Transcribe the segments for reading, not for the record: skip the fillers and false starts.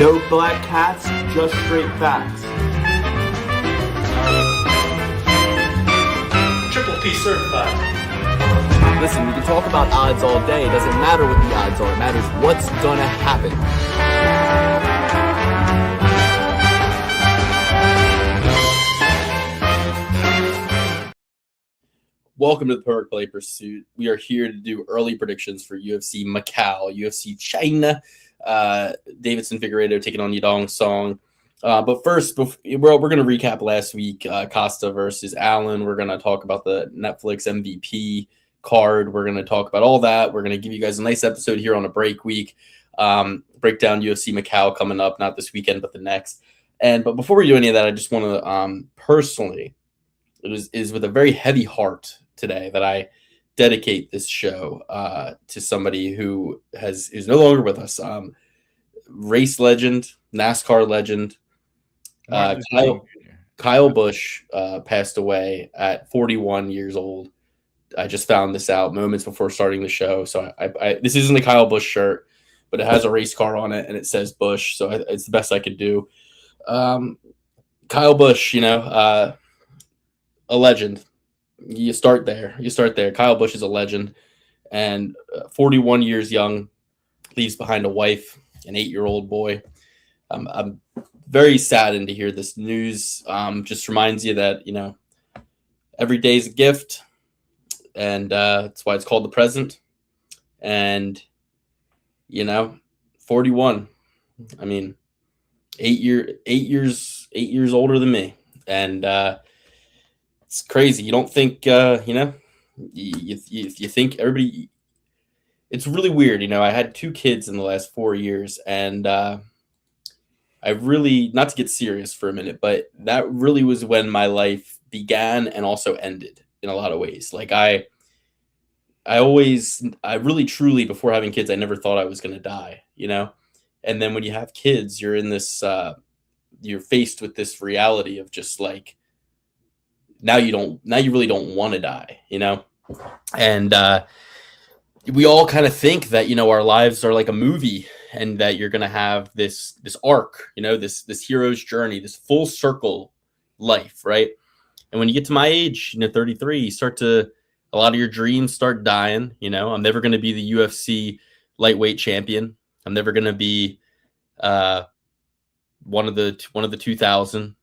No black cats, just straight facts. Triple P certified. Listen, we can talk about odds all day. It doesn't matter what the odds are. It matters what's gonna happen. Welcome to the Perfect Play Pursuit. We are here to do early predictions for UFC Macau, UFC China. Davidson Figueiredo taking on Yadong Song. But first, we're going to recap last week, Costa versus Allen. We're going to talk about the Netflix MVP card. We're going to talk about all that. We're going to give you guys a nice episode here on a break week. Break down UFC Macau coming up, not this weekend, but the next. But before we do any of that, I just want to personally, it is with a very heavy heart today that I dedicate this show to somebody who is no longer with us. Race legend, NASCAR legend, Kyle Busch passed away at 41 years old. I just found this out moments before starting the show. So I this isn't a Kyle Busch shirt, but it has a race car on it and it says Busch. So it's the best I could do. Kyle Busch, a legend. You start there. Kyle Busch is a legend, and 41 years young, leaves behind a wife, an 8-year-old boy. I'm very saddened to hear this news. Just reminds you that every day is a gift, and that's why it's called the present. And 41. I mean, 8 years older than me, and it's crazy. You don't think, you think everybody. It's really weird. I had 2 kids in the last 4 years, and I really, not to get serious for a minute, but that really was when my life began and also ended in a lot of ways. Like I really truly, before having kids, I never thought I was going to die, And then when you have kids, you're in this, you're faced with this reality of just like, now you really don't want to die, And we all kind of think that, our lives are like a movie and that you're going to have this arc, this hero's journey, this full circle life, right? And when you get to my age, 33, a lot of your dreams start dying. I'm never going to be the UFC lightweight champion. I'm never going to be one of the 2000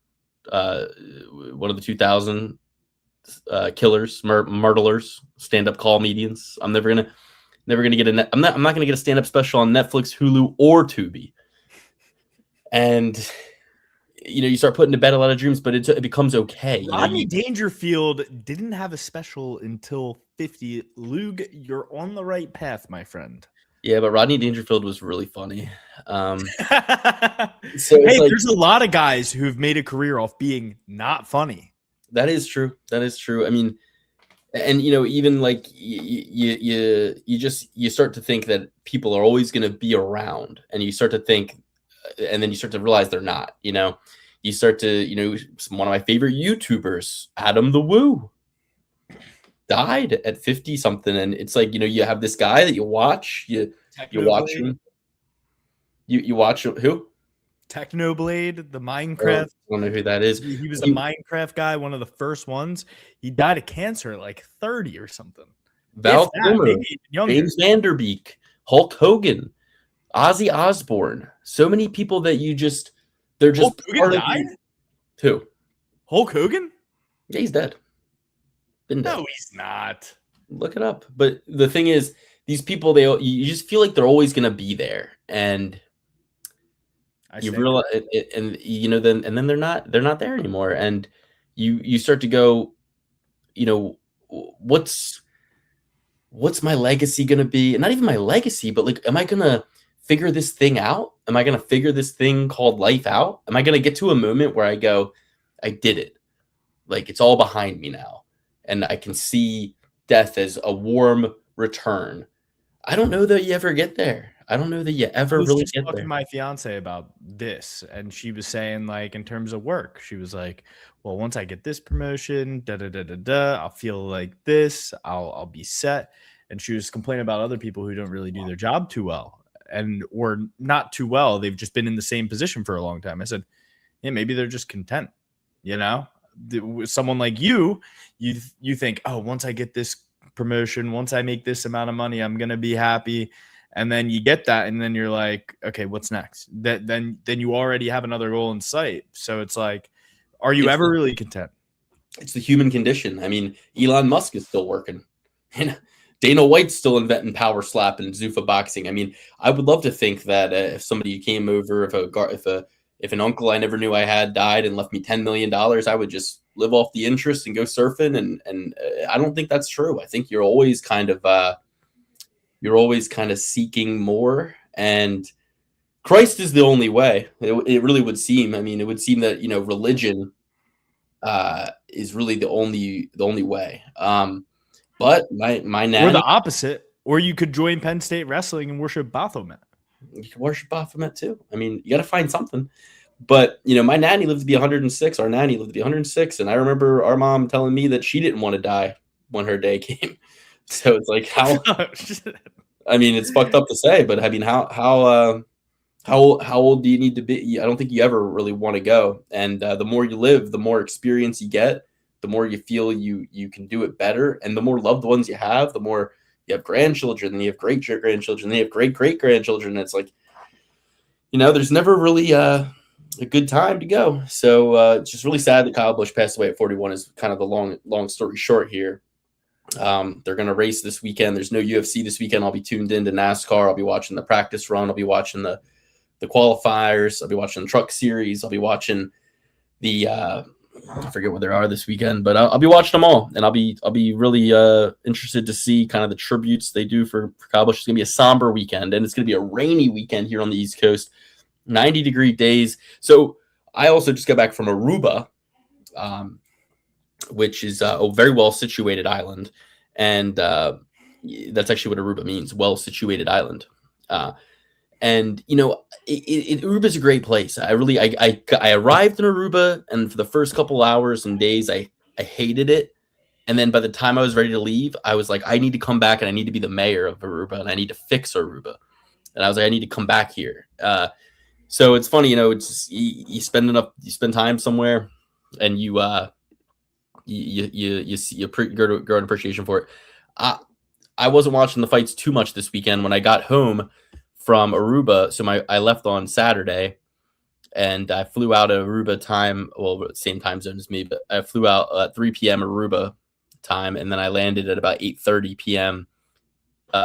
killers, murderers, stand-up call medians. I'm never gonna get I'm not gonna get a stand-up special on Netflix, Hulu, or Tubi. And you start putting to bed a lot of dreams, but it becomes okay. Rodney Dangerfield didn't have a special until 50. Lug, you're on the right path, my friend. Yeah, but Rodney Dangerfield was really funny. So there's a lot of guys who've made a career off being not funny. That is true. I mean, and even like you start to think that people are always going to be around, and you start to think, and then you start to realize they're not. You start to one of my favorite YouTubers, Adam the Woo, died at 50 something, and it's like you have this guy that you watch, you watch him, you watch who. Technoblade, the Minecraft. I don't know who that is. He was a Minecraft guy, one of the first ones. He died of cancer at like 30 or something. Val Kilmer, James Vanderbeek, Hulk Hogan, Ozzy Osbourne. So many people that they're just Hulk Hogan died? Who? Hulk Hogan? Yeah, he's dead. Been dead. No, he's not. Look it up. But the thing is, these people, you just feel like they're always going to be there, and you realize it, and then they're not there anymore, and you start to go, what's my legacy gonna be? And not even my legacy, but like, am I gonna figure this thing out? Am I gonna figure this thing called life out? Am I gonna get to a moment where I go, I did it, like it's all behind me now, and I can see death as a warm return? I don't know that you ever get there. I don't know that you ever really get there. I was talking to my fiance about this, and she was saying, like, in terms of work, she was like, well, once I get this promotion, I'll feel like this, I'll be set. And she was complaining about other people who don't really do their job too well. or not too well. They've just been in the same position for a long time. I said, yeah, maybe they're just content. Someone like you think, oh, once I get this promotion, once I make this amount of money, I'm gonna be happy. And then you get that, and then you're like, okay, what's next? Then you already have another goal in sight. So it's like, are you ever really content? It's the human condition. I mean, Elon Musk is still working. And Dana White's still inventing power slap and Zuffa boxing. I mean, I would love to think that if somebody came over, if an uncle I never knew I had died and left me $10 million, I would just live off the interest and go surfing. And I don't think that's true. I think you're always kind of seeking more, and Christ is the only way. It really would seem. I mean, it would seem that religion is really the only way. But my nanny, or the opposite, or you could join Penn State Wrestling and worship Baphomet. You can worship Baphomet too. I mean, you got to find something. But my nanny lived to be 106. Our nanny lived to be 106, and I remember our mom telling me that she didn't want to die when her day came. So it's like, how? I mean, it's fucked up to say, but I mean, how old do you need to be? I don't think you ever really want to go. And the more you live, the more experience you get, the more you feel you can do it better, and the more loved ones you have, the more you have grandchildren, then you have great grandchildren, then you have great great grandchildren. It's like, there's never really a good time to go. So it's just really sad that Kyle Busch passed away at 41. Is kind of the long story short here. They're going to race this weekend. There's no UFC this weekend. I'll be tuned into NASCAR. I'll be watching the practice run. I'll be watching the qualifiers. I'll be watching the truck series. I'll be watching the I forget what there are this weekend, but I'll be watching them all, and I'll be really interested to see kind of the tributes they do for Kyle Busch. It's going to be a somber weekend, and it's going to be a rainy weekend here on the East Coast, 90-degree days. So I also just got back from Aruba, which is a very well-situated island. And that's actually what Aruba means, well-situated island. And, Aruba is a great place. I arrived in Aruba, and for the first couple hours and days, I hated it. And then by the time I was ready to leave, I was like, I need to come back, and I need to be the mayor of Aruba, and I need to fix Aruba. And I was like, I need to come back here. So it's funny, it's you spend time somewhere, and you grow an appreciation for it. I wasn't watching the fights too much this weekend. When I got home from Aruba, so I left on Saturday, and I flew out at Aruba time, same time zone as me, but I flew out at 3 p.m. Aruba time, and then I landed at about 8:30 p.m.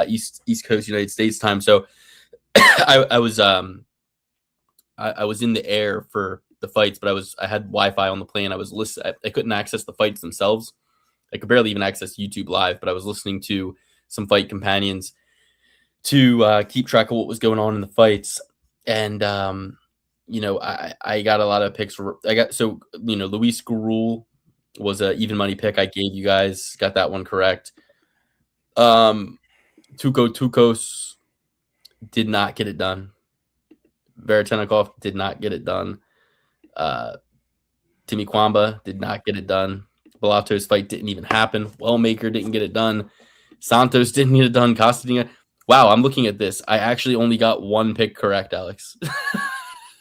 East Coast United States time. So I was in the air for the fights, but I had Wi-Fi on the plane. I was listening. I couldn't access the fights themselves. I could barely even access YouTube Live, but I was listening to some fight companions to keep track of what was going on in the fights. And I got a lot of picks. Luis Gurul was an even money pick I gave you guys. Got that one correct. Tukos did not get it done. Veretennikov did not get it done. Timmy Kwamba did not get it done. Belato's fight didn't even happen. Wellmaker didn't get it done. Santos didn't get it done. Costadina. Wow, I'm looking at this. I actually only got one pick correct, Alex.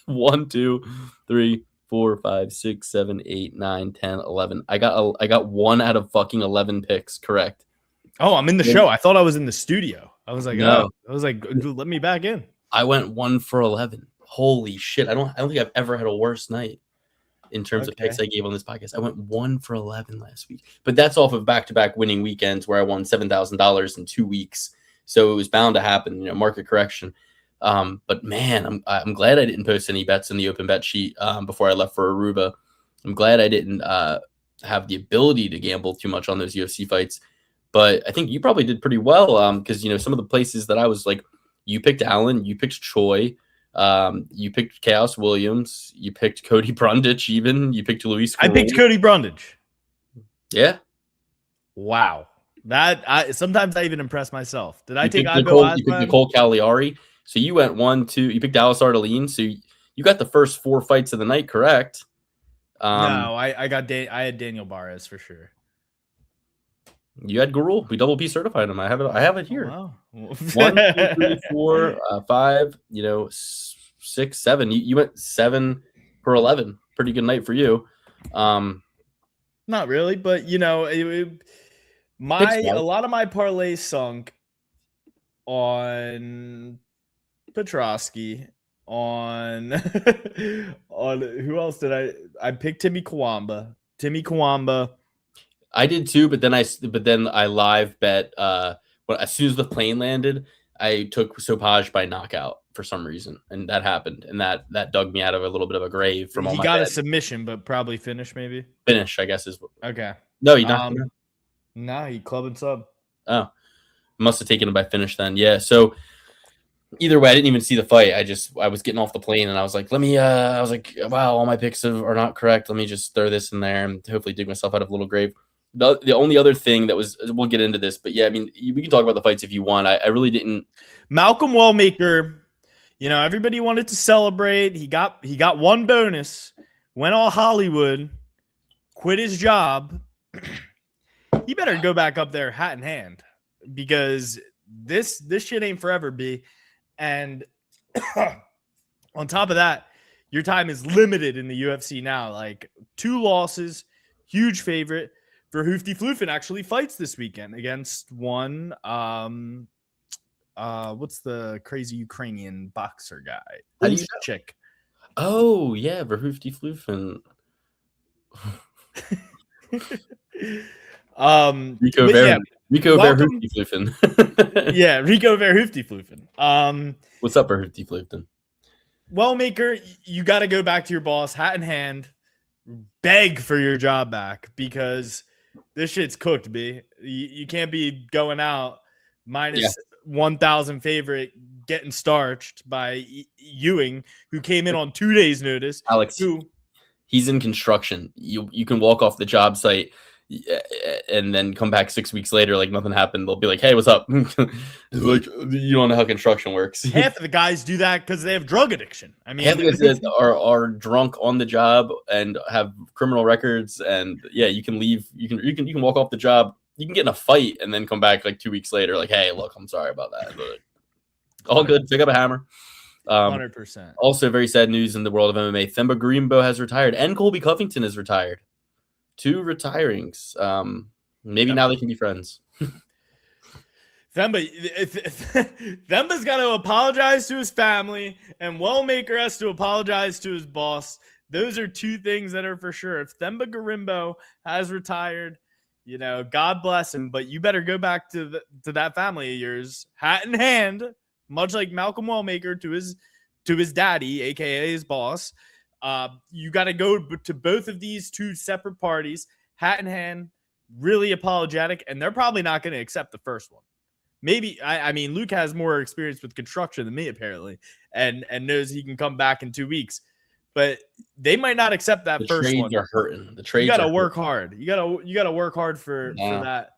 1, 2, 3, 4, 5, 6, 7, 8, 9, 10, 11. I got 1 out of fucking 11 picks correct. Oh, I'm in the show. I thought I was in the studio. I was like, no. Let me back in. I went 1 for 11. Holy shit. I don't think I've ever had a worse night in terms of picks I gave on this podcast. I went 1 for 11 last week, but that's off of back-to-back winning weekends where I won $7,000 in 2 weeks. So it was bound to happen, market correction. But man, I'm glad I didn't post any bets in the open bet sheet before I left for Aruba. I'm glad I didn't have the ability to gamble too much on those UFC fights. But I think you probably did pretty well because some of the places that I was like, you picked Allen, you picked Choi, you picked Chaos Williams, you picked Cody Brundage, even you picked Luis. I picked Cody Brundage. Yeah. Wow. Sometimes I even impress myself. Did I take Nicole? You picked Nicole Cagliari. So you went 1, 2. You picked Alice Ardeline. So you got the first 4 fights of the night correct. No, I had Daniel Barres for sure. You had Gurul. We double P certified him. I have it. I have it here. Oh, wow. 1, 2, 3, 4, 5. 6, 7. You went 7 per 11. Pretty good night for you. Not really, but a lot of my parlays sunk on Petrosky, on on who else did I picked Timmy Kawamba. I did too, but then I live bet as soon as the plane landed, I took Sopaj by knockout for some reason, and that happened, and that dug me out of a little bit of a grave from all He my got a bets. submission, but probably maybe Finish, I guess is okay. No, he knocked him out. No, he club and sub. Oh, must have taken him by finish then. Yeah. So either way, I didn't even see the fight. I was getting off the plane and I was like, wow, all my picks are not correct. Let me just throw this in there and hopefully dig myself out of a little grave. The only other thing that was, we'll get into this, but yeah, I mean, we can talk about the fights if you want. I really didn't. Malcolm Wellmaker, everybody wanted to celebrate. He got one bonus, went all Hollywood, quit his job. He better go back up there hat in hand, because this shit ain't forever, B. And on top of that, your time is limited in the UFC now. Like 2 losses, huge favorite. Verhoofdy Floofin actually fights this weekend against one. What's the crazy Ukrainian boxer guy? Chick. Oh yeah, Verhoofdy Floofin. Rico Verhoofdy Floofin. Yeah, Rico Verhoofdy Floofin. What's up, Verhoofdy Floofin? Wellmaker, you got to go back to your boss, hat in hand, beg for your job back, because this shit's cooked, B. You can't be going out minus 1,000 favorite, getting starched by Ewing, who came in on 2 days' notice. Alex, he's in construction. You can walk off the job site and then come back 6 weeks later like nothing happened. They'll be like, hey, what's up? Like, you don't know how construction works. Half of the guys do that because they have drug addiction. I mean, half of the guys are drunk on the job and have criminal records, and yeah, you can leave. You can walk off the job. You can get in a fight and then come back like 2 weeks later, like, hey, look, I'm sorry about that. But all good. Pick up a hammer. 100%. Also, very sad news in the world of MMA. Themba Greenbow has retired, and Colby Covington is retired. 2 retirings. Maybe now they can be friends. Themba's got to apologize to his family, and Wellmaker has to apologize to his boss. Those are 2 things that are for sure. If Themba Gorimbo has retired, God bless him, but you better go back to that family of yours, hat in hand, much like Malcolm Wellmaker to his daddy, aka his boss. You got to go to both of these 2 separate parties, hat in hand, really apologetic, and they're probably not going to accept the first one. Maybe, I mean, Luke has more experience with construction than me, apparently, and knows he can come back in 2 weeks. But they might not accept that first one. The trades are hurting. The trades. You got to work hard. You got to work hard for that,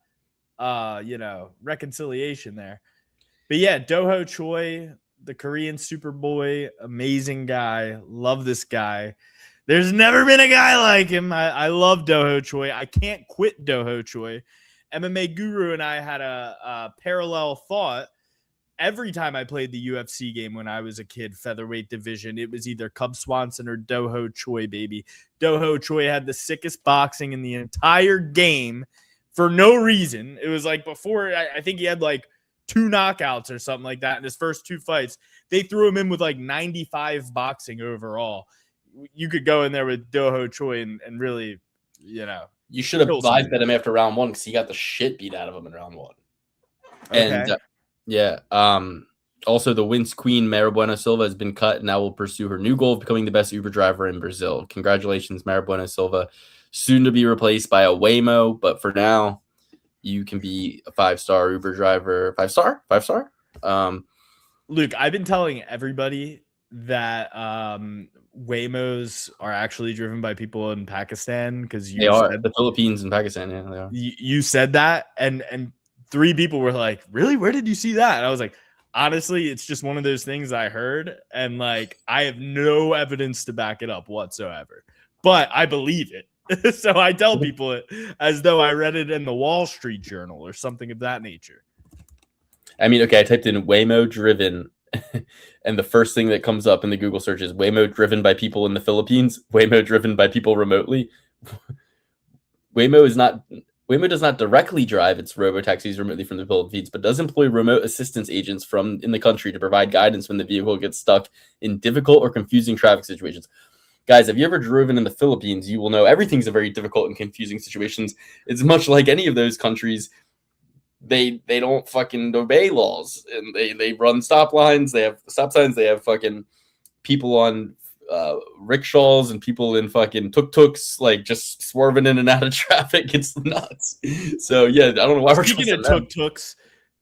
reconciliation there. But yeah, Doho Choi, the Korean Superboy, amazing guy. Love this guy. There's never been a guy like him. I love Doho Choi. I can't quit Doho Choi. MMA Guru and I had a parallel thought. Every time I played the UFC game when I was a kid, featherweight division, it was either Cub Swanson or Doho Choi, baby. Doho Choi had the sickest boxing in the entire game for no reason. It was like before, I think he had like 2 knockouts or something like that in his first 2 fights. They threw him in with like 95 boxing overall. You could go in there with Doho Choi and really, You should have live bet him after round 1 because he got the shit beat out of him in round 1. Okay. And also the Wince Queen Maribuena Silva has been cut and now will pursue her new goal of becoming the best Uber driver in Brazil. Congratulations, Maribuena Silva. Soon to be replaced by a Waymo, but for now, you can be a 5-star Uber driver. 5-star? Luke, I've been telling everybody that Waymos are actually driven by people in Pakistan, because they are the Philippines and Pakistan. Yeah, they are. You said that, and 3 people were like, "Really? Where did you see that?" And I was like, "Honestly, it's just one of those things I heard, and like I have no evidence to back it up whatsoever, but I believe it. So I tell people it as though I read it in the Wall Street Journal or something of that nature. I mean, okay, I typed in Waymo driven, and the first thing that comes up in the Google search is Waymo driven by people in the Philippines, Waymo driven by people remotely. Waymo does not directly drive its robotaxis remotely from the Philippines, but does employ remote assistance agents from in the country to provide guidance when the vehicle gets stuck in difficult or confusing traffic situations. Guys, have you ever driven in the Philippines? You will know everything's a very difficult and confusing situations. It's much like any of those countries. They don't fucking obey laws, and they run stop lines. They have stop signs. They have fucking people on rickshaws and people in fucking tuk-tuks like just swerving in and out of traffic. It's nuts. So yeah, I don't know why we're speaking of tuk-tuks.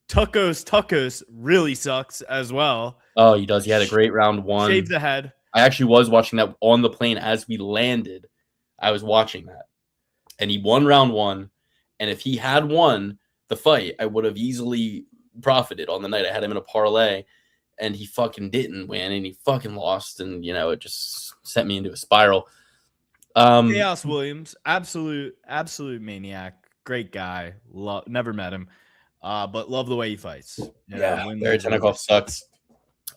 Tuckos really sucks as well. Oh, he does. He had a great round one. Shave the head. I actually was watching that on the plane as we landed. I was watching that, and he won round one. And if he had won the fight, I would have easily profited on the night. I had him in a parlay, and he fucking didn't win, and he fucking lost, and it just sent me into a spiral. Chaos Williams, absolute maniac, great guy. Never met him, but love the way he fights. Veretennikov sucks.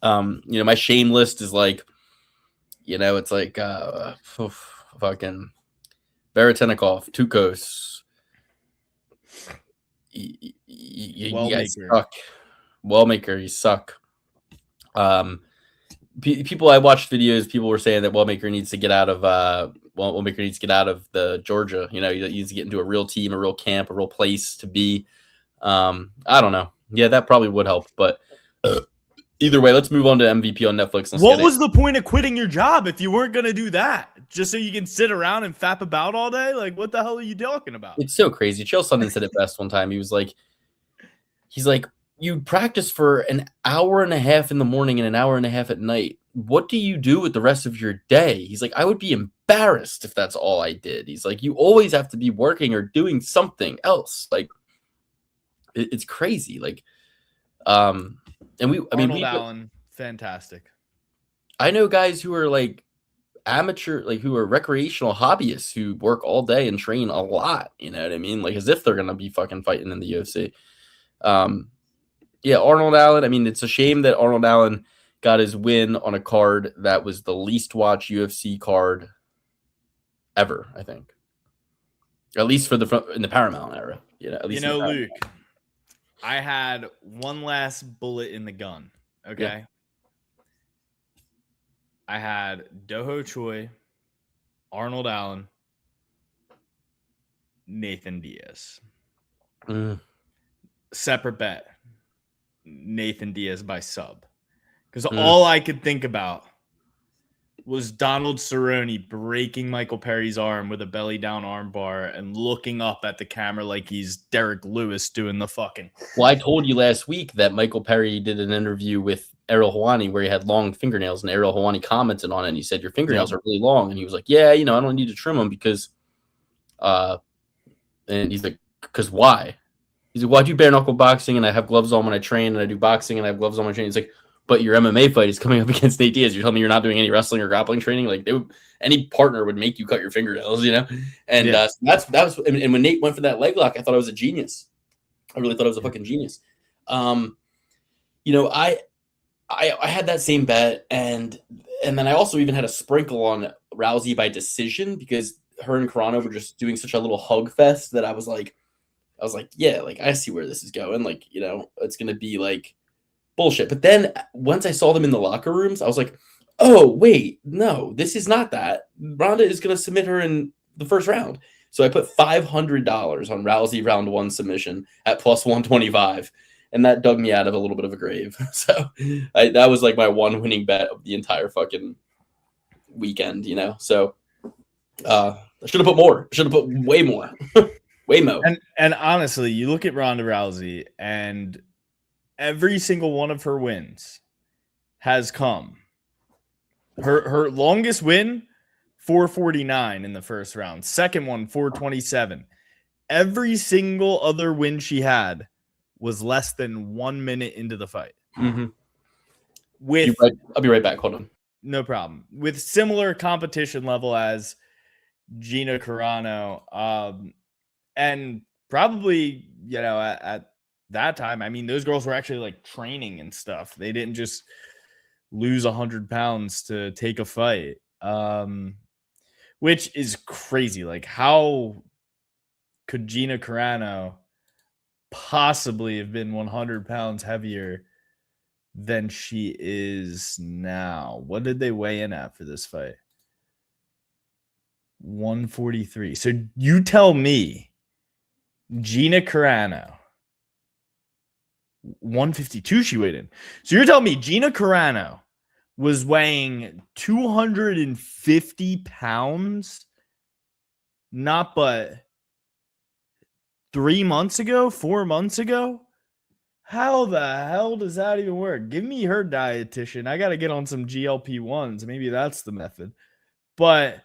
My shame list is like, it's like fucking Veretennikov, Tukos. You guys suck. Wellmaker, you suck. People I watched videos. People were saying that Wellmaker needs to get out of Wellmaker needs to get out of the Georgia. He needs to get into a real team, a real camp, a real place to be. I don't know. Yeah, that probably would help. But either way, let's move on to MVP on Netflix. What was the point of quitting your job if you weren't going to do that? Just so you can sit around and fap about all day? Like, what the hell are you talking about? It's so crazy. Chael Sonnen said it best one time. He's like, you practice for an hour and a half in the morning and an hour and a half at night. What do you do with the rest of your day? He's like, I would be embarrassed if that's all I did. He's like, you always have to be working or doing something else. Like, it's crazy. Like, Arnold Allen, fantastic. I know guys who are like amateur, like who are recreational hobbyists who work all day and train a lot. You know what I mean? Like as if they're gonna be fucking fighting in the UFC. Arnold Allen. I mean, it's a shame that Arnold Allen got his win on a card that was the least watched UFC card ever. I think, at least in the Paramount era. At least Luke. I had one last bullet in the gun. Okay. Yeah. I had Doho Choi, Arnold Allen, Nathan Diaz. Separate bet. Nathan Diaz by sub. Because all I could think about was Donald Cerrone breaking Michael Perry's arm with a belly down arm bar and looking up at the camera like he's Derek Lewis doing the fucking. Well, I told you last week that Michael Perry did an interview with Ariel Helwani where he had long fingernails, and Ariel Helwani commented on it, and he said, your fingernails are really long. And he was like, yeah, I don't need to trim them because, and he's like, because why? He's like, well, I do bare knuckle boxing and I have gloves on when I train, and I do boxing and I have gloves on when I train. He's like, but your MMA fight is coming up against Nate Diaz. You're telling me you're not doing any wrestling or grappling training? Like any partner would make you cut your fingernails, And that was. And when Nate went for that leg lock, I thought I was a genius. I really thought I was a fucking genius. I had that same bet, and then I also even had a sprinkle on Rousey by decision because her and Carano were just doing such a little hug fest that I was like, yeah, like I see where this is going. Like, it's gonna be like bullshit. But then once I saw them in the locker rooms, I was like, oh wait, no, this is not that. Ronda is gonna submit her in the first round. So I put $500 on Rousey round one submission at plus 125. And that dug me out of a little bit of a grave. So that was like my one winning bet of the entire fucking weekend, So I should have put more. Should have put way more. Way more. And honestly, you look at Ronda Rousey, and every single one of her wins has come. Her longest win, 449 in the first round. Second one, 427. Every single other win she had was less than 1 minute into the fight. Mm-hmm. I'll be right back. Hold on. No problem. With similar competition level as Gina Carano. And probably, at that time, I mean, those girls were actually like training and stuff. They didn't just lose 100 pounds to take a fight, which is crazy. Like, how could Gina Carano possibly have been 100 pounds heavier than she is now? What did they weigh in at for this fight? 143. So you tell me Gina Carano, 152 she weighed in. So you're telling me Gina Carano was weighing 250 pounds not but 3 months ago, 4 months ago? How the hell does that even work? Give me her dietitian. I got to get on some GLP-1s. Maybe that's the method. But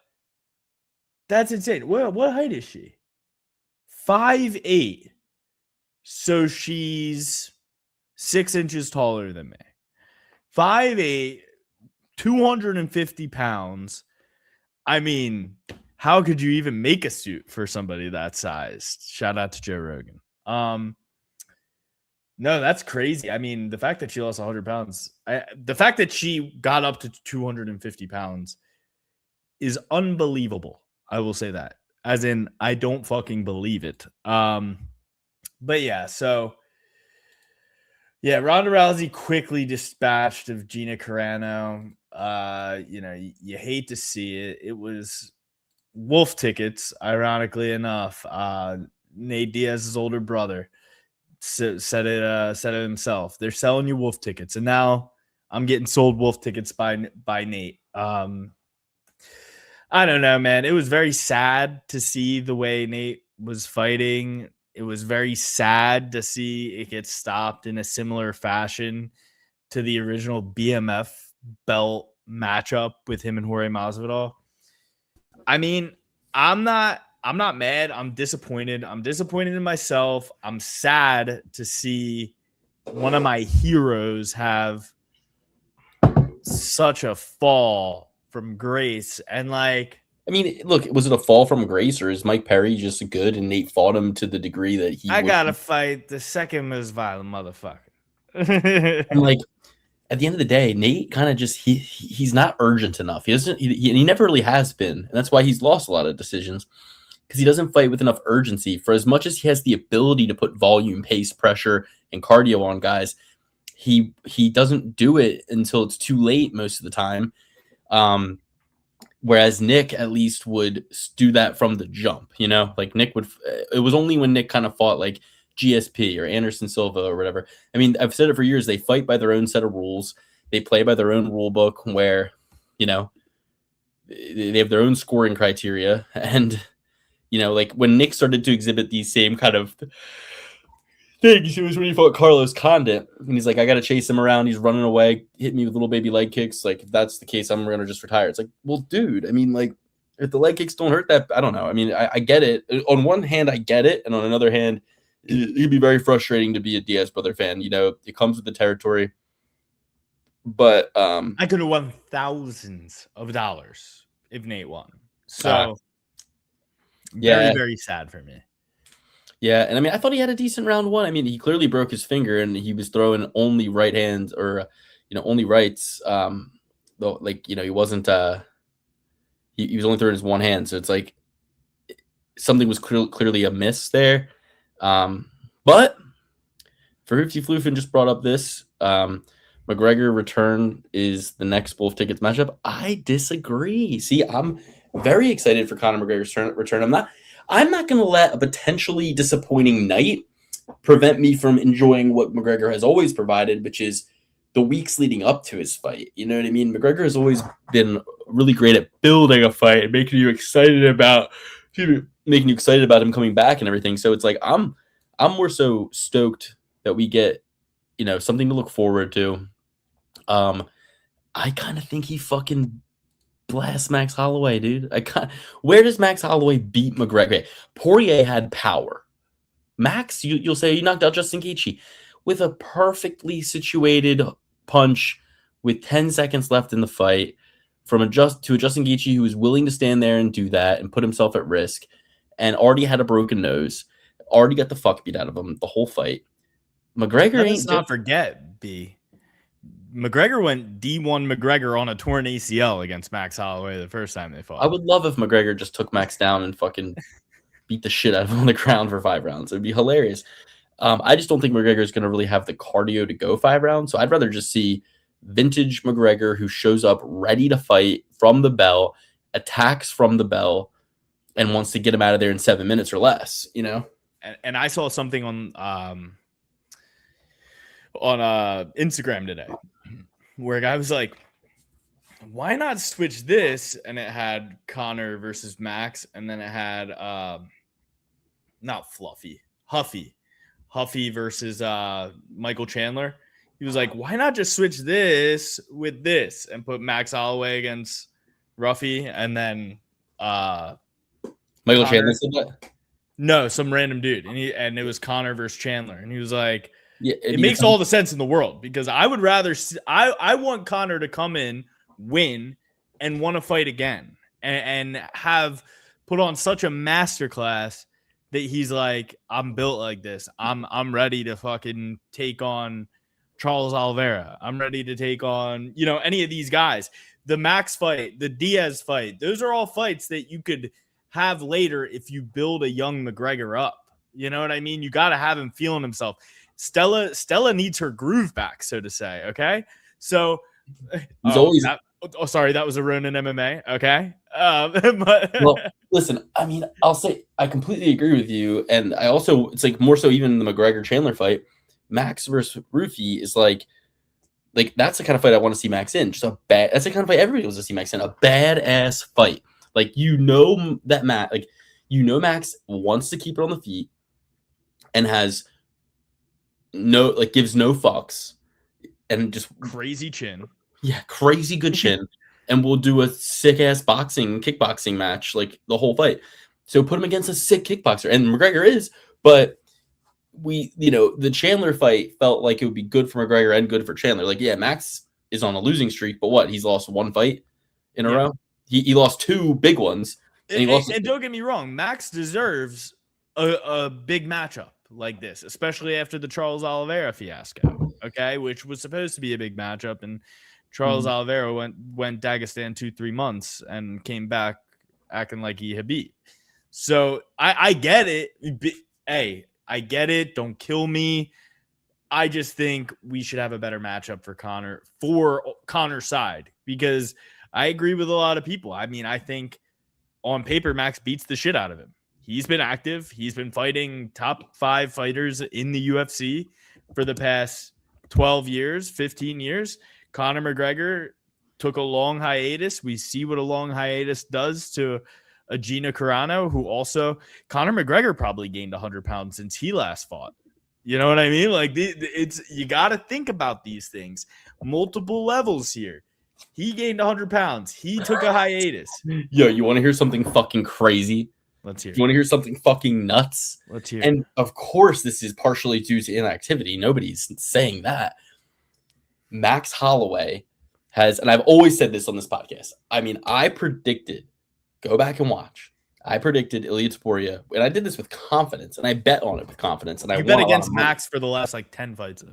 that's insane. What height is she? 5'8". So she's 6 inches taller than me. 5'8", 250 pounds. I mean, how could you even make a suit for somebody that size? Shout out to Joe Rogan. No, that's crazy. I mean, the fact that she lost 100 pounds, the fact that she got up to 250 pounds is unbelievable. I will say that. As in, I don't fucking believe it. But yeah, so yeah, Ronda Rousey quickly dispatched of Gina Carano. You hate to see it. It was wolf tickets, ironically enough. Nate Diaz's older brother said it himself. They're selling you wolf tickets, and now I'm getting sold wolf tickets by Nate. I don't know, man. It was very sad to see the way Nate was fighting. It was very sad to see it get stopped in a similar fashion to the original BMF belt matchup with him and Jorge Masvidal. I mean, I'm not mad. I'm disappointed. I'm disappointed in myself. I'm sad to see one of my heroes have such a fall from grace. And like, I mean, look, was it a fall from grace, or is Mike Perry just good and Nate fought him to the degree that he? I gotta fight the second most violent motherfucker. And like, at the end of the day, Nate kind of just he's not urgent enough. He never really has been, and that's why he's lost a lot of decisions, because he doesn't fight with enough urgency. For as much as he has the ability to put volume, pace, pressure, and cardio on guys, he doesn't do it until it's too late most of the time. Whereas Nick at least would do that from the jump, like Nick would. It was only when Nick kind of fought like GSP or Anderson Silva or whatever. I mean, I've said it for years. They fight by their own set of rules. They play by their own rule book where, they have their own scoring criteria. And, like when Nick started to exhibit these same kind of things, it was when he fought Carlos Condit. And he's like, I got to chase him around. He's running away, hitting me with little baby leg kicks. Like, if that's the case, I'm going to just retire. It's like, well, dude, I mean, like, if the leg kicks don't hurt that, I don't know. I mean, I get it. On one hand, I get it. And on another hand, it'd be very frustrating to be a Diaz brother fan. It comes with the territory. But I could have won thousands of dollars if Nate won. So very, very sad for me. Yeah, and I mean, I thought he had a decent round one. I mean, he clearly broke his finger, and he was throwing only right hands, or only rights. Though, like he wasn't. He was only throwing his one hand, so it's like something was clearly amiss there. But Faruqi Floofin just brought up this. McGregor return is the next Wolf Tickets matchup. I disagree. See, I'm very excited for Conor McGregor's return. I'm not going to let a potentially disappointing night prevent me from enjoying what McGregor has always provided, which is the weeks leading up to his fight. You know what I mean? McGregor has always been really great at building a fight and making you excited about him coming back and everything. So it's like I'm more so stoked that we get something to look forward to. I kind of think he fucking blast Max Holloway, dude. Where does Max Holloway beat McGregor? Poirier had power. Max, you'll say he knocked out Justin Gaethje with a perfectly situated punch with 10 seconds left in the fight. to a Justin Gaethje who was willing to stand there and do that and put himself at risk, and already had a broken nose, already got the fuck beat out of him the whole fight. McGregor Let's not forget, B. McGregor went D1 McGregor on a torn ACL against Max Holloway the first time they fought. I would love if McGregor just took Max down and fucking beat the shit out of him on the ground for 5 rounds. It would be hilarious. I just don't think McGregor is going to really have the cardio to go 5 rounds. So I'd rather just see vintage McGregor who shows up ready to fight from the bell, attacks from the bell, and wants to get him out of there in 7 minutes or less, you know? And I saw something on Instagram today where a guy was like, why not switch this? And it had Conor versus Max, and then it had not Huffy versus Michael Chandler. He was like, why not just switch this with this and put Max Holloway against Ruffy, and then Michael Chandler said that? No, some random dude. And it was Conor versus Chandler. And he was like, yeah, it makes all the sense in the world, because I would rather I want Conor to come in, win, and want to fight again, and have put on such a masterclass that he's like, I'm built like this. I'm ready to fucking take on Charles Oliveira. I'm ready to take on, any of these guys. The Max fight, the Diaz fight, those are all fights that you could have later if you build a young McGregor up. You know what I mean? You got to have him feeling himself. Stella needs her groove back, so to say. Okay, so sorry, that was a Ronin MMA. Okay, well, listen, I mean, I'll say I completely agree with you, and I also, it's like more so even the McGregor Chandler fight, Max versus Rufi is like that's the kind of fight I want to see Max in. Just that's the kind of fight everybody wants to see Max in. A badass fight, like that Max wants to keep it on the feet and has gives no fucks and just crazy chin. Yeah, crazy good chin. And we'll do a sick ass kickboxing match like the whole fight. So put him against a sick kickboxer. And McGregor is, but the Chandler fight felt like it would be good for McGregor and good for Chandler. Like, yeah, Max is on a losing streak, but what? He's lost 1 fight in a row. He lost 2 big ones. And don't get me wrong, Max deserves a big matchup like this, especially after the Charles Oliveira fiasco, okay, which was supposed to be a big matchup, and Charles Oliveira went Dagestan 2-3 months and came back acting like he Habib. So I get it. Hey, I get it. Don't kill me. I just think we should have a better matchup for Conor's side, because I agree with a lot of people. I mean, I think on paper, Max beats the shit out of him. He's been active. He's been fighting top 5 fighters in the UFC for the past 12 years, 15 years. Conor McGregor took a long hiatus. We see what a long hiatus does to a Gina Carano, who also Conor McGregor probably gained 100 pounds since he last fought. You know what I mean? Like, you got to think about these things. Multiple levels here. He gained 100 pounds. He took a hiatus. Yo, you want to hear something fucking crazy? Let's hear. You want to hear something fucking nuts? Let's hear. And of course, this is partially due to inactivity. Nobody's saying that. Max Holloway has, and I've always said this on this podcast. I mean, I predicted, go back and watch. I predicted Ilia Topuria, and I did this with confidence, and I bet on it with confidence. And I bet against Max for the last 10 fights.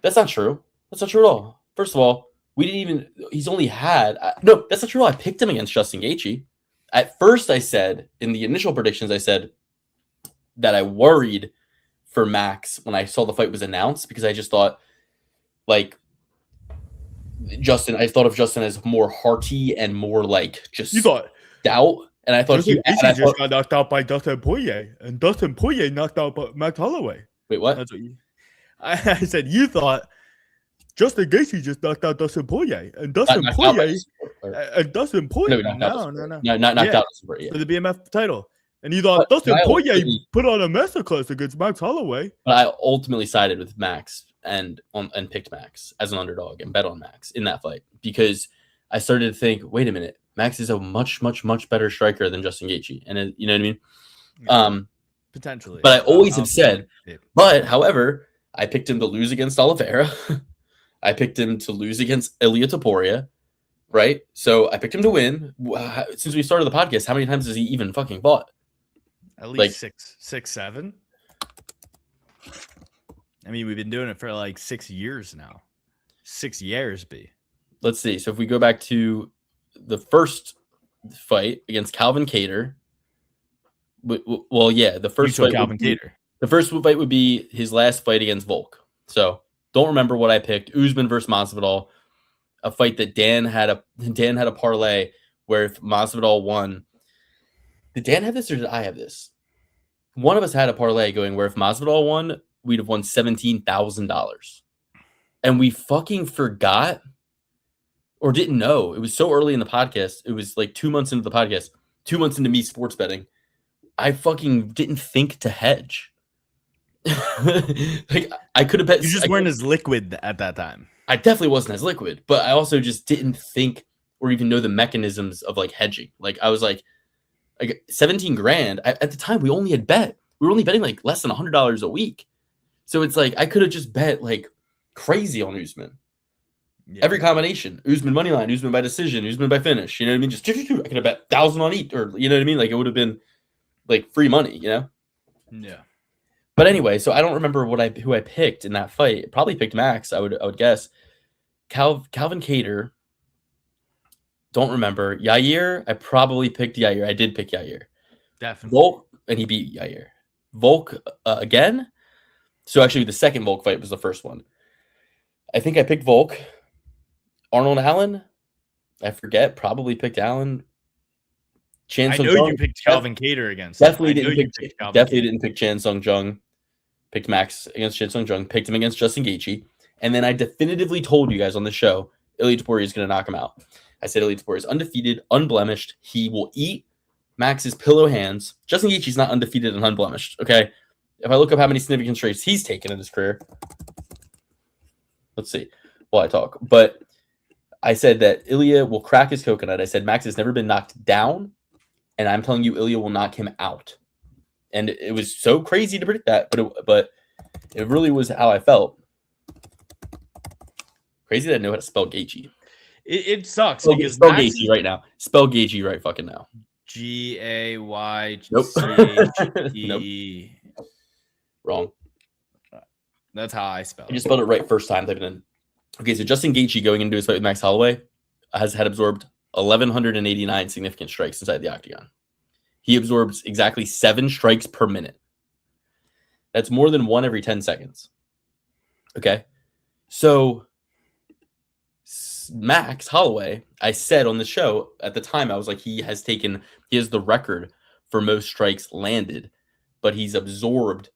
That's not true. That's not true at all. First of all, he's only had, no, that's not true at all. I picked him against Justin Gaethje. At first, I said, in the initial predictions, I said that I worried for Max when I saw the fight was announced, because I just thought, I thought of Justin as more hearty and more just doubt. And I thought he just got knocked out by Dustin Poirier, and Dustin Poirier knocked out by Max Holloway. Wait, what? That's what I said. You thought Justin Gaethje just knocked out Dustin Poirier, and Dustin Poirier, No, not knocked out for the BMF title. And you thought Dustin Poirier put on a masterclass against Max Holloway. But I ultimately sided with Max and picked Max as an underdog and bet on Max in that fight, because I started to think, wait a minute, Max is a much, much, much better striker than Justin Gaethje, and you know what I mean? Potentially. But I always have said, but however, I picked him to lose against Oliveira. I picked him to lose against Ilia Topuria. right? So I picked him to win. Since we started the podcast, how many times has he even fucking fought? At least Like, six, seven. I mean, we've been doing it for like 6 years now. 6 years, B. let's see. So if we go back to the first fight against Calvin Kattar, well, yeah, the first fight Calvin Kattar. The first fight would be his last fight against Volk. So don't remember what I picked. Usman versus Masvidal, a fight that Dan had a parlay where if Masvidal won, did Dan have this or did I have this? One of us had a parlay going where if Masvidal won, we'd have won $17,000, and we fucking forgot or didn't know. It was so early in the podcast. It was like 2 months into the podcast, 2 months into me sports betting. I fucking didn't think to hedge. Like I could have bet. You just weren't as liquid at that time. I definitely wasn't as liquid, but I also just didn't think or even know the mechanisms of like hedging. Like I was like 17 grand at the time. We only had we were only betting like less than $100 a week. So it's like I could have just bet like crazy on Usman. Yeah. Every combination, Usman money line, Usman by decision, Usman by finish. You know what I mean? Just I could have bet 1,000 on each, or you know what I mean? Like it would have been like free money, you know? Yeah. But anyway, so I don't remember who I picked in that fight. Probably picked Max, I would guess. Calvin Kattar. Don't remember. Yair, I probably picked Yair. I did pick Yair. Definitely. Volk, and he beat Yair. Volk again. So actually the second Volk fight was the first one. I think I picked Volk. Arnold Allen, I forget. Probably picked Allen. I know you picked Calvin Kattar against. Definitely didn't pick Chan Sung Jung. Picked Max against Chan Sung Jung. Picked him against Justin Gaethje. And then I definitively told you guys on the show, Ilia Topuria is going to knock him out. I said Ilia Topuria is undefeated, unblemished. He will eat Max's pillow hands. Justin Gaethje is not undefeated and unblemished. Okay, if I look up how many significant strikes he's taken in his career, let's see while I talk. But I said that Ilia will crack his coconut. I said Max has never been knocked down, and I'm telling you, Ilia will knock him out. And it was so crazy to predict that, but it really was how I felt. Crazy that I know how to spell Gaethje. It sucks because spell Gaethje right now. Spell Gaethje right fucking now. Gayche. Nope. Wrong. That's how I spell it. I just spelled it right first time typing in. Okay, so Justin Gaethje going into his fight with Max Holloway has had absorbed 1,189 significant strikes inside the octagon. He absorbs exactly 7 strikes per minute. That's more than 1 every 10 seconds. Okay, so Max Holloway, I said on the show at the time, I was like, he has the record for most strikes landed, but he's absorbed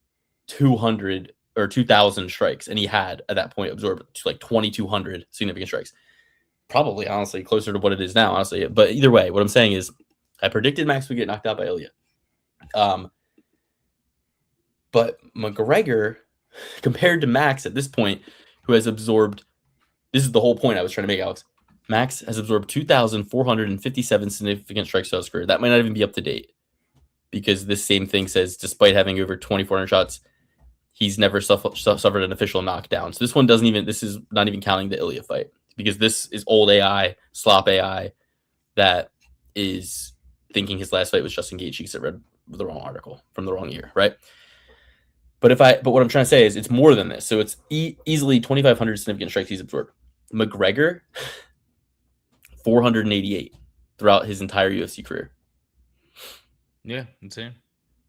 200 or 2,000 strikes, and he had at that point absorbed like 2,200 significant strikes. Probably, honestly, closer to what it is now, honestly. But either way, what I'm saying is, I predicted Max would get knocked out by Ilia. But McGregor, compared to Max at this point, who has absorbed, this is the whole point I was trying to make, Alex. Max has absorbed 2,457 significant strikes to his career. That might not even be up to date, because this same thing says, despite having over 2,400 shots, he's never suffered an official knockdown. So this is not even counting the Ilia fight, because this is old AI, slop AI, that is thinking his last fight was Justin Gaethje because I read the wrong article from the wrong year, right? But what I'm trying to say is it's more than this. So it's easily 2,500 significant strikes he's absorbed. McGregor, 488 throughout his entire UFC career. Yeah, insane.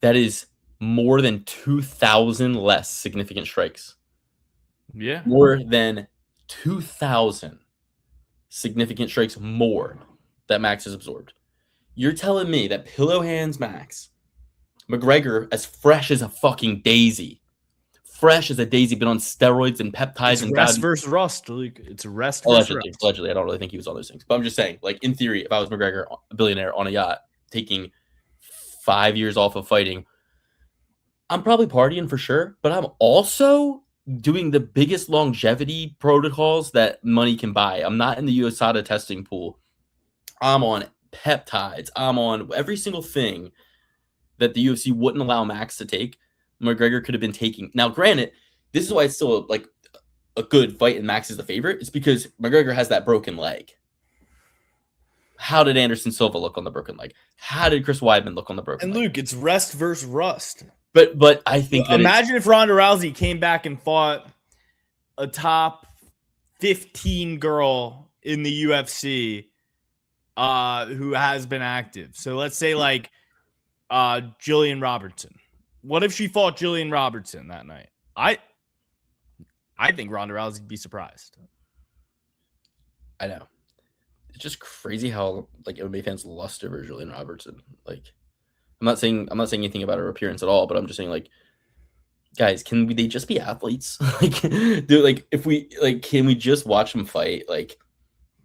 That is more than 2,000 less significant strikes. Yeah. More than 2,000 significant strikes more that Max has absorbed. You're telling me that pillow hands Max, McGregor, as fresh as a fucking daisy, been on steroids and peptides, and rest versus rust. Like, it's rest allegedly, versus rust. Allegedly, I don't really think he was on those things, but I'm just saying, like in theory, if I was McGregor, a billionaire on a yacht, taking 5 years off of fighting, I'm probably partying for sure, but I'm also doing the biggest longevity protocols that money can buy. I'm not in the USADA testing pool. I'm on peptides. I'm on every single thing that the UFC wouldn't allow Max to take. McGregor could have been taking. Now, granted, this is why it's still like a good fight and Max is the favorite. It's because McGregor has that broken leg. How did Anderson Silva look on the broken leg? How did Chris Weidman look on the broken And leg? Luke, it's rest versus rust. But I think that imagine if Ronda Rousey came back and fought a top 15 girl in the UFC who has been active. So let's say like Jillian Robertson. What if she fought Jillian Robertson that night? I think Ronda Rousey would be surprised. I know. It's just crazy how like MMA fans lust over Jillian Robertson. Like, I'm not saying anything about her appearance at all, but I'm just saying like, guys, they just be athletes? Like, dude, like if we like, can we just watch them fight? Like,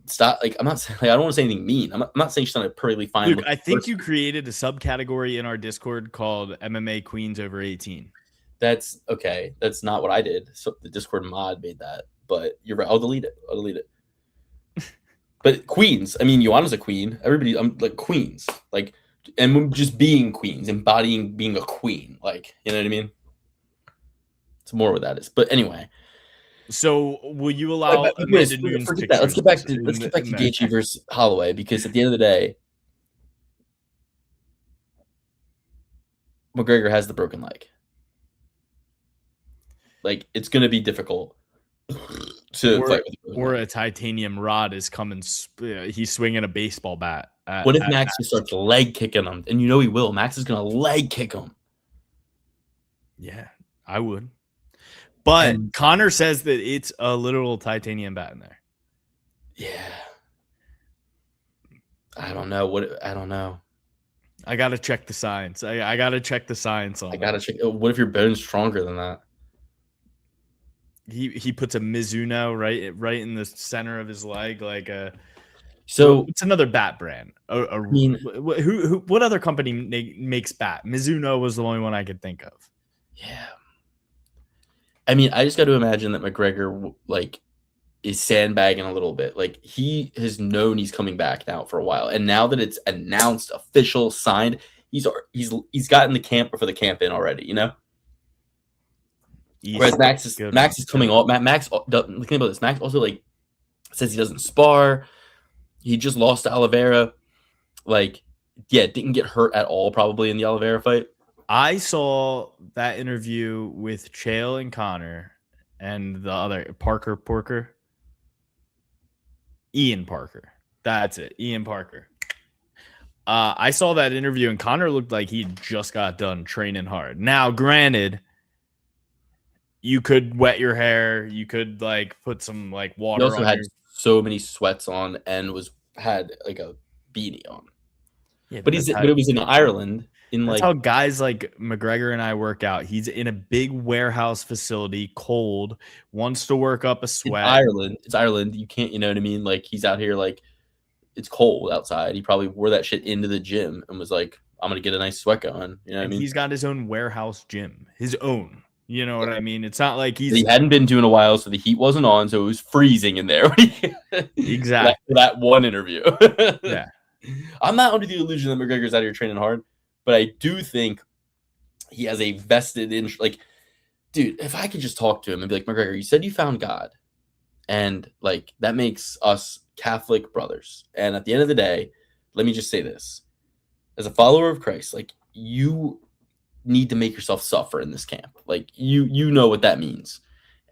stop. Like, I'm not saying like, I don't want to say anything mean. I'm not saying she's not a perfectly fine. Luke, I think you created a subcategory in our Discord called MMA Queens over 18. That's okay. That's not what I did. So the Discord mod made that, but you're right. I'll delete it. But queens, I mean, Joanna's a queen. Everybody, I'm like queens, like, and just being queens, embodying being a queen, like, you know what I mean? It's more what that is. But anyway, so will you allow Amanda Nunes forget that. Let's get back to Gaethje versus Holloway, because at the end of the day, McGregor has the broken leg. Like, it's going to be difficult to fight with or a titanium rod is coming. He's swinging a baseball bat. What if Max just starts leg kicking him? And you know he will. Max is going to leg kick him. Yeah, I would. But Connor says that it's a literal titanium bat in there. Yeah. I don't know. I got to check the science. I got to check the science on I got to check. What if your bone's stronger than that? He puts a Mizuno right in the center of his leg, like a. So it's another bat brand. What other company makes bat? Mizuno was the only one I could think of. Yeah. I mean, I just got to imagine that McGregor like is sandbagging a little bit. Like, he has known he's coming back now for a while, and now that it's announced, official, signed, he's gotten the camp for the camp in already. You know. Whereas Max is coming off. Max, think about this. Max also like says he doesn't spar. He just lost to Oliveira. Like, yeah, didn't get hurt at all probably in the Oliveira fight. I saw that interview with Chael and Connor and the other Ian Parker. That's it, Ian Parker. I saw that interview and Connor looked like he just got done training hard. Now, granted, you could wet your hair. You could like put some like water. He also had so many sweats on and had like a beanie on. Yeah, but it was in Ireland. That's how guys like McGregor and I work out. He's in a big warehouse facility, cold, wants to work up a sweat. It's Ireland. You can't, you know what I mean? Like, he's out here like it's cold outside. He probably wore that shit into the gym and was like, I'm gonna get a nice sweat going. You know what I mean? He's got his own warehouse gym, his own. You know what I mean? It's not like he hadn't been to in a while, so the heat wasn't on, so it was freezing in there. Exactly. that one interview. Yeah. I'm not under the illusion that McGregor's out here training hard, but I do think he has a vested interest. Like, dude, if I could just talk to him and be like, McGregor, you said you found God, and like that makes us Catholic brothers. And at the end of the day, let me just say this: as a follower of Christ, like, you need to make yourself suffer in this camp. Like, you know what that means,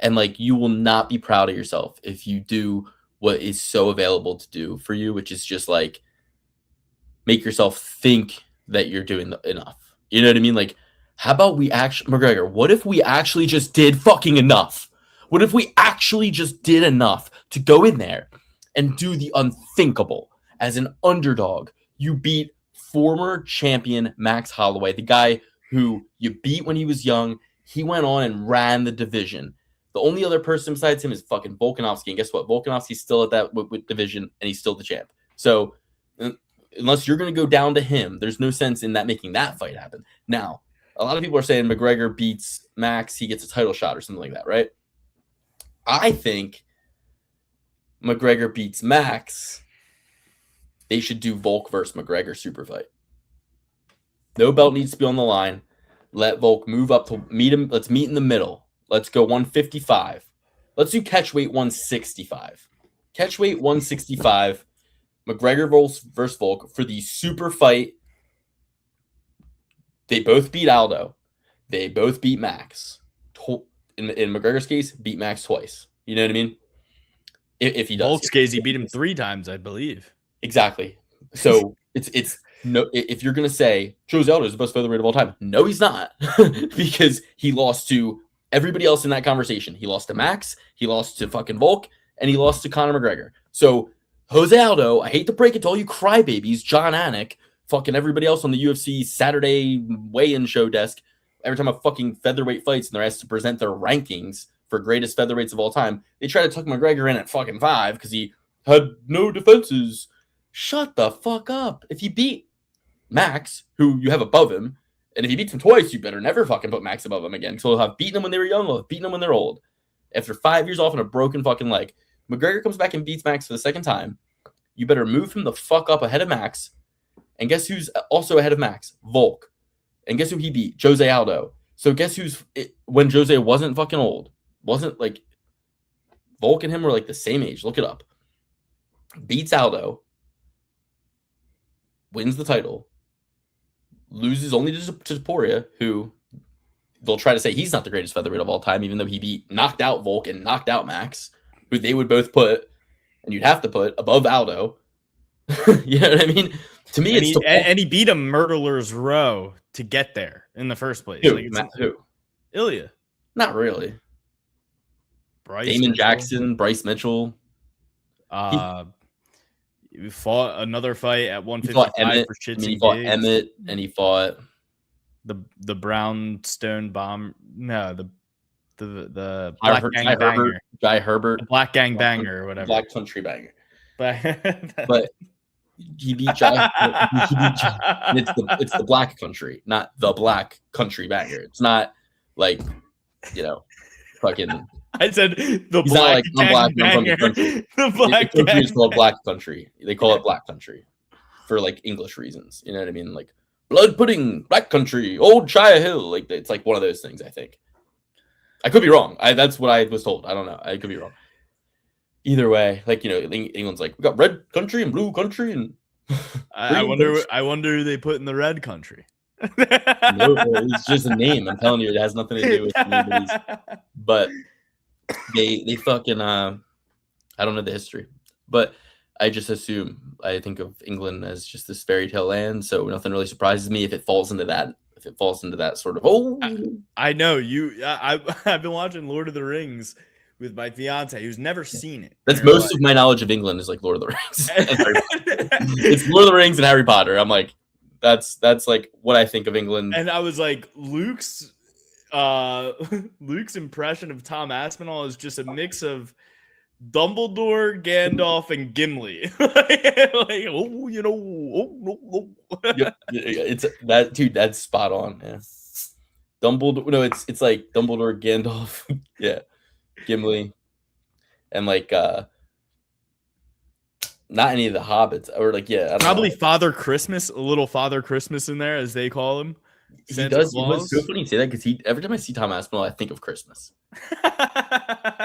and like, you will not be proud of yourself if you do what is so available to do for you, which is just like make yourself think that you're doing enough. You know what I mean? Like, how about McGregor, what if we actually just did fucking enough? What if we actually just did enough to go in there and do the unthinkable? As an underdog, you beat former champion Max Holloway, the guy who you beat when he was young. He went on and ran the division. The only other person besides him is fucking Volkanovski. And guess what? Volkanovski's still at that with division, and he's still the champ. So unless you're going to go down to him, there's no sense in that making that fight happen. Now, a lot of people are saying McGregor beats Max, he gets a title shot or something like that, right? I think McGregor beats Max. They should do Volk versus McGregor super fight. No belt needs to be on the line. Let Volk move up to meet him. Let's meet in the middle. Let's go 155. Let's do catch weight 165. Catch weight 165. McGregor versus Volk for the super fight. They both beat Aldo. They both beat Max. In McGregor's case, beat Max twice. You know what I mean? If he does. Volk's case, he beat him 3 times, I believe. Exactly. So it's no. If you're gonna say Jose Aldo is the best featherweight of all time, no, he's not, because he lost to everybody else in that conversation. He lost to Max. He lost to fucking Volk, and he lost to Conor McGregor. So Jose Aldo, I hate to break it to all you crybabies, John Anik, fucking everybody else on the UFC Saturday weigh-in show desk, every time a fucking featherweight fights and they're asked to present their rankings for greatest featherweights of all time, they try to tuck McGregor in at fucking 5 because he had no defenses. Shut the fuck up. If you beat Max, who you have above him, and if he beats him twice, you better never fucking put Max above him again. So he'll have beaten him when they were young, he'll have beaten him when they're old. After 5 years off on a broken fucking leg, McGregor comes back and beats Max for the second time. You better move him the fuck up ahead of Max. And guess who's also ahead of Max? Volk. And guess who he beat? Jose Aldo. So guess when Jose wasn't fucking old, wasn't like Volk and him were like the same age. Look it up. Beats Aldo. Wins the title. Loses only to Topuria, who they'll try to say he's not the greatest featherweight of all time, even though he knocked out Volk and knocked out Max, who they would both put, and you'd have to put above Aldo. You know what I mean? To me, and he beat a murderer's row to get there in the first place. Who? Ilya. Not really. Damon Jackson, Bryce Mitchell. He fought another fight at 155 for shits and gigs. He fought Emmett, and he fought the Brownstone Bomb. No, the Black Gang Banger. Guy Herbert. The Black Gang Banger or whatever. Black Country Banger. But he beat Jai. It's the Black Country, not the Black Country Banger. It's not like, fucking. I said the he's Black not like, Gang I'm Banger. from the country. The Black the country Gang is called Black Country. They call it Black Country for like English reasons. You know what I mean? Like blood pudding, Black Country, Old Shire Hill. Like it's like one of those things. I think. I could be wrong. That's what I was told. I don't know. I could be wrong. Either way, like England's like we got red country and blue country, and I wonder who they put in the red country. No, it's just a name. I'm telling you, it has nothing to do with anybody's. But they fucking I don't know the history, but I just assume I think of England as just this fairy tale land, so nothing really surprises me if it falls into that. If it falls into that sort of I know you. I've been watching Lord of the Rings with my fiance, who's never seen it. That's most of my knowledge of England is like Lord of the Rings. It's Lord of the Rings and Harry Potter. I'm like, that's like what I think of England. And I was like, Luke's impression of Tom Aspinall is just a mix of Dumbledore, Gandalf, and Gimli. It's that dude. That's spot on. Yeah, Dumbledore. No, it's like Dumbledore, Gandalf. Yeah. Gimli, and like not any of the hobbits, or like probably Father Christmas, a little Father Christmas in there as they call him. He does. It's so funny you say that because every time I see Tom Aspinall, I think of Christmas.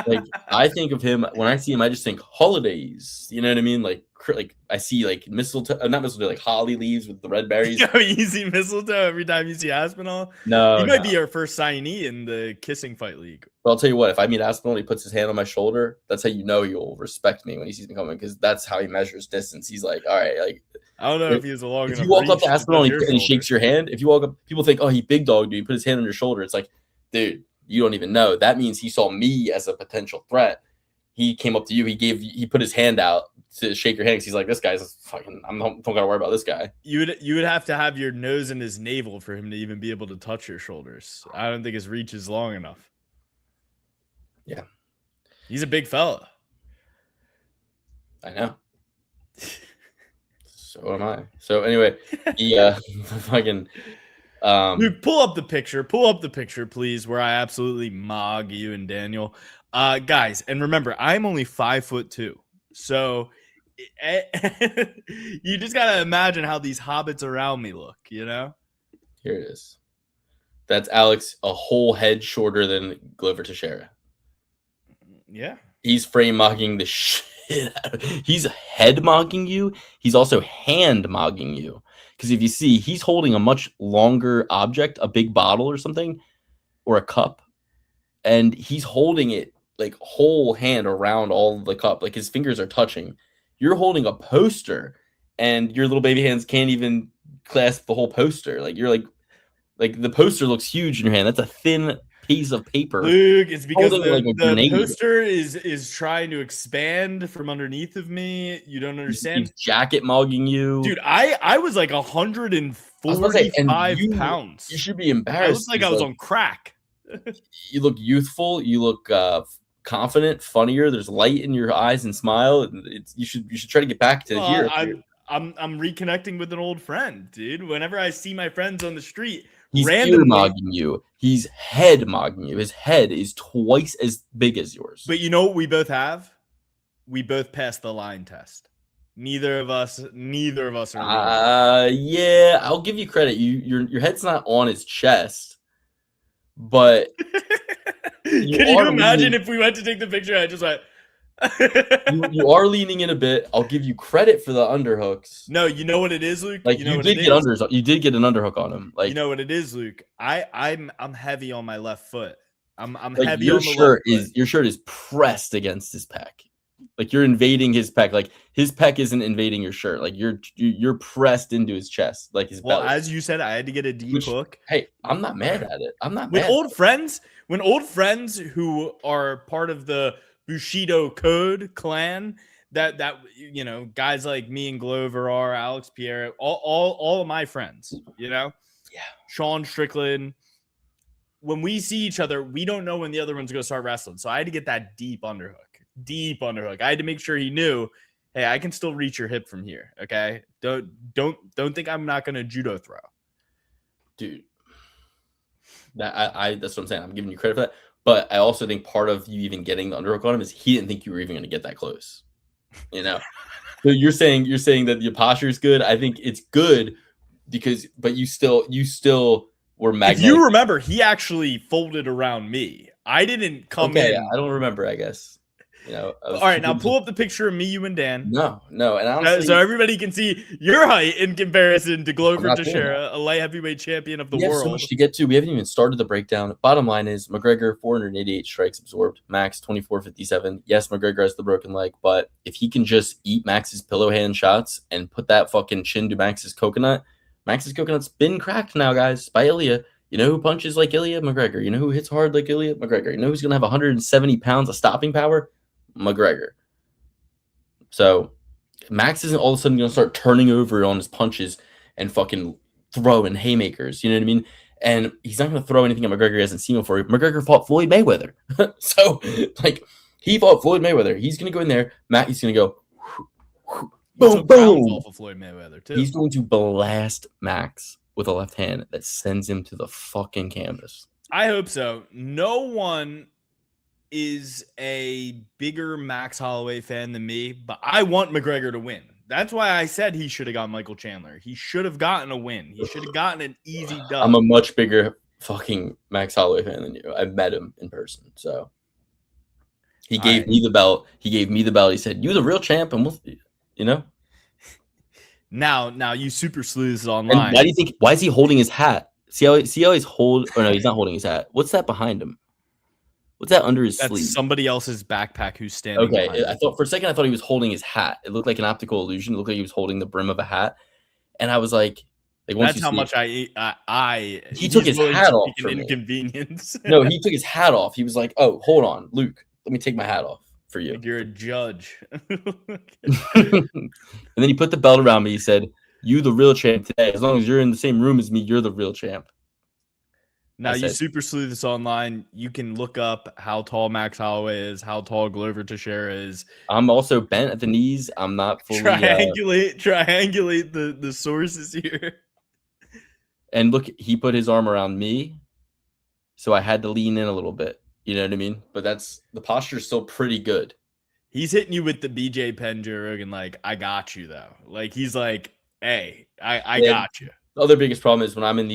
Like I think of him when I see him, I just think holidays. You know what I mean? Like I see like mistletoe, not mistletoe, like holly leaves with the red berries. You see mistletoe every time you see Aspinall. No, he might be our first signee in the kissing fight league. But I'll tell you what, if I meet Aspinall and he puts his hand on my shoulder, that's how you know he'll respect me when he sees me coming, because that's how he measures distance. He's like, all right, like I don't know if he's a long enough. If you walk up to Aspinall and he shakes your hand, if you walk up, people think, oh, he big dog, dude. He put his hand on your shoulder. It's like, dude, you don't even know. That means he saw me as a potential threat. He came up to you. He put his hand out to shake your hand because he's like, this guy's fucking. I don't gotta worry about this guy. You would have to have your nose in his navel for him to even be able to touch your shoulders. I don't think his reach is long enough. Yeah, he's a big fella. I know. So am I. So anyway, the fucking. Luke, pull up the picture, please, where I absolutely mog you and Daniel. Guys, and remember, I'm only 5'2", so you just gotta imagine how these hobbits around me look, you know? Here it is. That's Alex, a whole head shorter than Glover Teixeira. Yeah. He's frame mogging the shit shit out of He's head mogging you. He's also hand mogging you. Because if you see, he's holding a much longer object, a big bottle or something, or a cup, and he's holding it like whole hand around all the cup. Like his fingers are touching. You're holding a poster, and your little baby hands can't even clasp the whole poster. Like you're like the poster looks huge in your hand. That's a thin piece of paper. Luke, it's because Holding like a the grenade. poster is trying to expand from underneath of me. You don't understand. He's jacket mogging you. Dude, I was like 145 pounds. You should be embarrassed. I looked like I was on crack. You look youthful. You look confident, funnier. There's light in your eyes and smile. You should try to get back to here. I'm reconnecting with an old friend, dude. Whenever I see my friends on the street, he's randomly mogging you. He's head mogging you. His head is twice as big as yours. But you know what we both have? We both passed the line test. Neither of us are. Yeah, I'll give you credit. Your head's not on his chest, but can you imagine if we went to take the picture? I just went. you are leaning in a bit. I'll give you credit for the underhooks. No, you know what it is, Luke. Like you did get unders. You did get an underhook on him. Like you know what it is, Luke. I'm heavy on my left foot. I'm like heavy your on the shirt left is your shirt is pressed against his pec. Like you're invading his pec. Like his pec isn't invading your shirt. Like you're pressed into his chest. Like his belly. Well, as you said, I had to get a deep hook. Hey, I'm not mad at it. I'm not with mad. When old friends who are part of the Bushido Code clan, that you know, guys like me and Glover are, Alex Pierre, all of my friends, you know, Sean Strickland. When we see each other, we don't know when the other one's going to start wrestling. So I had to get that deep underhook. I had to make sure he knew, hey, I can still reach your hip from here. Okay, don't think I'm not going to judo throw, dude. That's what I'm saying. I'm giving you credit for that. But I also think part of you even getting the underhook on him is he didn't think you were even going to get that close. You know, so you're saying that the posture is good. I think it's good but you still were magnetic. If you remember, he actually folded around me. I didn't come in. I don't remember. I guess. You know. All right, now pull up the picture of me, you, and Dan. No, and honestly, so everybody can see your height in comparison to Glover Teixeira, a light heavyweight champion of the world. We have so much to get to. We haven't even started the breakdown. Bottom line is McGregor 488 strikes absorbed, Max 2457. Yes, McGregor has the broken leg, but if he can just eat Max's pillow hand shots and put that fucking chin to Max's coconut's been cracked now, guys, by Ilya. You know who punches like Ilya? McGregor. You know who hits hard like Ilya? McGregor. You know who's gonna have 170 pounds of stopping power? McGregor. So Max isn't all of a sudden going to start turning over on his punches and fucking throwing haymakers. You know what I mean? And he's not going to throw anything at McGregor he hasn't seen before. McGregor fought Floyd Mayweather. So, like, he fought Floyd Mayweather. He's going to go in there. He's going to go boom, boom. Off of Floyd Mayweather too. He's going to blast Max with a left hand that sends him to the fucking canvas. I hope so. No one is a bigger Max Holloway fan than me, but I want McGregor to win. That's why I said he should have got Michael Chandler. He should have gotten a win. He should have gotten an easy dub. I'm a much bigger fucking Max Holloway fan than you. I've met him in person, so he gave me the belt. He gave me the belt. He said, "You the real champ," and we'll, you know. Now you super sleuths online. And why do you think? Why is he holding his hat? See how he's hold? Or no, he's not holding his hat. What's that behind him? What's that under his sleeve? That's somebody else's backpack who's standing. Okay, I thought for a second he was holding his hat. It looked like an optical illusion. It looked like he was holding the brim of a hat, and I was like that's how much he took his hat off for me. Inconvenience. No, he took his hat off. He was like, "Oh, hold on, Luke, let me take my hat off for you." Like you're a judge. And then he put the belt around me. He said, "You the real champ today. As long as you're in the same room as me, you're the real champ." Now, you super sleuths online. You can look up how tall Max Holloway is, how tall Glover Teixeira is. I'm also bent at the knees. I'm not fully triangulate the sources here. And look, he put his arm around me, so I had to lean in a little bit. You know what I mean? But the posture is still pretty good. He's hitting you with the BJ Penn Joe Rogan, like, I got you though. Like he's like, hey, I got you. The other biggest problem is one time in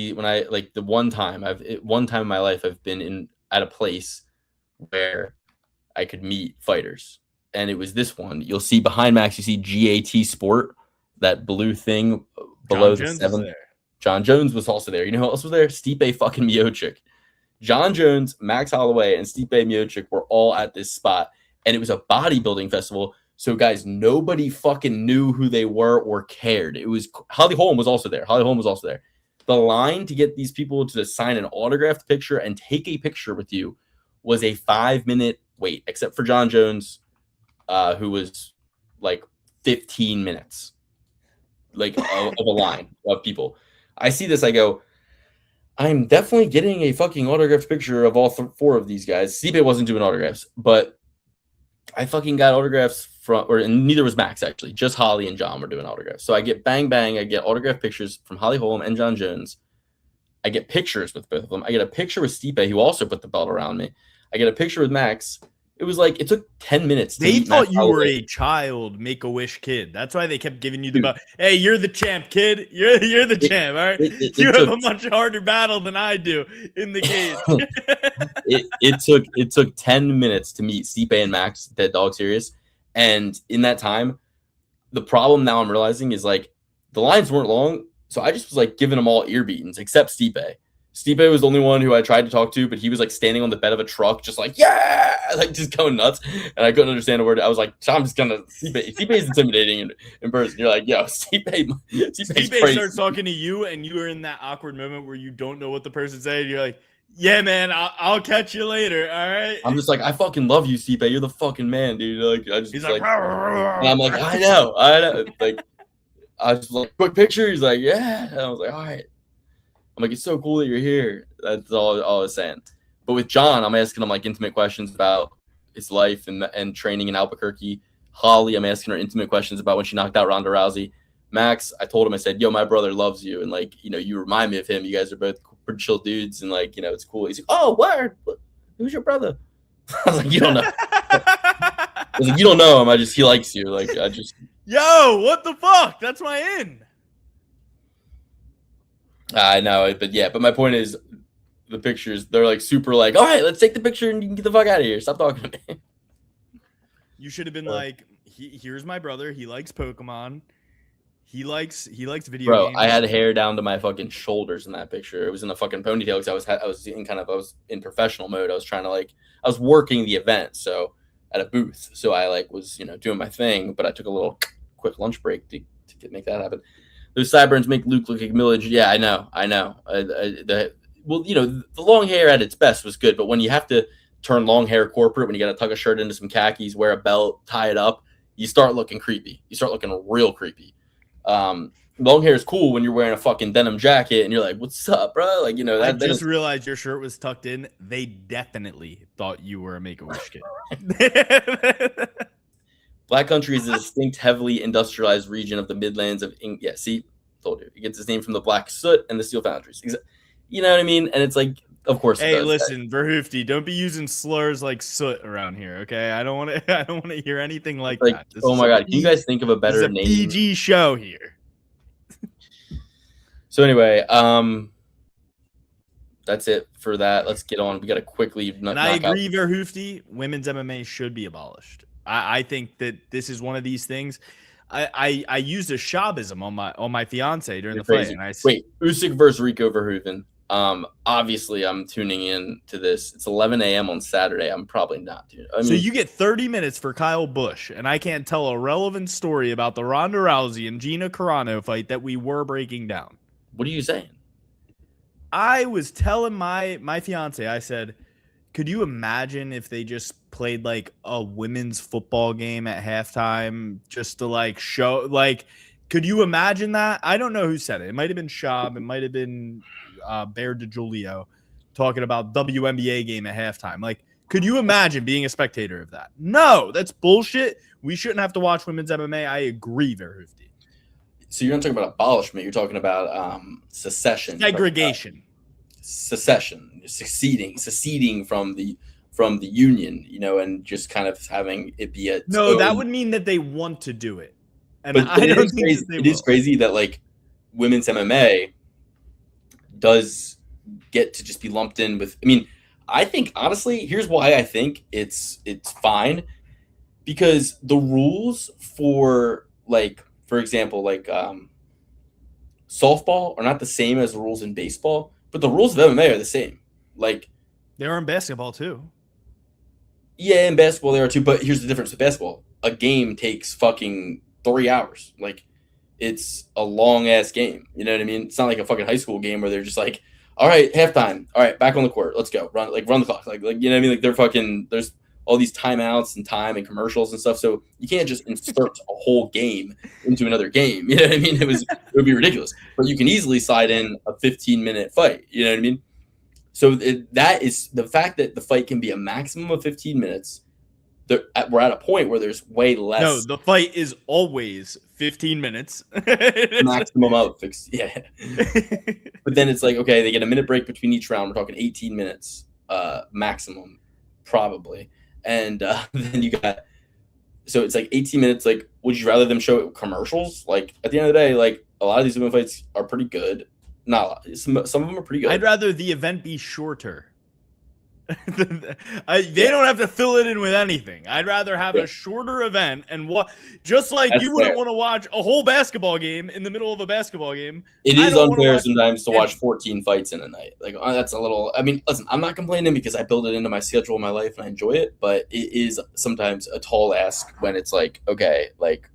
my life I've been at a place where I could meet fighters, and it was this one. You'll see behind Max, you see GAT Sport, that blue thing below the 7. John Jones was also there. You know who else was there? Stipe fucking Miocic. John Jones, Max Holloway, and Stipe Miocic were all at this spot, and it was a bodybuilding festival. So, guys, nobody fucking knew who they were or cared. It was Holly Holm was also there. The line to get these people to sign an autographed picture and take a picture with you was a 5-minute wait, except for John Jones, who was like 15 minutes, like of a line of people. I see this, I go, I'm definitely getting a fucking autographed picture of all 4 of these guys. Stipe wasn't doing autographs, but I fucking got autographs and neither was Max, actually. Just Holly and John were doing autographs. So I get bang, I get autographed pictures from Holly Holm and John Jones. I get pictures with both of them. I get a picture with Stipe, who also put the belt around me. I get a picture with Max. It was like, it took 10 minutes. They thought you were a child, Make-A-Wish kid. That's why they kept giving you the belt. Hey, you're the champ, kid. You're the champ, all right? You have a much harder battle than I do in the cage. it took 10 minutes to meet Stipe and Max, Dead Dog Serious. And in that time, the problem now I'm realizing is like the lines weren't long. So I just was like giving them all ear beatings, except Stipe. Stipe was the only one who I tried to talk to, but he was like standing on the bed of a truck, just like, yeah, like just going nuts. And I couldn't understand a word. I was like, I'm just gonna Stipe is intimidating in person. You're like, yo, Stipe starts talking to you, and you are in that awkward moment where you don't know what the person's saying. You're like, yeah, man, I'll catch you later. All right. I'm just like, I fucking love you, Stipe. You're the fucking man, dude. Like, I just he's like and I'm like, I know. Like, I was like, quick picture. He's like, yeah. And I was like, all right. I'm like, it's so cool that you're here. That's all I was saying. But with John, I'm asking him like intimate questions about his life and training in Albuquerque. Holly, I'm asking her intimate questions about when she knocked out Ronda Rousey. Max, I told him, I said, yo, my brother loves you. And like, you know, you remind me of him. You guys are both pretty chill dudes. And like, you know, it's cool. He's like, oh, word. Who's your brother? I was like, you don't know. I was like, you don't know him. He likes you. Like, yo, what the fuck? That's my in. I know, but my point is the pictures, they're like super like, all right, let's take the picture and you can get the fuck out of here. Stop talking to me. You should have been like, here's my brother. He likes Pokemon. He likes video games. I had hair down to my fucking shoulders in that picture. It was in a fucking ponytail because I was in professional mode. I was working the event, so at a booth. So I like was, you know, doing my thing, but I took a little quick lunch break to make that happen. Those sideburns make Luke look like Millage. Yeah, I know. Well, you know, the long hair at its best was good, but when you have to turn long hair corporate, when you got to tuck a shirt into some khakis, wear a belt, tie it up, you start looking creepy. You start looking real creepy. Long hair is cool when you're wearing a fucking denim jacket and you're like, what's up, bro? Like, you know, I just realized your shirt was tucked in. They definitely thought you were a Make-A-Wish kid. Black Country is a distinct, heavily industrialized region of the Midlands of England. Yeah, see, told you. It gets its name from the black soot and the steel foundries. You know what I mean? And it's like, of course. Hey, listen, Verhoofty, don't be using slurs like soot around here, okay? I don't want to hear anything like that. Oh my god, can you guys think of a better name? PG show here. So anyway, that's it for that. Let's get on. We got to quickly. And I agree, Verhoofty. Women's MMA should be abolished. I think that this is one of these things. I used a Shabbism on my fiance during the fight. And wait, Usyk versus Rico Verhoeven. Obviously, I'm tuning in to this. It's 11 a.m. on Saturday. I'm probably not tuning. So you get 30 minutes for Kyle Busch, and I can't tell a relevant story about the Ronda Rousey and Gina Carano fight that we were breaking down. What are you saying? I was telling my fiance, I said, could you imagine if they just played like a women's football game at halftime just to like show, like, could you imagine that? I don't know who said it. It might have been Shab. It might have been Bear DiGiulio talking about WNBA game at halftime. Like, could you imagine being a spectator of that? No, that's bullshit. We shouldn't have to watch women's MMA. I agree, Verhoofty. So you're not talking about abolishment. You're talking about secession. Segregation. Secession, seceding from the union, you know, and just kind of having it be a that would mean that they want to do it. And but I don't think it is crazy that like women's MMA does get to just be lumped in with. I mean, I think honestly, here's why I think it's fine. because the rules for like, for example, like softball are not the same as the rules in baseball, but the rules of MMA are the same. Like They are in basketball too. yeah, in basketball they are too, but here's the difference with basketball. A game takes fucking 3 hours. Like it's a long ass game. You know what I mean? It's not like a fucking high school game where they're just like, all right, halftime. All right, back on the court. Let's go. Run the clock. Like you know what I mean? Like they're fucking there's all these timeouts and time and commercials and stuff. So you can't just insert a whole game into another game. You know what I mean? It would be ridiculous. But you can easily slide in a 15-minute fight. You know what I mean? So that is the fact that the fight can be a maximum of 15 minutes. We're at a point where there's way less. No, the fight is always 15 minutes. Maximum of yeah. But then it's like, okay, they get a minute break between each round. We're talking 18 minutes maximum, probably. And then you got, so it's like 18 minutes. Like, would you rather them show commercials? Like, at the end of the day, like, a lot of these women fights are pretty good. Not a lot. Some of them are pretty good. I'd rather the event be shorter. They don't have to fill it in with anything. I'd rather have a shorter event and just like you wouldn't want to watch a whole basketball game in the middle of a basketball game. It is unfair sometimes to watch 14 fights in a night. Like that's a little. I mean, listen, I'm not complaining because I build it into my schedule, my life, and I enjoy it. But it is sometimes a tall ask when it's like, okay, like,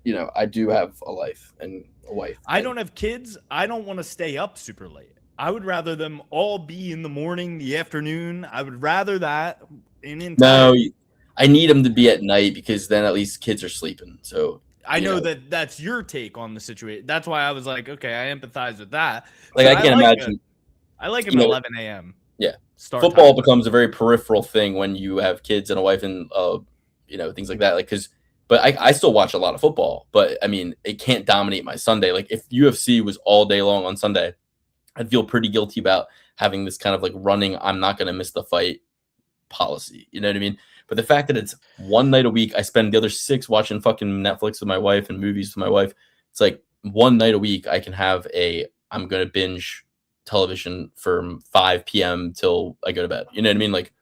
you know, I do have a life and a wife. I don't have kids. I don't want to stay up super late. I would rather them all be in the morning, the afternoon. I would rather that. No, I need them to be at night because then at least kids are sleeping. So I know that that's your take on the situation. That's why I was like, okay, I empathize with that. Like I can't imagine. I like him at 11 a.m. Yeah, football becomes a very peripheral thing when you have kids and a wife and you know, things like that. Like but I still watch a lot of football. But I mean, it can't dominate my Sunday. Like if UFC was all day long on Sunday, I'd feel pretty guilty about having this kind of like running, I'm not going to miss the fight policy. You know what I mean? But the fact that it's one night a week, I spend the other 6 watching fucking Netflix with my wife and movies with my wife. It's like one night a week I can have I'm going to binge television from 5 p.m. till I go to bed. You know what I mean? Like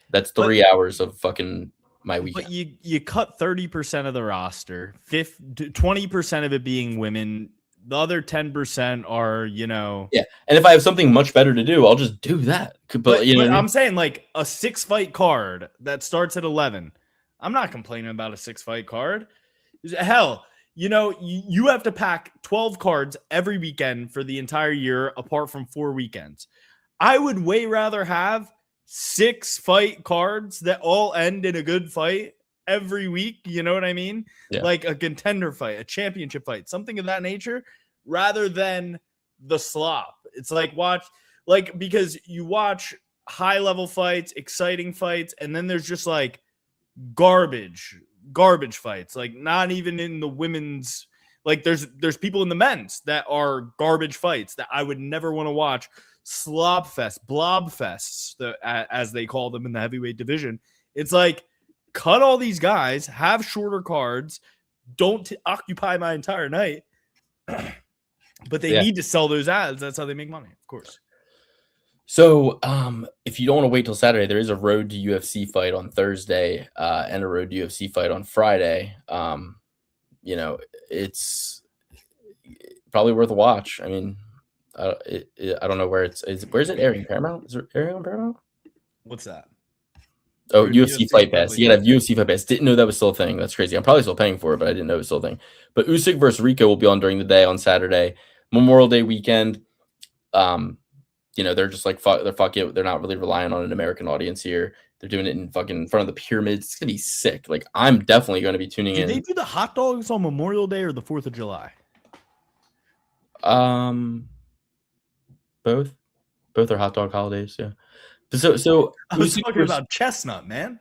that's 3 hours of fucking my weekend. But you cut 30% of the roster, 20% of it being women. The other 10% are, you know. Yeah. And if I have something much better to do, I'll just do that. But you know, I'm saying like a 6-fight card that starts at 11. I'm not complaining about a 6-fight card. Hell, you know, you have to pack 12 cards every weekend for the entire year, apart from 4 weekends. I would way rather have 6-fight cards that all end in a good fight every week, you know what I mean? Yeah. Like a contender fight, a championship fight, something of that nature, rather than the slop. It's like because you watch high level fights, exciting fights, and then there's just like garbage fights, like not even in the women's, like there's people in the men's that are garbage fights that I would never want to watch. Slob fest, blob fests, as they call them in the heavyweight division. It's like, cut all these guys, have shorter cards, don't occupy my entire night. But they need to sell those ads. That's how they make money, of course. So if you don't want to wait till Saturday, there is a road to UFC fight on Thursday and a road to UFC fight on Friday. You know, it's probably worth a watch. I mean, I don't know where where's it airing? Paramount? Is it airing on Paramount? What's that? Oh, UFC Fight Pass. You gotta have UFC Fight Pass. Didn't know that was still a thing. That's crazy. I'm probably still paying for it, but I didn't know it was still a thing. But Usyk versus Rico will be on during the day on Saturday. Memorial Day weekend. You know, they're just like fuck it. They're not really relying on an American audience here. They're doing it in fucking front of the pyramids. It's gonna be sick. Like I'm definitely gonna be tuning in. Did they do the hot dogs on Memorial Day or the 4th of July? Both are hot dog holidays. Yeah. So I was talking about chestnut, man.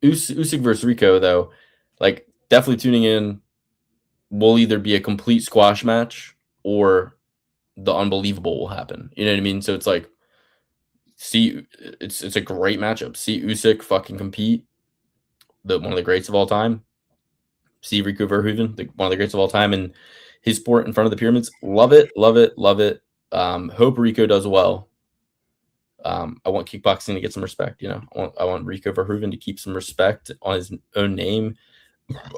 Usyk versus Rico, though, like definitely tuning in. Will either be a complete squash match or the unbelievable will happen. You know what I mean? So it's like, it's a great matchup. See Usyk fucking compete, one of the greats of all time. See Rico Verhoeven, one of the greats of all time in his sport in front of the pyramids. Love it, love it, love it. Hope Rico does well. I want kickboxing to get some respect. You know, I want Rico Verhoeven to keep some respect on his own name,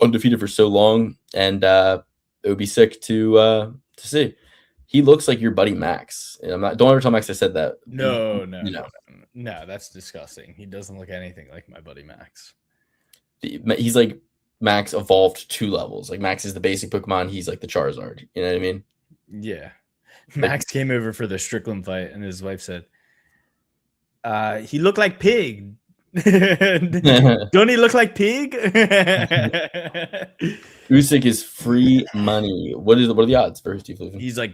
undefeated for so long, and it would be sick to see. He looks like your buddy Max. And I'm not. Don't ever tell Max I said that. No, No. that's disgusting. He doesn't look anything like my buddy Max. He's like Max evolved 2 levels. Like Max is the basic Pokemon. He's like the Charizard. You know what I mean? Yeah. Max came over for the Strickland fight, and his wife said, he looked like Pig. Don't he look like Pig? Usyk is free money. What are the odds for Steve Levin? He's like,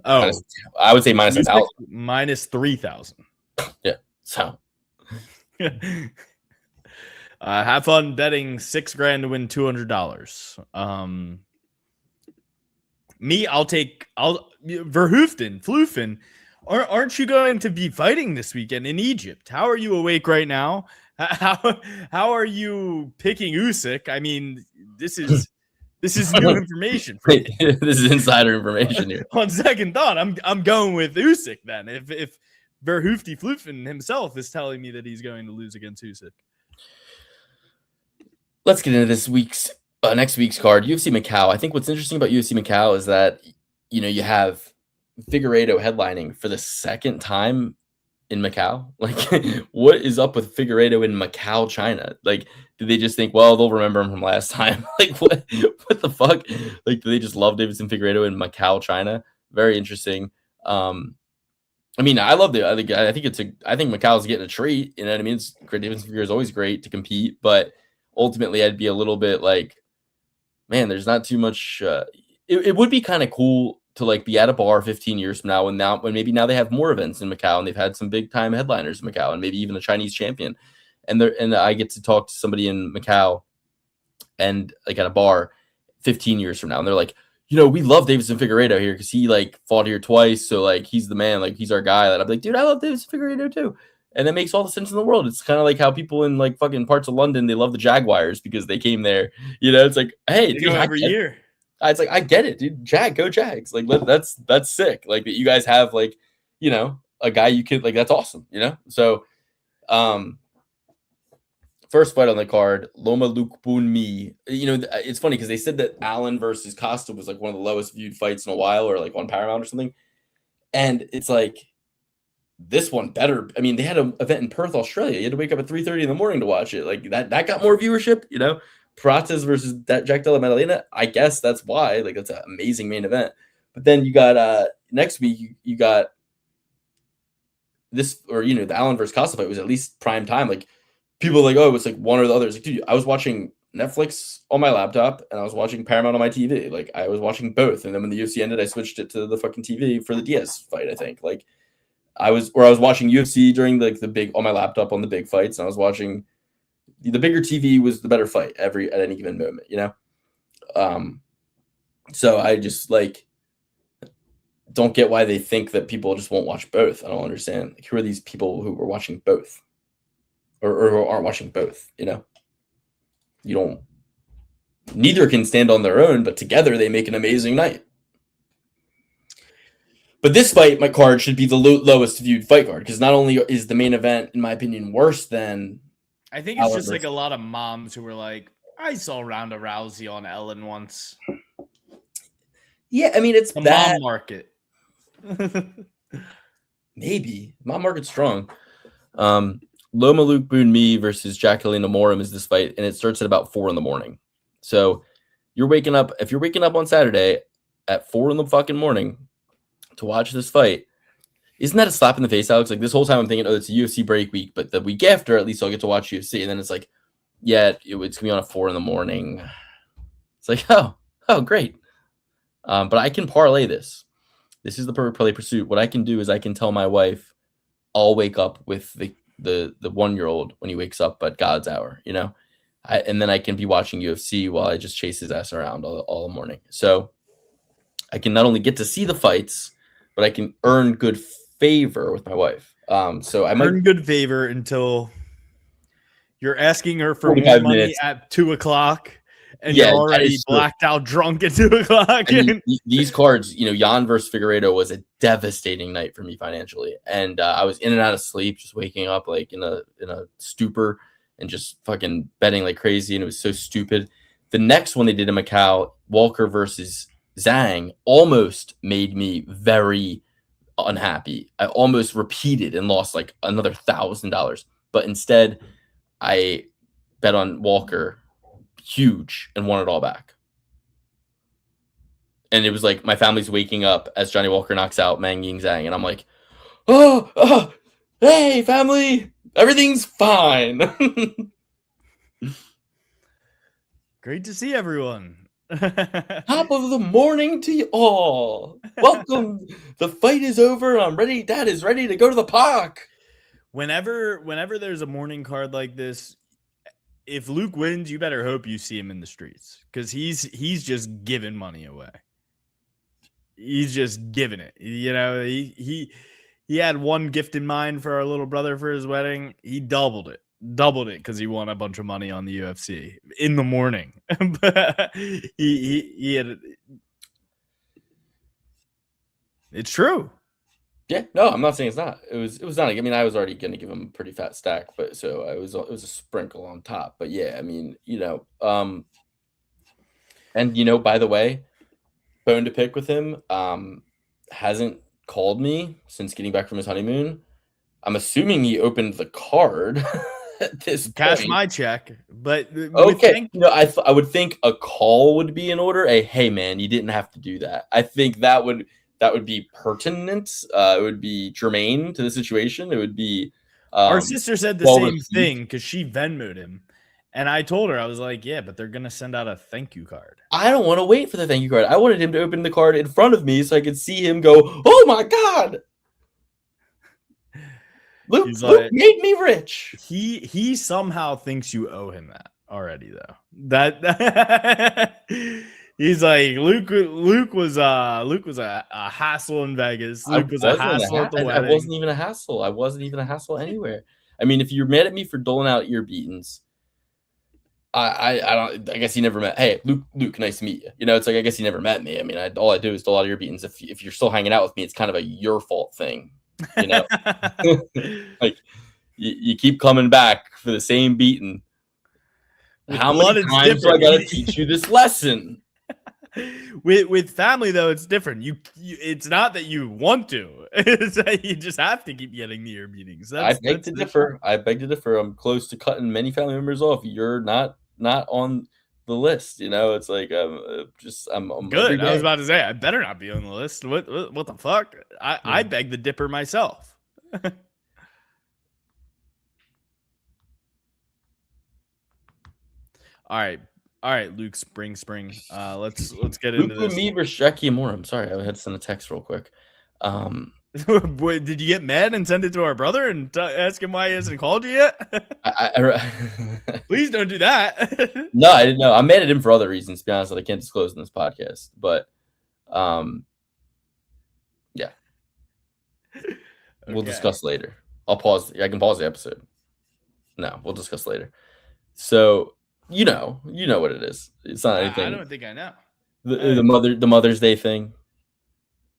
I would say minus 1,000. Minus 3,000. Yeah. So have fun betting $6,000 to win $200. I'll Verhoeven, Floofin. Aren't you going to be fighting this weekend in Egypt? How are you awake right now? How are you picking Usyk? I mean, this is new information for me. This is insider information here. On second thought, I'm going with Usyk then. If Verhoefty Floofin himself is telling me that he's going to lose against Usyk. Let's get into this next week's card, UFC Macau. I think what's interesting about UFC Macau is that you have Figueiredo headlining for the second time in Macau. Like, what is up with Figueiredo in Macau, China? Like, did they just think, well, they'll remember him from last time? Like, what the fuck? Like, do they just love Deiveson Figueiredo in Macau, China? Very interesting. I mean, I love it. I think Macau's getting a treat. You know what I mean? It's great. Deiveson Figueiredo is always great to compete, but ultimately, I'd be a little bit like, man, there's not too much. It would be kind of cool to like be at a bar 15 years from now, when maybe now they have more events in Macau and they've had some big time headliners in Macau and maybe even a Chinese champion, and I get to talk to somebody in Macau and like at a bar 15 years from now, and they're like, we love Deiveson Figueiredo here because he like fought here twice, so like he's the man, like he's our guy. That I'm like, dude, I love Deiveson Figueiredo too. And it makes all the sense in the world. It's kind of like how people in like fucking parts of London, they love the Jaguars because they came there. It's like, hey, dude, every year. It's like, I get it, dude. Go Jags. Like, that's sick. Like that you guys have like, a guy you could like. That's awesome. So, first fight on the card, Loma Lukbunmi. It's funny because they said that Allen versus Costa was like one of the lowest viewed fights in a while, or like on Paramount or something. And it's like, this one better. I mean, they had an event in Perth, Australia. You had to wake up at 3:30 in the morning to watch it. Like that got more viewership. Prates versus Jack Della Maddalena. I guess that's why. Like that's an amazing main event. But then you got next week you got this, or the Allen versus Costa fight was at least prime time. Like people are like, oh, it's like one or the other. It's like, dude, I was watching Netflix on my laptop and I was watching Paramount on my TV. Like I was watching both. And then when the UFC ended, I switched it to the fucking TV for the Diaz fight. I think like. I was watching UFC during like the big on my laptop on the big fights, and I was watching the bigger TV was the better fight at any given moment, So I just like don't get why they think that people just won't watch both. I don't understand. Like, who are these people who are watching both, or who aren't watching both? You don't. Neither can stand on their own, but together they make an amazing night. But this fight, my card, should be the lowest viewed fight card because not only is the main event, in my opinion, worse than. I think it's just like a lot of moms who were like, I saw Ronda Rousey on Ellen once. Yeah, I mean, it's the bad. Mom market. Maybe. Mom market's strong. Loma Lukbunmi versus Jacqueline Amorim is this fight, and it starts at about 4 a.m. So you're waking up, if you're waking up on Saturday at 4 a.m. to watch this fight, isn't that a slap in the face, Alex? Like this whole time I'm thinking, oh, it's a UFC break week, but the week after, at least I'll get to watch UFC. And then it's like, yeah, it's gonna be on at 4 a.m. It's like, oh, great. But I can parlay this. This is the perfect parlay pursuit. What I can do is I can tell my wife, I'll wake up with the 1-year-old when he wakes up at God's hour, and then I can be watching UFC while I just chase his ass around all morning. So I can not only get to see the fights, but I can earn good favor with my wife. So I might earn good favor until you're asking her for more money minutes at 2:00, and Yeah, you're that already is true. blacked out drunk at 2:00. I mean, these cards, Jan versus Figueiredo was a devastating night for me financially, and I was in and out of sleep, just waking up like in a stupor and just fucking betting like crazy, and it was so stupid. The next one they did in Macau, Walker versus Zhang, almost made me very unhappy. I almost repeated and lost like another $1,000, but instead I bet on Walker huge and won it all back. And it was like my family's waking up as Johnny Walker knocks out Mang Ying Zhang, and I'm like, oh, hey family, everything's fine. Great to see everyone. Top of the morning to you all. Welcome. The fight is over. I'm ready. Dad is ready to go to the park. Whenever there's a morning card like this, if Luke wins, you better hope you see him in the streets, because he's just giving money away. He's just giving it. He had one gift in mind for our little brother for his wedding. He doubled it because he won a bunch of money on the UFC in the morning. But he had. It's true. Yeah, no, I'm not saying it's not. It was not. I mean, I was already going to give him a pretty fat stack, but so it was a sprinkle on top. But yeah, I mean, and by the way, bone to pick with him, hasn't called me since getting back from his honeymoon. I'm assuming he opened the card at this Cash point. my check, but okay. I would think a call would be in order. Hey man, you didn't have to do that. I think that would be pertinent. It would be germane to the situation. It would be. Our sister said the same thing because she Venmo'd him. And I told her, I was like, yeah, but they're going to send out a thank you card. I don't want to wait for the thank you card. I wanted him to open the card in front of me so I could see him go, oh my God. Luke made me rich. He somehow thinks you owe him that already, though. That he's like, Luke was a hassle in Vegas. Luke was a hassle at the wedding. I wasn't even a hassle. I wasn't even a hassle anywhere. I mean, if you're mad at me for doling out ear beatings, I guess he never met. Hey, Luke, nice to meet you. It's like, I guess he never met me. I mean, all I do is dole out ear beatings. If you're still hanging out with me, it's kind of a your fault thing. Like you keep coming back for the same beating. How many times do I gotta teach you this lesson? With family though, it's different. You it's not that you want to. It's that you just have to keep getting the ear beatings. I beg to differ. I'm close to cutting many family members off. You're not on the list. It's like I'm good. I was about to say I better not be on the list. What the fuck? I beg the dipper myself. All right, Luke Spring. Let's get into this. Me versus Jackie Moore. I'm sorry, I had to send a text real quick. Did you get mad and send it to our brother and ask him why he hasn't called you yet? Please don't do that. No, I didn't know. I'm mad at him for other reasons, to be honest, that I can't disclose in this podcast. But yeah. Okay. We'll discuss later. I'll pause. I can pause the episode. No, we'll discuss later. So you know what it is. It's not anything. I don't think I know. The Mother's Day thing.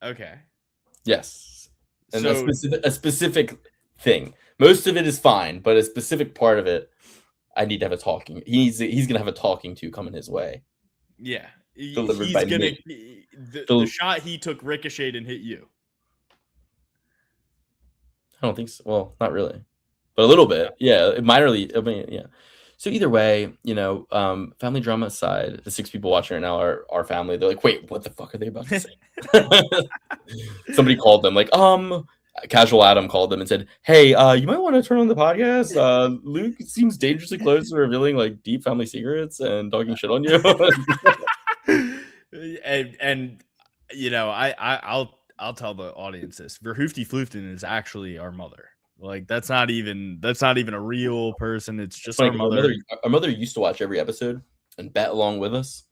Okay. Yes. And a specific thing. Most of it is fine, but a specific part of it, I need to have a talking. He's gonna have a talking to coming his way. Yeah. Delivered by me. The shot he took ricocheted and hit you. I don't think so. Well, not really, but a little bit. Yeah, minorly. I mean, yeah. So either way, family drama aside, the 6 people watching right now are our family. They're like, wait, what the fuck are they about to say? Somebody called them, like, Casual Adam called them and said, hey, you might want to turn on the podcast. Luke seems dangerously close to revealing like deep family secrets and talking shit on you. and I'll tell the audience this. Verhoofty Floofton is actually our mother. Like that's not even a real person. It's just our mother. Our mother used to watch every episode and bet along with us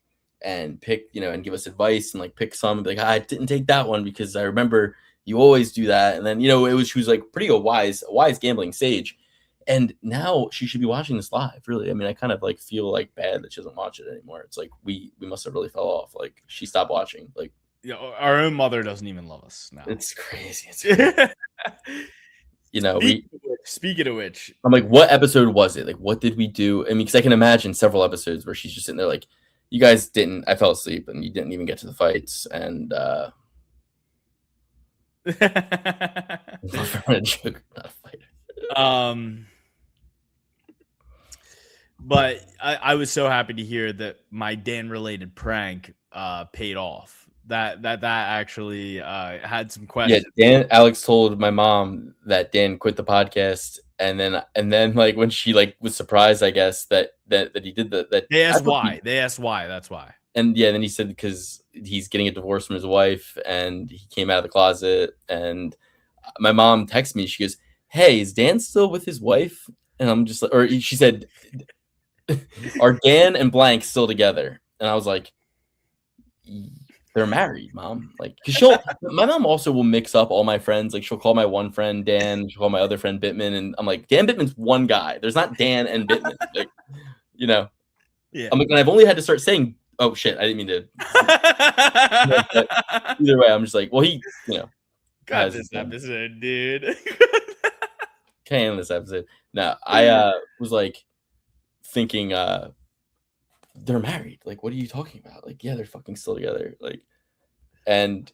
and pick, and give us advice and like pick some and be like, I didn't take that one because I remember you always do that. And then, she was like pretty a wise gambling sage. And now she should be watching this live, really. I mean, I kind of like feel like bad that she doesn't watch it anymore. It's like we must have really fell off. Like she stopped watching. Like our own mother doesn't even love us now. it's crazy. It's crazy. You know, speaking of which, I'm like, what episode was it? Like, what did we do? I mean, because I can imagine several episodes where she's just sitting there like, you guys didn't. I fell asleep and you didn't even get to the fights. And a joke, not a fighter. But I was so happy to hear that my Dan-related prank paid off. That actually had some questions. Yeah, Alex told my mom that Dan quit the podcast, and then like when she like was surprised, I guess that he did that. They asked why. That's why. And yeah, then he said because he's getting a divorce from his wife, and he came out of the closet. And my mom texted me. She goes, "Hey, is Dan still with his wife?" And I'm just like, or she said, "Are Dan and blank still together?" And I was like, they're married, Mom. Like, cause my mom also will mix up all my friends. Like, she'll call my one friend Dan, she'll call my other friend Bittman, and I'm like, Dan Bittman's one guy. There's not Dan and Bittman. Like, you know. Yeah. I'm like, and I've only had to start saying, oh shit, I didn't mean to. Either way, I'm just like, well, he, God, this episode, dude. Can't end this episode. No, I was like thinking, they're married. Like, what are you talking about? Like, yeah, they're fucking still together. Like, and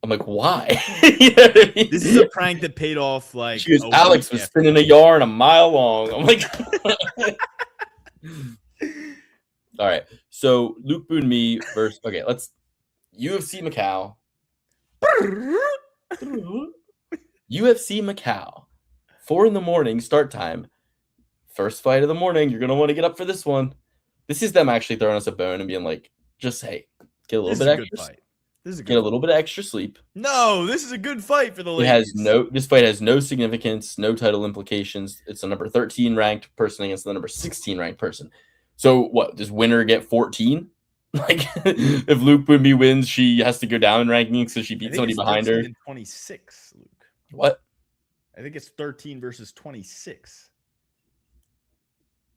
I'm like, why? You know what I mean? This is a prank that paid off. Like, she goes, Alex was spinning a yarn a mile long. I'm like, all right. So Luke Boone me versus let's UFC Macau. UFC Macau. 4 a.m. start time. First fight of the morning. You're gonna want to get up for this one. This is them actually throwing us a bone and being like, just hey, get a little bit extra fight. Get a little bit of extra sleep. No, this is a good fight for the ladies. This fight has no significance, no title implications. It's a number 13 ranked person against the number 16 ranked person. So what? Does winner get 14? Like if Luke Boonby wins, she has to go down in rankings so she beats somebody behind her. 26, Luke. What? I think it's 13 versus 26.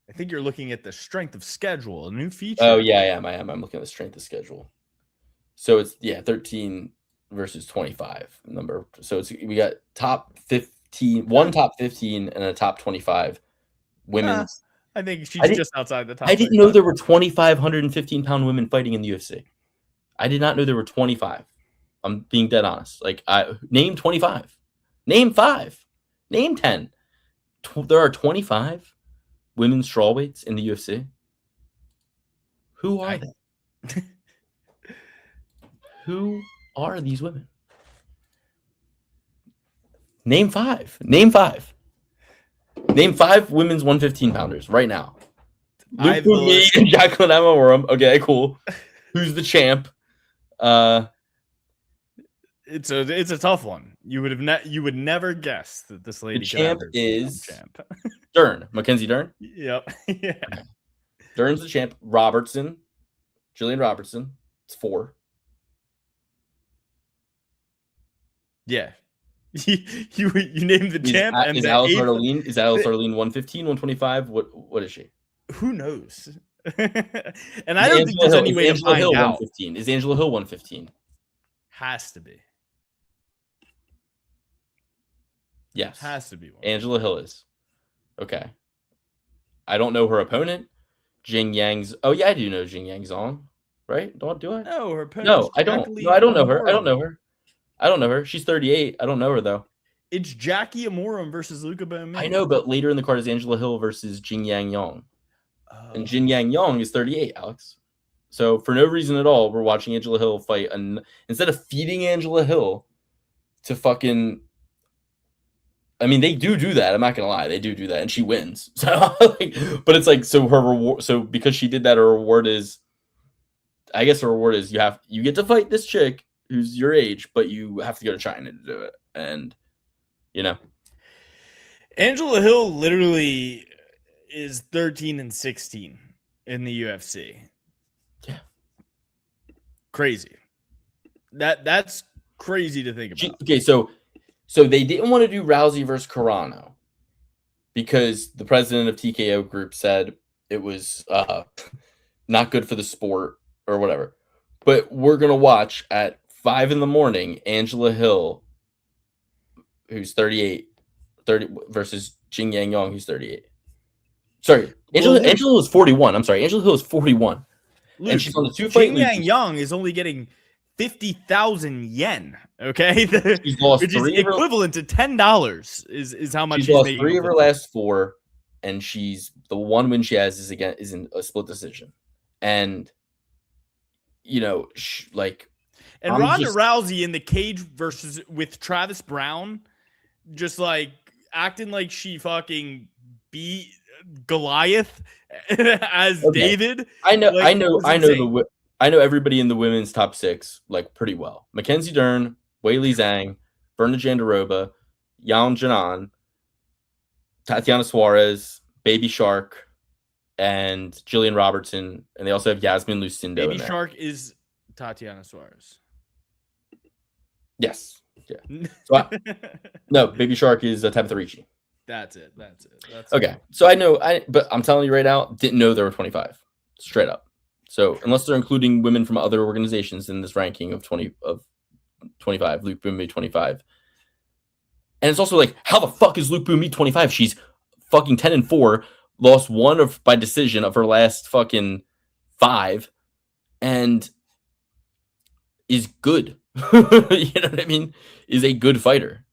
I think you're looking at the strength of schedule, a new feature. Oh yeah, I am. I'm looking at the strength of schedule. So it's 13 versus 25 number. So we got top 15, one top 15 and a top 25 women's. I think she's just outside the top. I didn't know there were 2,515-pound women fighting in the UFC. I did not know there were 25. I'm being dead honest. Like, name 25. Name 5. Name 10. There are 25 women's strawweights in the UFC. Who are they? Who are these women? Name 5. Name 5. Name 5 women's 115-pounders right now. Luke me and Jacqueline Emma Oram. Okay, cool. Who's the champ? It's a tough one. You would never guess that this lady. The champ is Dern. Mackenzie Dern. Yep. Yeah. Dern's the champ. Robertson, Jillian Robertson. It's 4. Yeah. You named the champ. Is Alice Arlene 115, 125? What is she? Who knows? And I don't think there's any way to find out. 115? Is Angela Hill 115? Has to be. Yes. Has to be one. Angela Hill is. Okay. I don't know her opponent. Jing Yang's. Oh, yeah, I do know Jing Yang Zong. Right? Do I? No, her opponent. No, I don't. No, I don't know her. I don't know her. She's 38. I don't know her, though. It's Jackie Amorum versus Luca Bowman. I know, but later in the card is Angela Hill versus Jing Yang Yong. And Jin Yang Yong is 38, Alex. So for no reason at all, we're watching Angela Hill fight. And instead of feeding Angela Hill to fucking... I mean, they do that. I'm not going to lie. They do that. And she wins. So, but it's like, so her reward... So because she did that, her reward is... I guess her reward is you get to fight this chick who's your age, but you have to go to China to do it. And, Angela Hill literally is 13 and 16 in the UFC. Yeah. Crazy. That's crazy to think about. Okay, so they didn't want to do Rousey versus Carano because the president of TKO Group said it was not good for the sport or whatever. But we're going to watch at 5 in the morning Angela Hill, who's 38, 30 versus Jing Yang Yong, who's 38. Sorry, Angela Hill is 41. I'm sorry, Angela Hill is 41. Luke, and she's on the 2-fight Jing Yang Yong is only getting 50,000 yen. Okay, she's lost which is equivalent to $10. Is how much she's lost 3 of her last 4, and she's the one win she has is in a split decision, and like. And Ronda Rousey in the cage with Travis Brown, just like acting like she fucking beat Goliath as David. I know everybody in the women's top 6 like pretty well. Mackenzie Dern, Weili Zhang, Berna Jandiroba, Yan Jinan, Tatiana Suarez, Baby Shark, and Jillian Robertson, and they also have Yasmin Lucindo. Baby Shark is Tatiana Suarez. Yes. Yeah. So no, Baby Shark is Tabitha Ricci. That's it. Okay. So but I'm telling you right now, didn't know there were 25. Straight up. So unless they're including women from other organizations in this ranking of 25, Luke Boonmee 25. And it's also like, how the fuck is Luke Boonmee 25? She's fucking 10-4, lost 1 by decision of her last fucking 5, and is good. You know what I mean? Is a good fighter.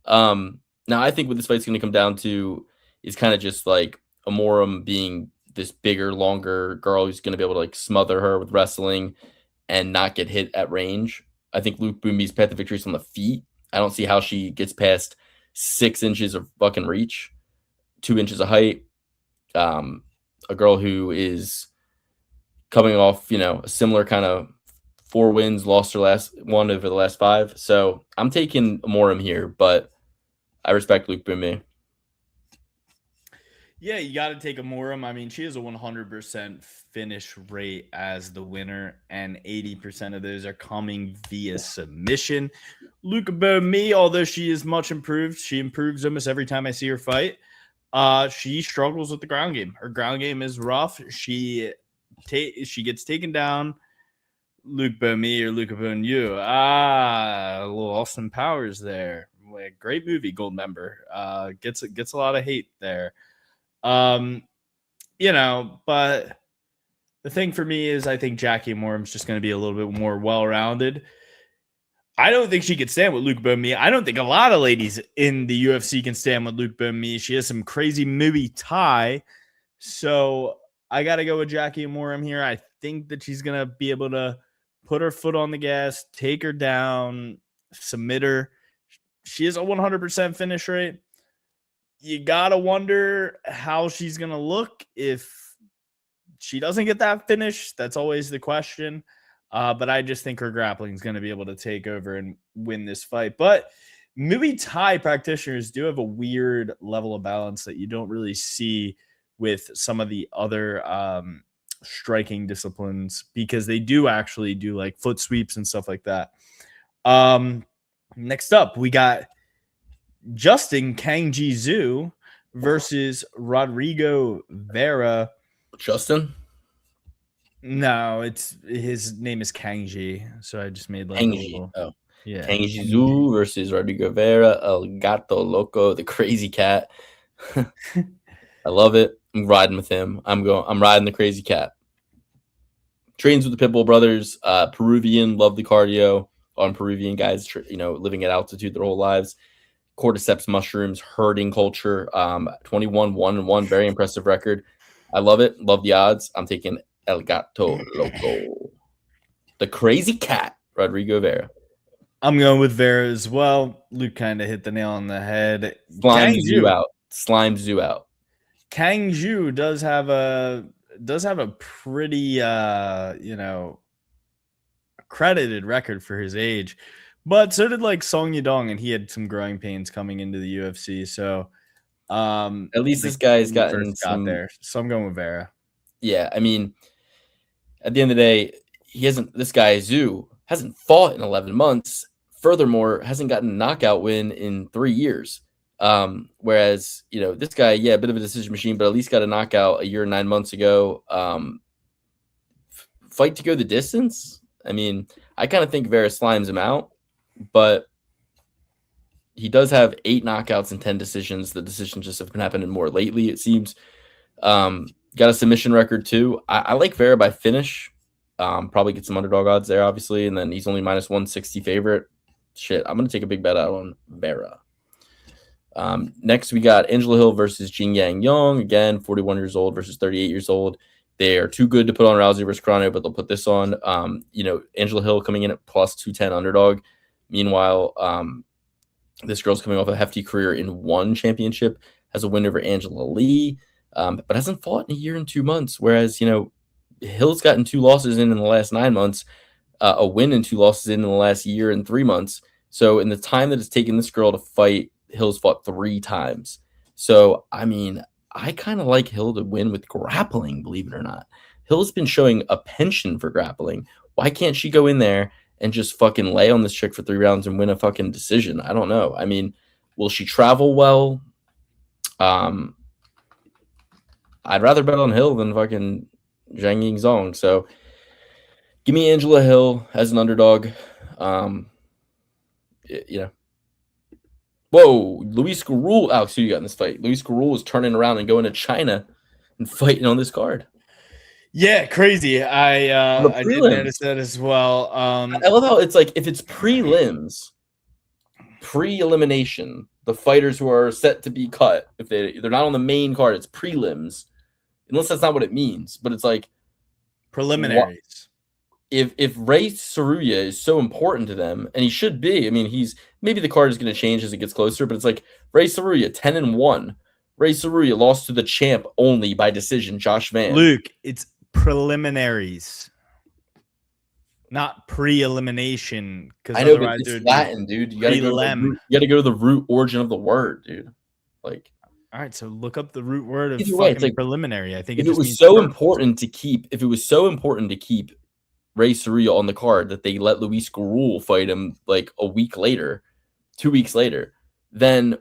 Now I think what this fight's going to come down to is kind of just like Amorim being this bigger, longer girl who's going to be able to like smother her with wrestling and not get hit at range. I think Luke Boonmee's path to victory is on the feet. I don't see how she gets past 6 inches of fucking reach, 2 inches of height. A girl who is coming off, a similar kind of 4 wins, lost her last one over the last 5. So I'm taking Amorim here, but I respect Luke Boonmee. Yeah, you got to take Amorim. I mean, she has a 100% finish rate as the winner, and 80% of those are coming via submission. Luke Boonmee, although she is much improved, she improves almost every time I see her fight. She struggles with the ground game. Her ground game is rough. She gets taken down. Luke Boonmee or Luca Boonmee. A little Austin Powers there. Great movie, Gold member. Gets a lot of hate there. But the thing for me is I think Jackie Amorim's just going to be a little bit more well-rounded. I don't think she could stand with Luke Boonmee. I don't think a lot of ladies in the UFC can stand with Luke Boonmee. She has some crazy Muay Thai. So I got to go with Jackie Amorim here. I think that she's going to be able to put her foot on the gas, take her down, submit her. She has a 100% finish rate. You got to wonder how she's going to look if she doesn't get that finish. That's always the question. But I just think her grappling is going to be able to take over and win this fight. But Muay Thai practitioners do have a weird level of balance that you don't really see with some of the other striking disciplines, because they do actually do like foot sweeps and stuff like that. Next up, we got Justin Kangji Zhu versus Rodrigo Vera. Justin? No, his name is Kangji, so I just made like Kangji. Yeah. Kangji Zhu versus Rodrigo Vera, El Gato Loco, the crazy cat. I love it. I'm riding with him. I'm riding the crazy cat. Trains with the Pitbull brothers. Peruvian, love the cardio on Peruvian guys. Living at altitude their whole lives. Cordyceps mushrooms, herding culture. 21-1-1, very impressive record. I love it. Love the odds. I'm taking El Gato Loco, the crazy cat, Rodrigo Vera. I'm going with Vera as well. Luke kind of hit the nail on the head. Slime Zhu out. Kang Zhu does have a pretty credited record for his age, but so did like Song Yadong, and he had some growing pains coming into the UFC. So at least this guy's got there. So I'm going with Vera. Yeah, I mean, at the end of the day, this guy Zhu hasn't fought in 11 months. Furthermore, hasn't gotten a knockout win in 3 years. Whereas, this guy, yeah, a bit of a decision machine, but at least got a knockout a year and 9 months ago. Fight to go the distance. I mean, I kind of think Vera slimes him out, but he does have 8 knockouts and 10 decisions. The decisions just have been happening more lately, it seems. Got a submission record too. I like Vera by finish. Probably get some underdog odds there, obviously, and then he's only minus 160 favorite. Shit, I'm gonna take a big bet out on Vera. Next, we got Angela Hill versus Jing Yang Young. Again, 41 years old versus 38 years old. They are too good to put on Rousey versus Carano, but they'll put this on. Angela Hill coming in at plus 210 underdog. Meanwhile, this girl's coming off a hefty career in one championship, has a win over Angela Lee, but hasn't fought in a year and 2 months. Whereas, Hill's gotten 2 losses in the last 9 months, a win and 2 losses in the last year and 3 months. So in the time that it's taken this girl to fight, Hill's fought 3 times. So, I mean, I kind of like Hill to win with grappling, believe it or not. Hill's been showing a penchant for grappling. Why can't she go in there and just fucking lay on this chick for 3 rounds and win a fucking decision? I don't know. I mean, will she travel well? I'd rather bet on Hill than fucking Zhang Yingzong. So give me Angela Hill as an underdog. Whoa, Luis Garul. Alex, who you got in this fight? Luis Garul is turning around and going to China and fighting on this card. Yeah, crazy. I did notice that as well. I love how it's like if it's prelims, pre-elimination, the fighters who are set to be cut, if they're not on the main card, it's prelims. Unless that's not what it means, but it's like preliminaries. If Ray Saruya is so important to them, and he should be, I mean, maybe the card is going to change as it gets closer, but it's like Ray Saruya 10-1. Ray Saruya lost to the champ only by decision, Josh Van. Luke, it's preliminaries, not pre-elimination. Because I know, but it's Latin, dude. You gotta go to the root origin of the word, dude. Like, all right, so look up the root word of fucking like, preliminary. I think if it was so important to keep Ray Saruya on the card that they let Luis Garul fight him like a week later, 2 weeks later, then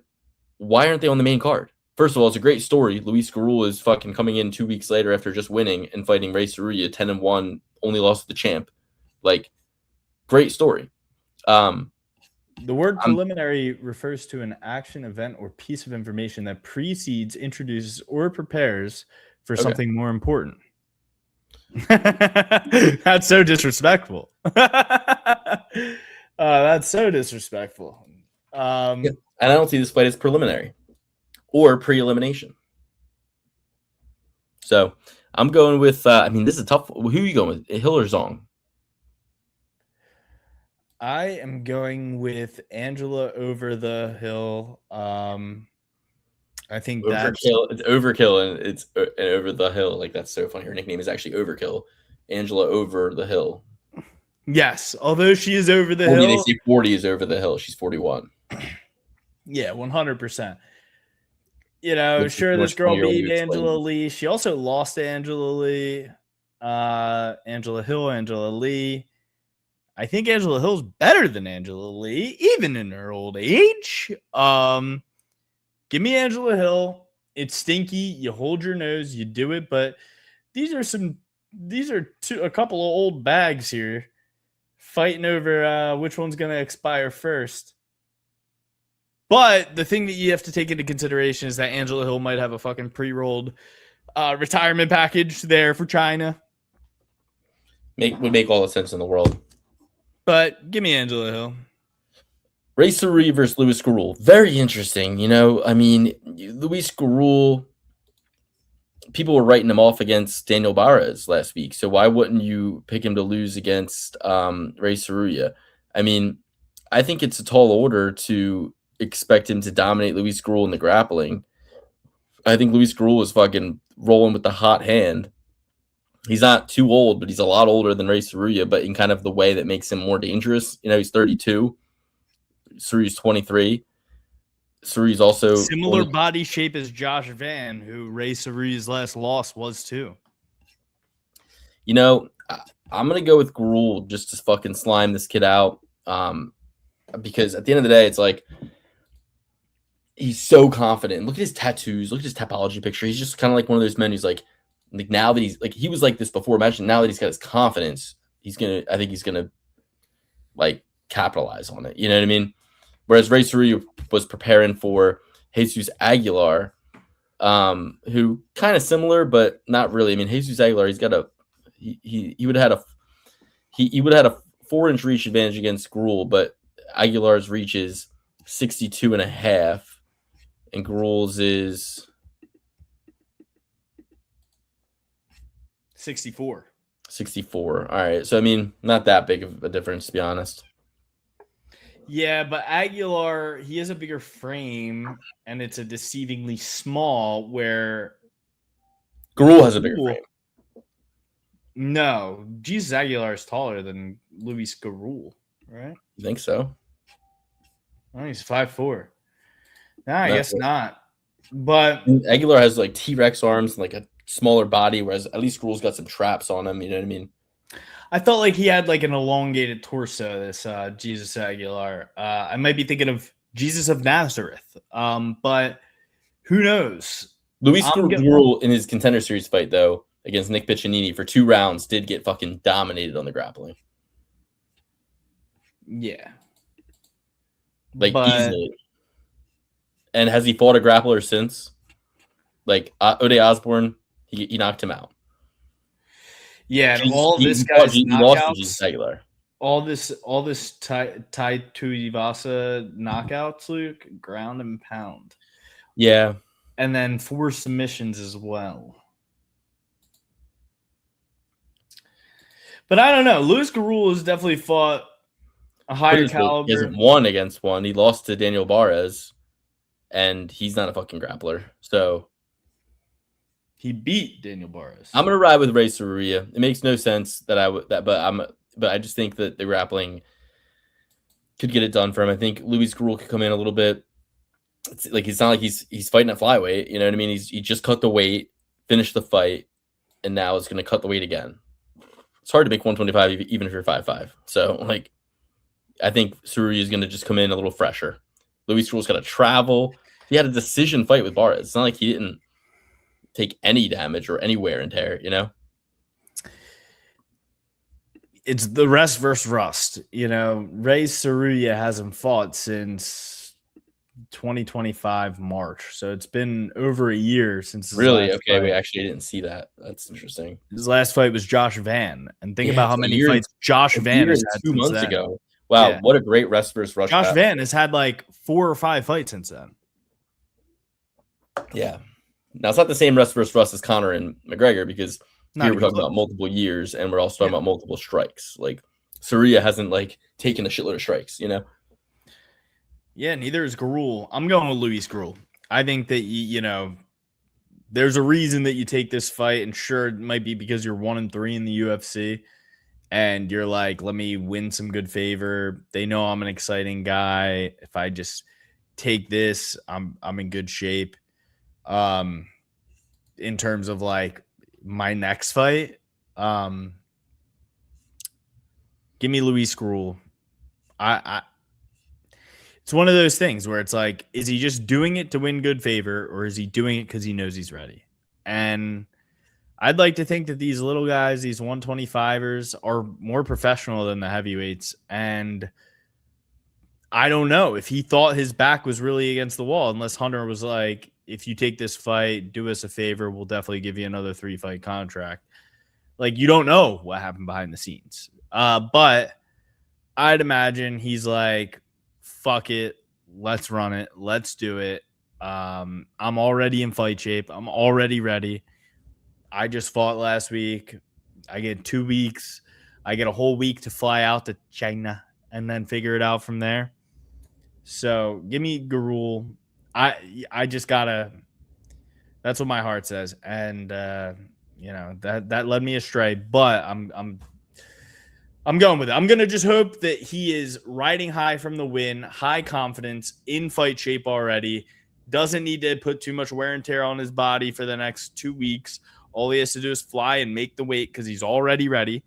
why aren't they on the main card? First of all, it's a great story. Luis Garul is fucking coming in 2 weeks later after just winning and fighting Ray Saruya 10-1, only lost to the champ. Like, great story. The word preliminary refers to an action, event, or piece of information that precedes, introduces, or prepares for something more important. That's so disrespectful. That's so disrespectful. And I don't see this fight as preliminary or pre-elimination. So I'm going with, this is a tough. Who are you going with, Hill or Zong? I am going with Angela over the Hill. I think Overkill. It's Overkill and it's over the Hill. Like, that's so funny. Her nickname is actually Overkill. Angela over the Hill. Yes, although she is over the 40, hill. They say 40 is over the hill. She's 41. Yeah, 100%. Sure, this girl beat Angela Lee. She also lost to Angela Lee. Angela Hill, Angela Lee. I think Angela Hill's better than Angela Lee, even in her old age. Give me Angela Hill. It's stinky. You hold your nose. You do it. But these are a couple of old bags here fighting over which one's going to expire first. But the thing that you have to take into consideration is that Angela Hill might have a fucking pre-rolled retirement package there for China. Would make all the sense in the world. But give me Angela Hill. Ray Saruya versus Luis Garul. Very interesting. Luis Garul, people were writing him off against Daniel Barras last week. So why wouldn't you pick him to lose against Ray Saruya? I think it's a tall order to expect him to dominate Luis Garul in the grappling. I think Luis Garul is fucking rolling with the hot hand. He's not too old, but he's a lot older than Ray Saruya, but in kind of the way that makes him more dangerous. He's 32. Saruya's 23. Saruya's also similar body shape as Josh Van, who Ray Saruya's last loss was too. I'm going to go with Garul just to fucking slime this kid out. Because at the end of the day, it's like he's so confident. Look at his tattoos. Look at his topology picture. He's just kind of like one of those men who's like now that he's like he was like this before. Imagine now that he's got his confidence, I think he's gonna like capitalize on it. You know what I mean? Whereas Ray Cerrulla was preparing for Jesus Aguilar, who kind of similar, but not really. I mean, Jesus Aguilar, he would have had he would have had a 4-inch reach advantage against Gruhl, but Aguilar's reach is 62 and a half, and Gruhl's is 64. 64. All right. So, I mean, not that big of a difference, to be honest. Yeah, but Aguilar, he has a bigger frame, and it's a deceivingly small, where Gruhl has a bigger frame. No, Jesus Aguilar is taller than Luis Gruhl, right? You think so? Oh, he's 5'4". No, I guess not. But Aguilar has like T-Rex arms and like a smaller body, whereas at least Gruhl's got some traps on him. You know what I mean? I felt like he had like an elongated torso, this Jesus Aguilar. I might be thinking of Jesus of Nazareth, but who knows? Luis Gruhl in his Contender Series fight, though, against Nick Piccinini for 2 rounds, did get fucking dominated on the grappling. Yeah. Like, easily. And has he fought a grappler since? Like, Ode Osborne, he knocked him out. Yeah, and all this guy's he lost to Jesus Aguilar. All this Tai Tuivasa knockouts, Luke, ground and pound. Yeah. And then 4 submissions as well. But I don't know. Luis Gruhl has definitely fought a higher caliber. He hasn't won against one. He lost to Daniel Barres, and he's not a fucking grappler. So he beat Daniel Barres. I'm gonna ride with Ray Cerrulla. It makes no sense that but I just think that the grappling could get it done for him. I think Luis Gruhl could come in a little bit. It's not like he's fighting at flyweight. You know what I mean? He just cut the weight, finished the fight, and now is gonna cut the weight again. It's hard to make 125 even if you're 5'5". So like, I think Cerrulla is gonna just come in a little fresher. Luis Gruhl's got to travel. He had a decision fight with Barres. It's not like he didn't take any damage or any wear and tear, you know? It's the rest versus rust. You know, Ray Cerrulla hasn't fought since 2025 March. So it's been over a year since his really? last Okay, fight. we actually didn't see that. That's interesting. His last fight was Josh Van. And think about how many fights Josh Van has had 2 months then. ago. Wow, what a great rest versus rush. Josh Van has had like 4 or 5 fights since then. Yeah. Now, it's not the same rest versus rust as Conor and McGregor, because here we're talking about multiple years, and we're also talking about multiple strikes. Like, Cerrulla hasn't, like, taken a shitload of strikes, you know? Yeah, neither is Gruhl. I'm going with Luis Gruhl. I think that, you know, there's a reason that you take this fight, and sure, it might be because you're 1-3 in the UFC, and you're like, let me win some good favor. They know I'm an exciting guy. If I just take this, I'm in good shape. In terms of like my next fight, give me Luis Gruhl. It's one of those things where it's like, is he just doing it to win good favor, or is he doing it because he knows he's ready? And I'd like to think that these little guys, these 125ers, are more professional than the heavyweights. And I don't know if he thought his back was really against the wall, unless Hunter was like, if you take this fight, do us a favor, we'll definitely give you another 3-fight contract. Like, you don't know what happened behind the scenes. But I'd imagine he's like, fuck it. Let's run it. Let's do it. I'm already in fight shape. I'm already ready. I just fought last week. I get 2 weeks. I get a whole week to fly out to China and then figure it out from there. So give me Gruhl. I just gotta. That's what my heart says, and you know that led me astray. But I'm going with it. I'm gonna just hope that he is riding high from the win, high confidence, in fight shape already. Doesn't need to put too much wear and tear on his body for the next 2 weeks. All he has to do is fly and make the weight because he's already ready.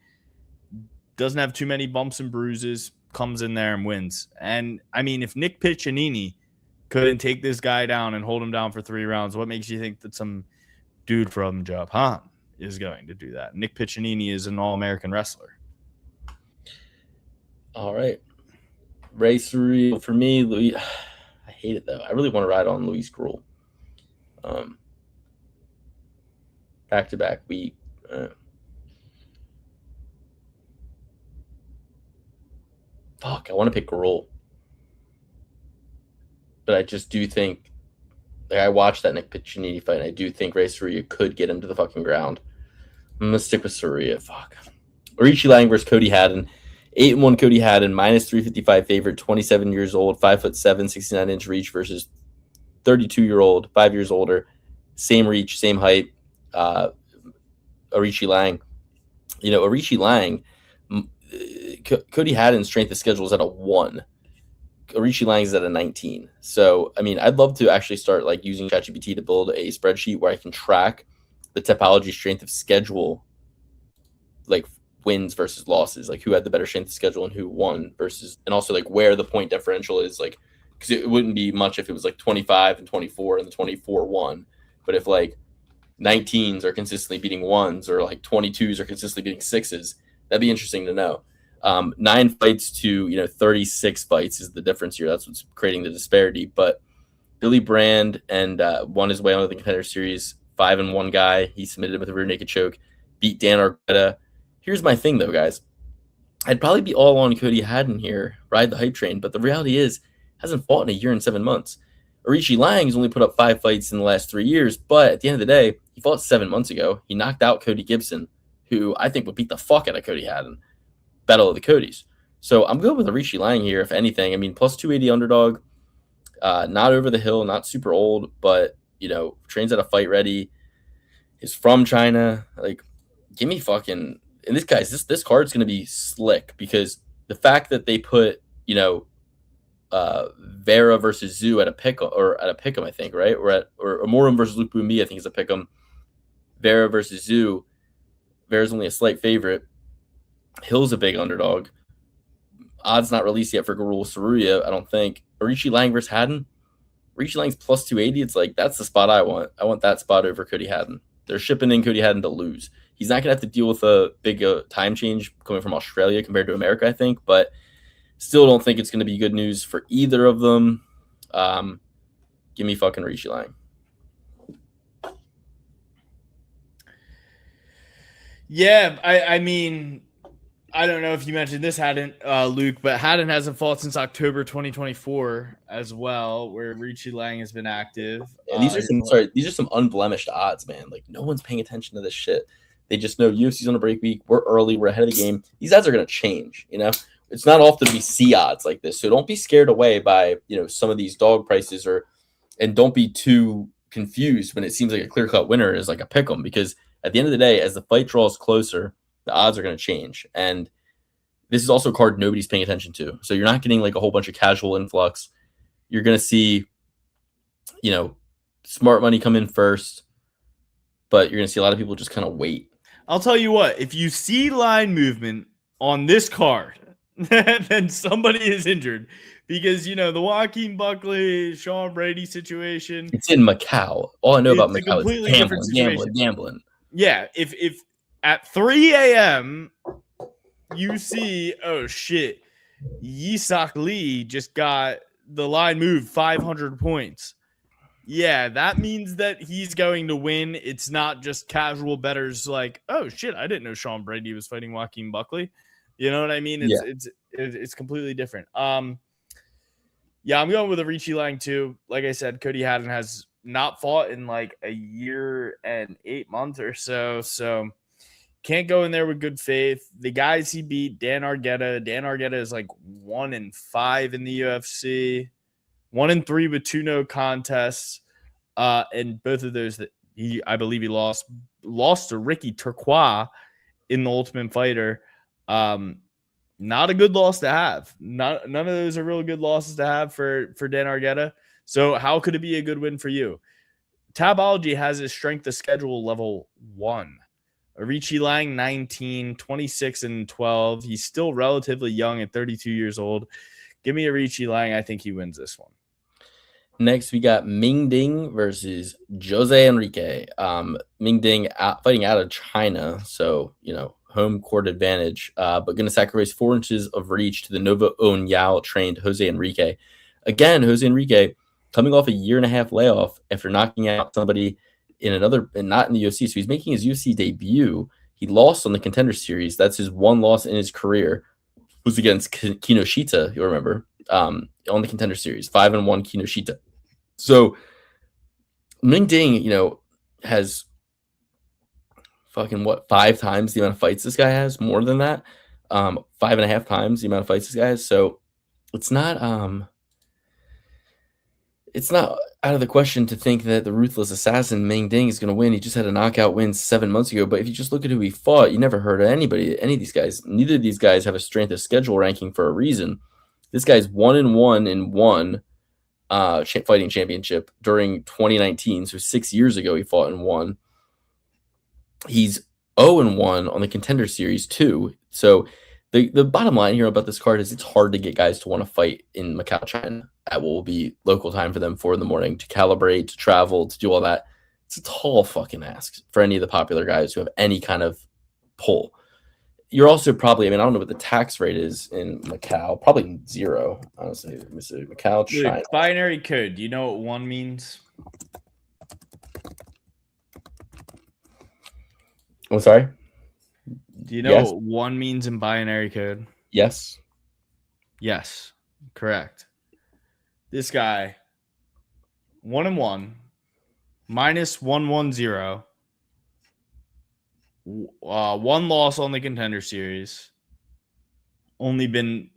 Doesn't have too many bumps and bruises. Comes in there and wins. And I mean, if Nick Piccinini couldn't take this guy down and hold him down for 3 rounds. What makes you think that some dude from Japan is going to do that? Nick Piccinini is an all-American wrestler. All right. Race for me, Louis. I hate it though. I really want to ride on Luis Gruel. Back-to-back week. Fuck, I want to pick Gruel. But I just do think, like, I watched that Nick Piccinini fight, and I do think Ray Soria could get him to the fucking ground. I'm gonna stick with Soria. Fuck. Arichi Lang versus Cody Haddon. 8-1 Cody Haddon, minus 355 favorite, 27 years old, 5'7", 69-inch reach versus 32-year-old, 5 years older, same reach, same height. Arichi Lang. You know, Arichi Lang, Cody Haddon's strength of schedule is at a 1. Arichi Lang is at a 19. So, I mean, I'd love to actually start like using ChatGPT to build a spreadsheet where I can track the Tapology strength of schedule, like wins versus losses, like who had the better strength of schedule and who won versus, and also like where the point differential is, like, because it wouldn't be much if it was like 25 and 24 and the 24 won. But if like 19s are consistently beating 1s or like 22s are consistently beating 6s, that'd be interesting to know. 9 fights to 36 fights is the difference here. That's what's creating the disparity. But Billy Brand and won his way onto the Contender Series. 5-1 guy. He submitted him with a rear naked choke. Beat Dan Argueta. Here's my thing though, guys. I'd probably be all on Cody Haddon here, ride the hype train. But the reality is, hasn't fought in a year and 7 months. Arichi Lang has only put up 5 fights in the last 3 years. But at the end of the day, he fought 7 months ago. He knocked out Cody Gibson, who I think would beat the fuck out of Cody Haddon. Battle of the Codys. So I'm good with Arichi Lang here, if anything. I mean, plus 280 underdog, not over the hill, not super old, but, trains at a fight ready, is from China. Like, give me fucking, and this card's going to be slick because the fact that they put, Vera versus Zhu at a pick'em, I think, right? Or Amorum versus Luke Bumi, I think is a pick'em. Vera versus Zhu. Vera's only a slight favorite. Hill's a big underdog. Odds not released yet for Gruel Saruya, I don't think. Arichi Lang versus Haddon. Arichi Lang's plus 280. It's like, that's the spot I want. I want that spot over Cody Haddon. They're shipping in Cody Haddon to lose. He's not going to have to deal with a big time change coming from Australia compared to America, I think. But still don't think it's going to be good news for either of them. Give me fucking Arichi Lang. Yeah, I mean, I don't know if you mentioned this, Luke, but Haddon hasn't fought since October 2024 as well, where Arichi Lang has been active. And these are some unblemished odds, man. Like, no one's paying attention to this shit. They just know UFC's on a break week. We're early. We're ahead of the game. These odds are going to change, It's not often we see odds like this. So don't be scared away by, some of these dog prices and don't be too confused when it seems like a clear-cut winner is like a pick 'em, because at the end of the day, as the fight draws closer, the odds are going to change. And this is also a card nobody's paying attention to. So you're not getting like a whole bunch of casual influx. You're going to see, smart money come in first, but you're going to see a lot of people just kind of wait. I'll tell you what, if you see line movement on this card, then somebody is injured because, the Joaquin Buckley, Sean Brady situation. It's in Macau. All I know about Macau is gambling. Yeah, if at 3 a.m. you see, oh shit, Yisak Lee just got the line moved 500 points. Yeah, that means that he's going to win. It's not just casual bettors like, oh shit, I didn't know Sean Brady was fighting Joaquin Buckley. You know what I mean? It's completely different. Yeah, I'm going with Arichi Lang too. Like I said, Cody Haddon has not fought in like a year and 8 months or so. So can't go in there with good faith. The guys he beat, Dan Argueta is like 1-5 in the UFC, 1-3 with 2 no contests. And both of those that I believe he lost to Ricky Turquoise in the Ultimate Fighter. Not a good loss to have. None of those are real good losses to have for Dan Argueta. So how could it be a good win for you? Tabology has his strength of schedule level 1. Arichi Lang, 19, 26-12. He's still relatively young at 32 years old. Give me Arichi Lang. I think he wins this one. Next, we got Ming Ding versus Jose Enrique. Ming Ding fighting out of China, so home court advantage. But going to sacrifice 4 inches of reach to the Nova Un Yao trained Jose Enrique. Again, Jose Enrique coming off a 1.5-year layoff after knocking out somebody in another, and not in the UFC. So he's making his UFC debut. He lost on the Contender Series. That's his one loss in his career. Was against Kinoshita, you'll remember, on the Contender Series, 5-1 Kinoshita. So Ming Ding, has fucking 5 times the amount of fights this guy has, more than that, 5.5 times the amount of fights this guy has. So it's not out of the question to think that the ruthless assassin Ming Ding is going to win. He just had a knockout win 7 months ago. But if you just look at who he fought, you never heard of any of these guys. Neither of these guys have a strength of schedule ranking for a reason. This guy's 1-1 in one fighting championship during 2019. So 6 years ago, he fought and won. He's 0-1 on the Contender Series too. So the bottom line here about this card is it's hard to get guys to want to fight in Macau, China at what will be local time for them 4 in the morning to calibrate, to travel, to do all that. It's a tall fucking ask for any of the popular guys who have any kind of pull. You're also probably, I don't know what the tax rate is in Macau. Probably 0, honestly. Let me see. Macau, China. Binary code. Do you know what 1 means? I'm sorry? Do you know what 1 means in binary code? Yes. Yes. Correct. This guy, 1-1, -110. 1 loss on the Contender Series. Only been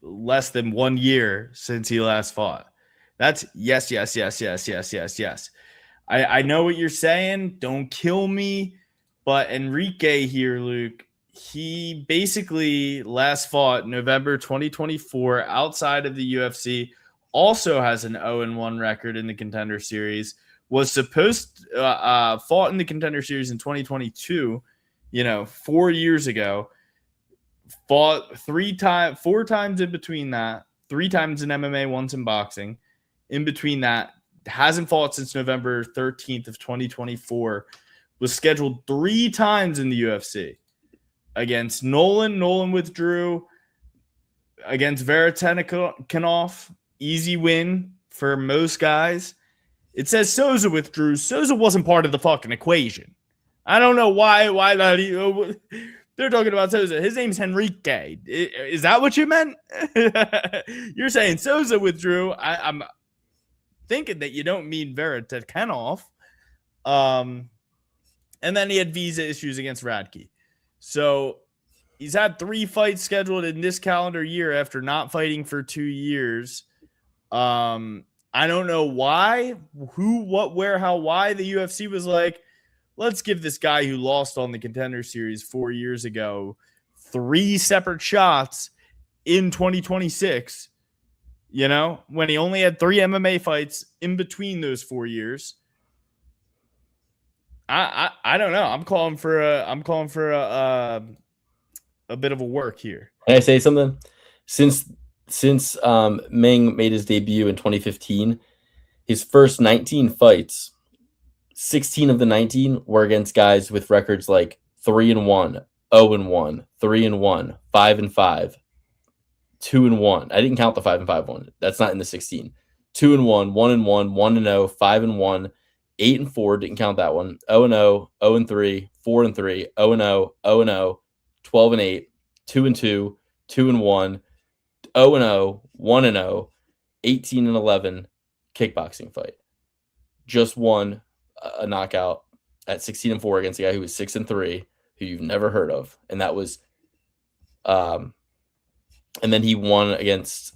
less than 1 year since he last fought. That's yes. I know what you're saying. Don't kill me. But Enrique here, Luke, he basically last fought November 2024 outside of the UFC. Also has an 0-1 record in the Contender Series. Was supposed fought in the Contender Series in 2022, 4 years ago. Fought 4 times in between that. 3 times in MMA, once in boxing. In between that, hasn't fought since November 13th of 2024. Was scheduled 3 times in the UFC. Against Nolan. Nolan withdrew. Against Veretennikov. Easy win for most guys. It says Souza withdrew. Souza wasn't part of the fucking equation. I don't know why not. They're talking about Souza. His name's Enrique. Is that what you meant? You're saying Souza withdrew. I'm thinking that you don't mean Veretennikov. And then he had visa issues against Radke. So he's had 3 fights scheduled in this calendar year after not fighting for 2 years. I don't know why, who, what, where, how, why the UFC was like, let's give this guy who lost on the Contender Series 4 years ago 3 separate shots in 2026, when he only had 3 MMA fights in between those 4 years. I don't know. I'm calling for a bit of a work here. Can I say something? Since Ming made his debut in 2015, his first 19 fights, 16 of the 19 were against guys with records like 3-1, 0-1, 3-1, 5-5, 2-1. I didn't count the 5-5 one. That's not in the 16. 2-1, 1-1, 1-0, 5-1, 8-4. Didn't count that one. 0-0, 0-3, 4-3, 0-0, 0-0, 12-8, 2-2, 2-1, 0-0, 1-0, 18-11 kickboxing fight. Just won a knockout at 16-4 against a guy who was 6-3, who you've never heard of, and that was, and then he won against.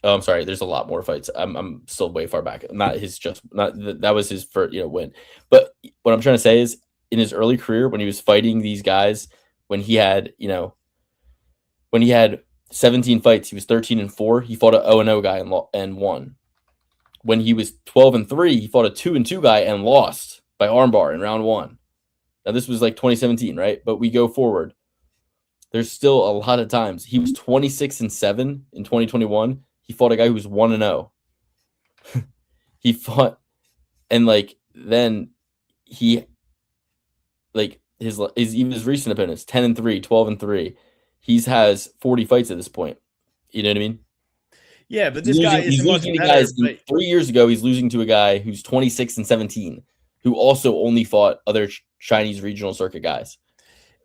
Oh, I'm sorry. There's a lot more fights. I'm still way far back. That was his first win. But what I'm trying to say is, in his early career, when he was fighting these guys, when he had 17 fights, he was 13-4. He fought a 0-0 guy and won. When he was 12-3, he fought a 2-2 guy and lost by armbar in round 1. Now this was like 2017, right? But we go forward. There's still a lot of times. He was 26-7 in 2021. He fought a guy who was 1-0. He fought, and like then he like his even his recent opponents 10-3, 12-3. He's has 40 fights at this point. You know what I mean? Yeah, but this guy He's isn't much losing to better. guys. But 3 years ago, he's losing to a guy who's 26-17, who also only fought other Chinese regional circuit guys.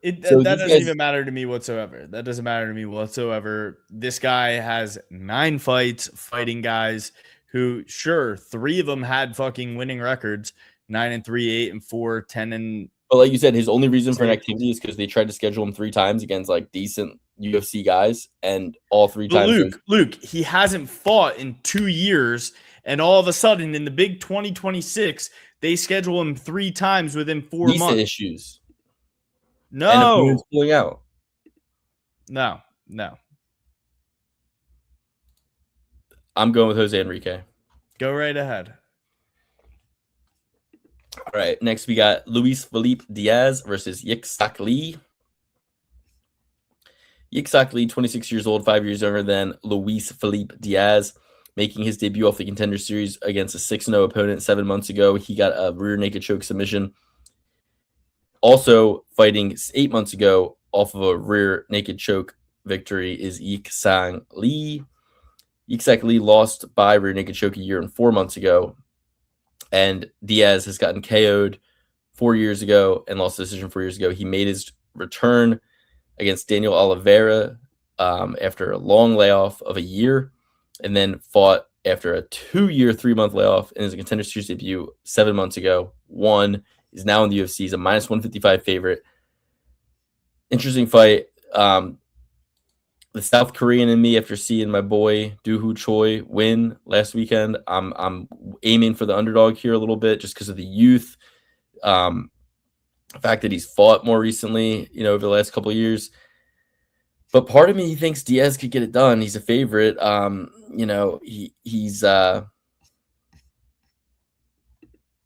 So that these doesn't guys, even matter to me whatsoever. That doesn't matter to me whatsoever. This guy has 9 fights fighting guys who, sure, 3 of them had fucking winning records: 9-3, 8-4, 10. but like you said, his only reason for Six. inactivity is because they tried to schedule him 3 times against like decent UFC guys, and all 3 But times. Luke, he hasn't fought in 2 years, and all of a sudden in the big 2026, they schedule him 3 times within 4 visa months. issues. No, And opponents pulling out. no. I'm going with Jose Enrique. Go right ahead. All right, next we got Luis Felipe Diaz versus Yik-Sak Lee. Yik-Sak Lee, 26 years old, 5 years younger than Luis Felipe Diaz, making his debut off the Contender Series against a 6-0 opponent 7 months ago. He got a rear naked choke submission. Also fighting 8 months ago off of a rear naked choke victory is Yik-Sak Lee. Yik-Sak Lee lost by rear naked choke a year and 4 months ago. And Diaz has gotten KO'd 4 years ago and lost the decision 4 years ago. He made his return against Daniel Oliveira after a long layoff of a year, and then fought after a 2-year, 3-month layoff in his Contender Series debut 7 months ago. Won. Is now in the UFC. He's a -155 favorite. Interesting fight. The South Korean in me, after seeing my boy Doo-Hoo Choi win last weekend, I'm aiming for the underdog here a little bit just because of the youth. The fact that he's fought more recently, over the last couple of years. But part of me thinks Diaz could get it done. He's a favorite. He's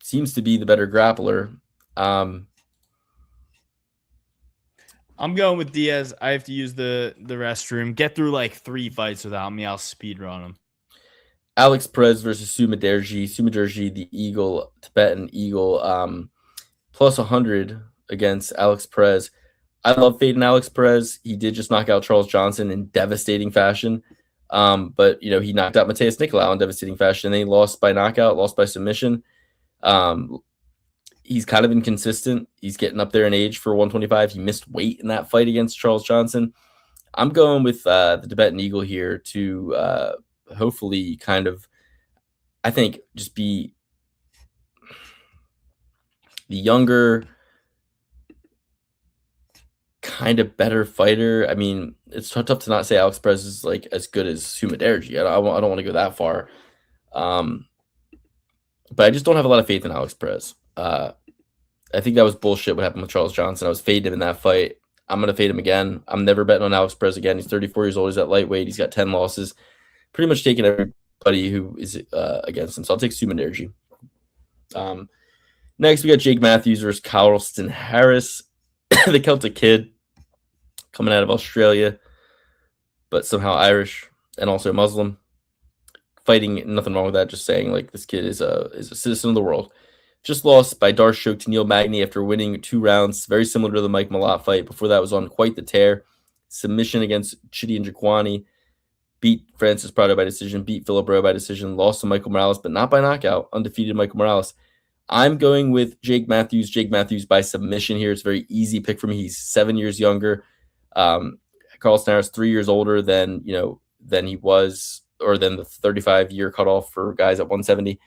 seems to be the better grappler. I'm going with Diaz. I have to use the restroom. Get through like 3 fights without me. I'll speed run them. Alex Perez versus Sumaderji. Sumaderji, the Eagle, Tibetan Eagle, plus 100 against Alex Perez. I love fading Alex Perez. He did just knock out Charles Johnson in devastating fashion. But he knocked out Mateus Nicolau in devastating fashion. And then he lost by knockout, lost by submission. He's kind of inconsistent. He's getting up there in age for 125. He missed weight in that fight against Charles Johnson. I'm going with the Tibetan Eagle here to hopefully kind of, I think, just be the younger, kind of better fighter. I mean, it's tough to not say Alex Perez is like as good as Sumaderji. I don't want to go that far. But I just don't have a lot of faith in Alex Perez. I think that was bullshit what happened with Charles Johnson. I was fading him in that fight. I'm going to fade him again. I'm never betting on Alex Perez again. He's 34 years old. He's at lightweight. He's got 10 losses. Pretty much taking everybody who is against him. So I'll take Sumaderji. Next, we got Jake Matthews versus Carlston Harris. The Celtic kid coming out of Australia, but somehow Irish and also Muslim. Fighting, nothing wrong with that. Just saying, like, this kid is a citizen of the world. Just lost by Darce choke to Neil Magny after winning 2 rounds, very similar to the Mike Malott fight. Before that was on quite the tear. Submission against Chidi Njokuani. Beat Francis Prado by decision, beat Philip Rowe by decision, lost to Michael Morales, but not by knockout. Undefeated Michael Morales. I'm going with Jake Matthews. Jake Matthews by submission here. It's a very easy pick for me. He's 7 years younger. Carlston Harris 3 years older than he was, or than the 35-year cutoff for guys at 170.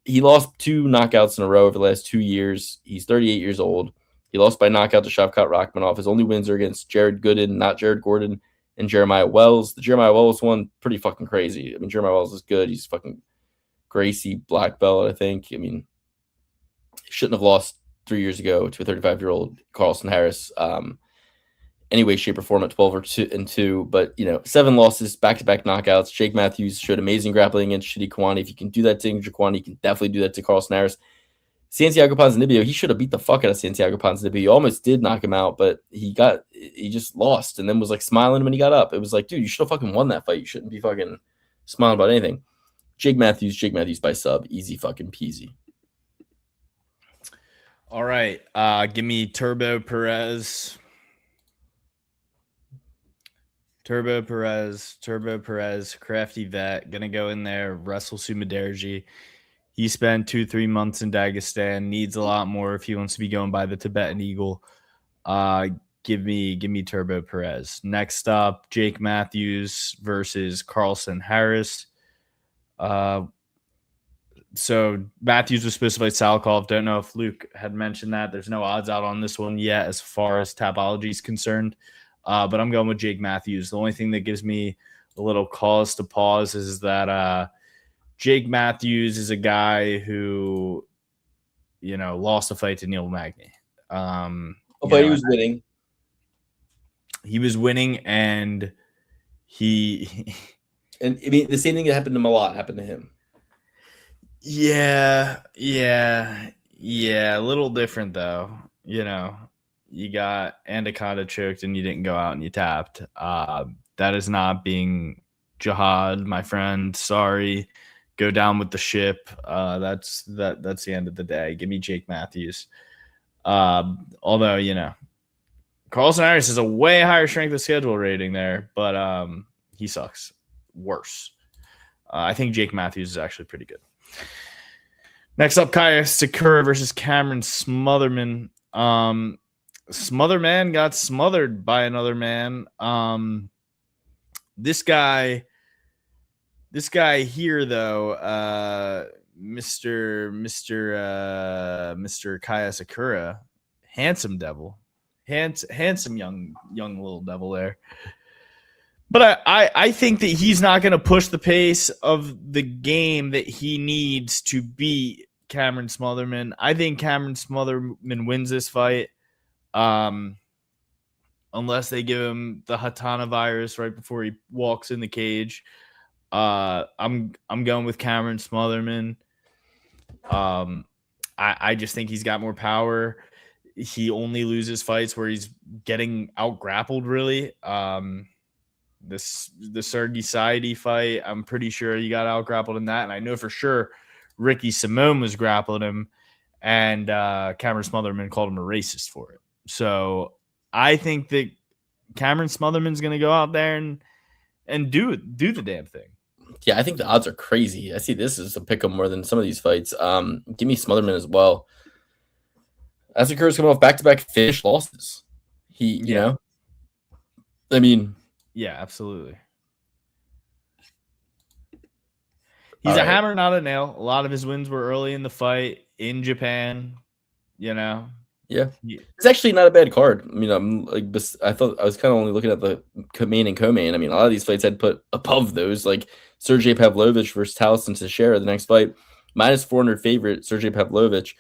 He lost 2 knockouts in a row over the last 2 years. He's 38 years old. He lost by knockout to Shavkat Rakhmonov. His only wins are against Jared Gooden, not Jared Gordon, and Jeremiah Wells. The Jeremiah Wells one, pretty fucking crazy. I mean, Jeremiah Wells is good. He's fucking Gracie black belt, I think. I mean, he shouldn't have lost 3 years ago to a 35-year-old Carlston Harris. Any way, shape, or form at 12-2, but 7 losses, back-to-back knockouts. Jake Matthews showed amazing grappling against Chidi Njokuani. If you can do that to Njokuani, you can definitely do that to Carlston Harris. Santiago Ponzinibbio, he should have beat the fuck out of Santiago Ponzinibbio. He almost did knock him out, but he just lost, and then was like smiling when he got up. It was like, dude, you should have fucking won that fight. You shouldn't be fucking smiling about anything. Jake Matthews by sub. Easy fucking peasy. All right. Give me Turbo Perez. Turbo Perez, crafty vet, gonna go in there, wrestle Sumaderji. He spent 2-3 months in Dagestan, needs a lot more if he wants to be going by the Tibetan Eagle. Give me Turbo Perez. Next up, Jake Matthews versus Carlson Harris. So Matthews was supposed to fight Salikov. Don't know if Luke had mentioned that. There's no odds out on this one yet as far as Tapology is concerned. But I'm going with Jake Matthews. The only thing that gives me a little cause to pause is that Jake Matthews is a guy who, lost a fight to Neil Magny. But he was winning. He was winning, and he and I mean the same thing that happened to Malott happened to him. Yeah. A little different though. You got Anaconda choked and you didn't go out and you tapped. That is not being jihad, my friend. Sorry. Go down with the ship. That's the end of the day. Give me Jake Matthews. Although, Carlson Harris is a way higher strength of schedule rating there, but he sucks. Worse. I think Jake Matthews is actually pretty good. Next up, Kaya Sakura versus Cameron Smotherman. Smotherman got smothered by another man. This guy here, though, Mr. Kaya Sakura, handsome devil, handsome young little devil there. But I think that he's not going to push the pace of the game that he needs to beat Cameron Smotherman. I think Cameron Smotherman wins this fight, unless they give him the Hatana virus right before he walks in the cage. I'm going with Cameron Smotherman. I just think he's got more power. He only loses fights where he's getting out grappled. Really. The Sergey Saidi fight, I'm pretty sure he got out grappled in that, and I know for sure Ricky Simone was grappling him, and Cameron Smotherman called him a racist for it. So I think that Cameron Smotherman's going to go out there and do the damn thing. Yeah, I think the odds are crazy. I see this as a pick 'em more than some of these fights. Give me Smotherman as well. Asakura's coming off back-to-back finish losses. I mean. Yeah, absolutely. He's a hammer, not a nail. A lot of his wins were early in the fight in Japan. Yeah. It's actually not a bad card. I mean, I thought I was kind of only looking at the main and co-main. I mean, a lot of these fights I'd put above those, like Sergey Pavlovich versus Taliesin Teixeira, the next fight, -400 favorite, Sergey Pavlovich,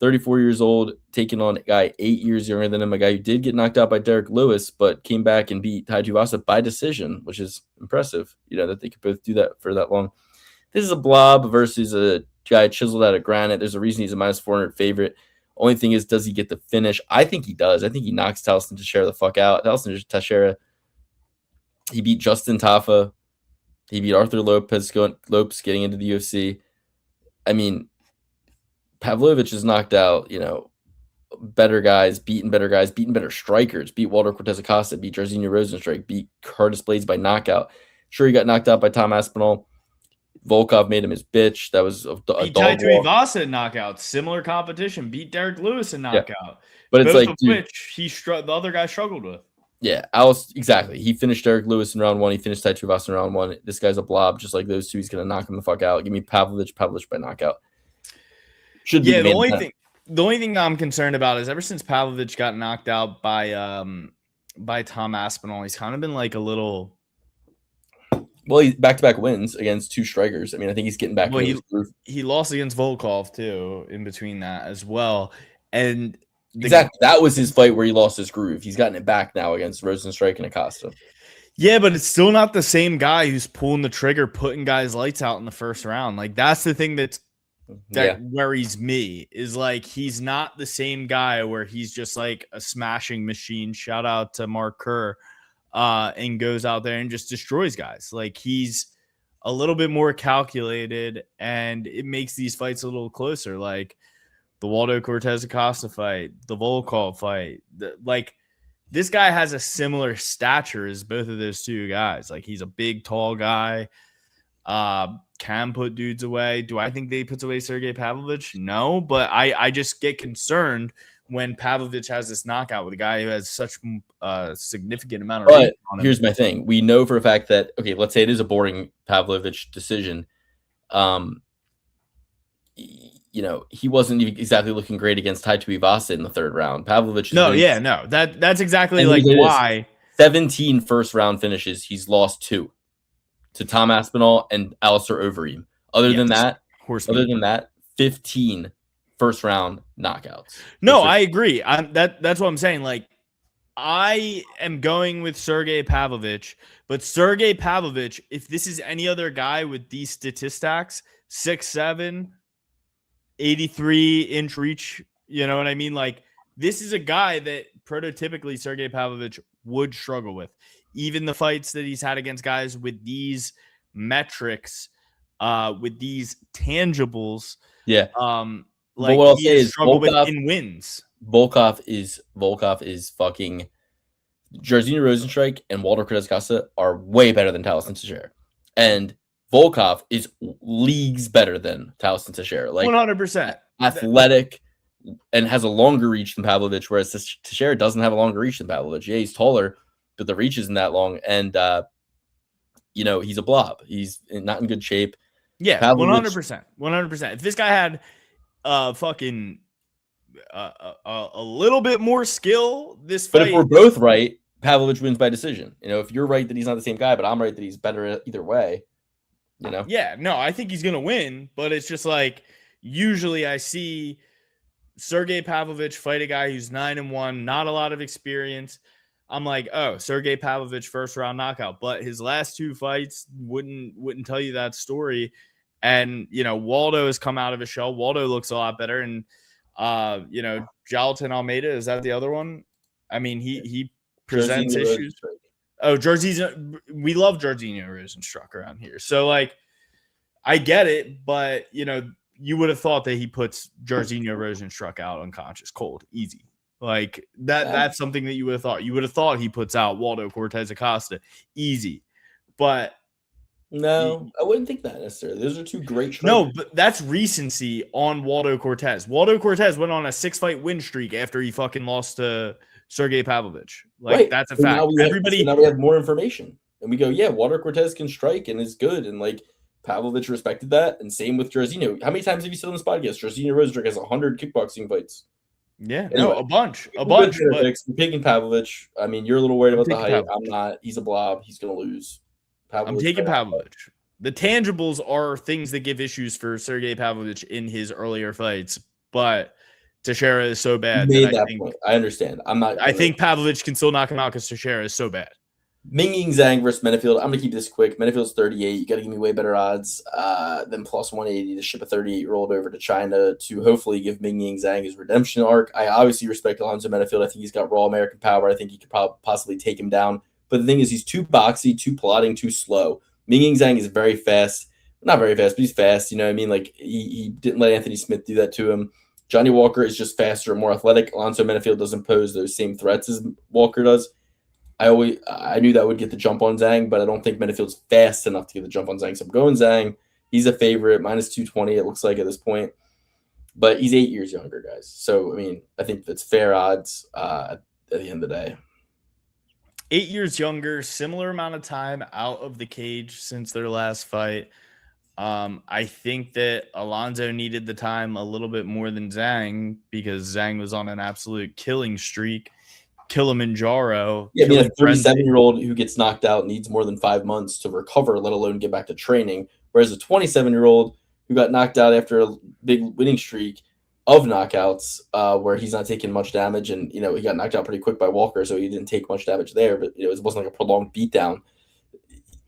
34 years old, taking on a guy 8 years younger than him, a guy who did get knocked out by Derek Lewis, but came back and beat Tai Tuivasa by decision, which is impressive, that they could both do that for that long. This is a blob versus a guy chiseled out of granite. There's a reason he's a -400 favorite. Only thing is, does he get the finish? I think he does. I think he knocks Taliesin Teixeira the fuck out. Taliesin Teixeira, he beat Justin Tafa. He beat Arthur Lopes getting into the UFC. I mean, Pavlovich is knocked out, better guys, beaten better strikers, beat Walter Cortez Acosta, beat Jairzinho Rosenstrike, beat Curtis Blades by knockout. Sure, he got knocked out by Tom Aspinall. Volkov made him his bitch. That was a dog Tai Tuivasa in knockout. Similar competition. Beat Derek Lewis in knockout. Yeah. But it's both like, which the other guy struggled with. Yeah, exactly. He finished Derek Lewis in round 1. He finished Tai Tuivasa in round 1. This guy's a blob, just like those two. He's gonna knock him the fuck out. Give me Pavlovich by knockout. Should be the only thing I'm concerned about is ever since Pavlovich got knocked out by Tom Aspinall, he's kind of been like a little. Well, he's back-to-back wins against two strikers. I mean, I think he's getting back. Well, he lost against Volkov too in between that as well, and exactly that was his fight where he lost his groove. He's gotten it back now against Rosenstrike and Acosta. Yeah, but it's still not the same guy who's pulling the trigger, putting guys' lights out in the first round. Like that's the thing that worries me is like he's not the same guy where he's just like a smashing machine. Shout out to Mark Kerr. And goes out there and just destroys guys. Like he's a little bit more calculated, and it makes these fights a little closer. Like the Waldo Cortez Acosta fight, the Volkov fight. This guy has a similar stature as both of those two guys. Like he's a big, tall guy. Can put dudes away. Do I think they puts away Sergey Pavlovich? No, but I just get concerned when Pavlovich has this knockout with a guy who has such a significant amount of reach on him. Here's my thing. We know for a fact that, okay, let's say it is a boring Pavlovich decision. He wasn't exactly looking great against Tai Tuivasa in the third round. Pavlovich. That's exactly like why. 17 first-round finishes. He's lost 2 to Tom Aspinall and Alistair Overeem. Other than that, 15 first-round knockouts. No, I agree. That's what I'm saying. Like, I am going with Sergey Pavlovich, but Sergey Pavlovich, if this is any other guy with these statistics, 6'7", 83-inch reach, you know what I mean? Like, this is a guy that prototypically Sergey Pavlovich would struggle with. Even the fights that he's had against guys with these metrics, with these tangibles. Yeah. Like what I'll say is Volkov in wins. Volkov is fucking Jairzinho Rozenstruik and Walter Cortez Acosta are way better than Taliesin Teixeira. And Volkov is leagues better than Taliesin Teixeira. Like 100%. Athletic and has a longer reach than Pavlovich, whereas Teixeira doesn't have a longer reach than Pavlovich. Yeah, he's taller, but the reach isn't that long. And he's a blob. He's not in good shape. Yeah, Pavlovich, 100%. If this guy had fucking a little bit more skill, this fight. But if we're both right, Pavlovich wins by decision. If you're right that he's not the same guy, but I'm right that he's better either way. Yeah, no, I think he's gonna win, but it's just like usually I see Sergey Pavlovich fight a guy who's 9-1, not a lot of experience. I'm like, oh, Sergey Pavlovich first round knockout, but his last 2 fights wouldn't tell you that story. And Waldo has come out of his shell. Waldo looks a lot better, and Jailton Almeida, is that the other one? I mean, he presents issues. Oh, Jairzinho, we love Jairzinho Rozenstruik around here. So like, I get it, but you would have thought that he puts Jairzinho Rozenstruik out unconscious, cold, easy. Like that's something that you would have thought. You would have thought he puts out Waldo Cortez Acosta, easy. But no, I wouldn't think that necessarily. Those are 2 great trophies. No, but that's recency on Waldo Cortez. Waldo Cortez went on a 6-fight win streak after he fucking lost to Sergey Pavlovich. Like, right. That's a fact. Now we have more information. And we go, yeah, Waldo Cortez can strike and is good. And like Pavlovich respected that. And same with Jairzinho. How many times have you said on this podcast? Jairzinho Rozenstruik has 100 kickboxing fights. Yeah, anyway, a bunch. But I'm picking Pavlovich. I mean, you're a little worried about the height. Pavlovich. I'm not. He's a blob. He's going to lose. I'm taking Pavlovich. The tangibles are things that give issues for Sergey Pavlovich in his earlier fights, but Teixeira is so bad. Point. I understand. I think Pavlovich can still knock him out because Teixeira is so bad. Mingying Zhang versus Menefield. I'm gonna keep this quick. Menefield's 38. You got to give me way better odds than plus 180 to ship a 38-year-old over to China to hopefully give Mingying Zhang his redemption arc. I obviously respect Alonzo Menefield. I think he's got raw American power. I think he could possibly take him down. But the thing is, he's too boxy, too plodding, too slow. Mingying Zhang is very fast. Not very fast, but he's fast. You know what I mean? Like, he didn't let Anthony Smith do that to him. Johnny Walker is just faster and more athletic. Alonzo Menefield doesn't pose those same threats as Walker does. I knew that would get the jump on Zhang, but I don't think Menefield's fast enough to get the jump on Zhang. So I'm going Zhang. He's a favorite, minus 220, it looks like at this point. But he's 8 years younger, guys. So, I mean, I think that's fair odds at the end of the day. 8 years younger, similar amount of time out of the cage since their last fight. I think that Alonzo needed the time a little bit more than Zhang because Zhang was on an absolute killing streak. Kilimanjaro. Yeah, I mean, a 37-year-old who gets knocked out needs more than 5 months to recover, let alone get back to training. Whereas a 27-year-old who got knocked out after a big winning streak of knockouts, where he's not taking much damage, and he got knocked out pretty quick by Walker, so he didn't take much damage there. But it wasn't like a prolonged beatdown.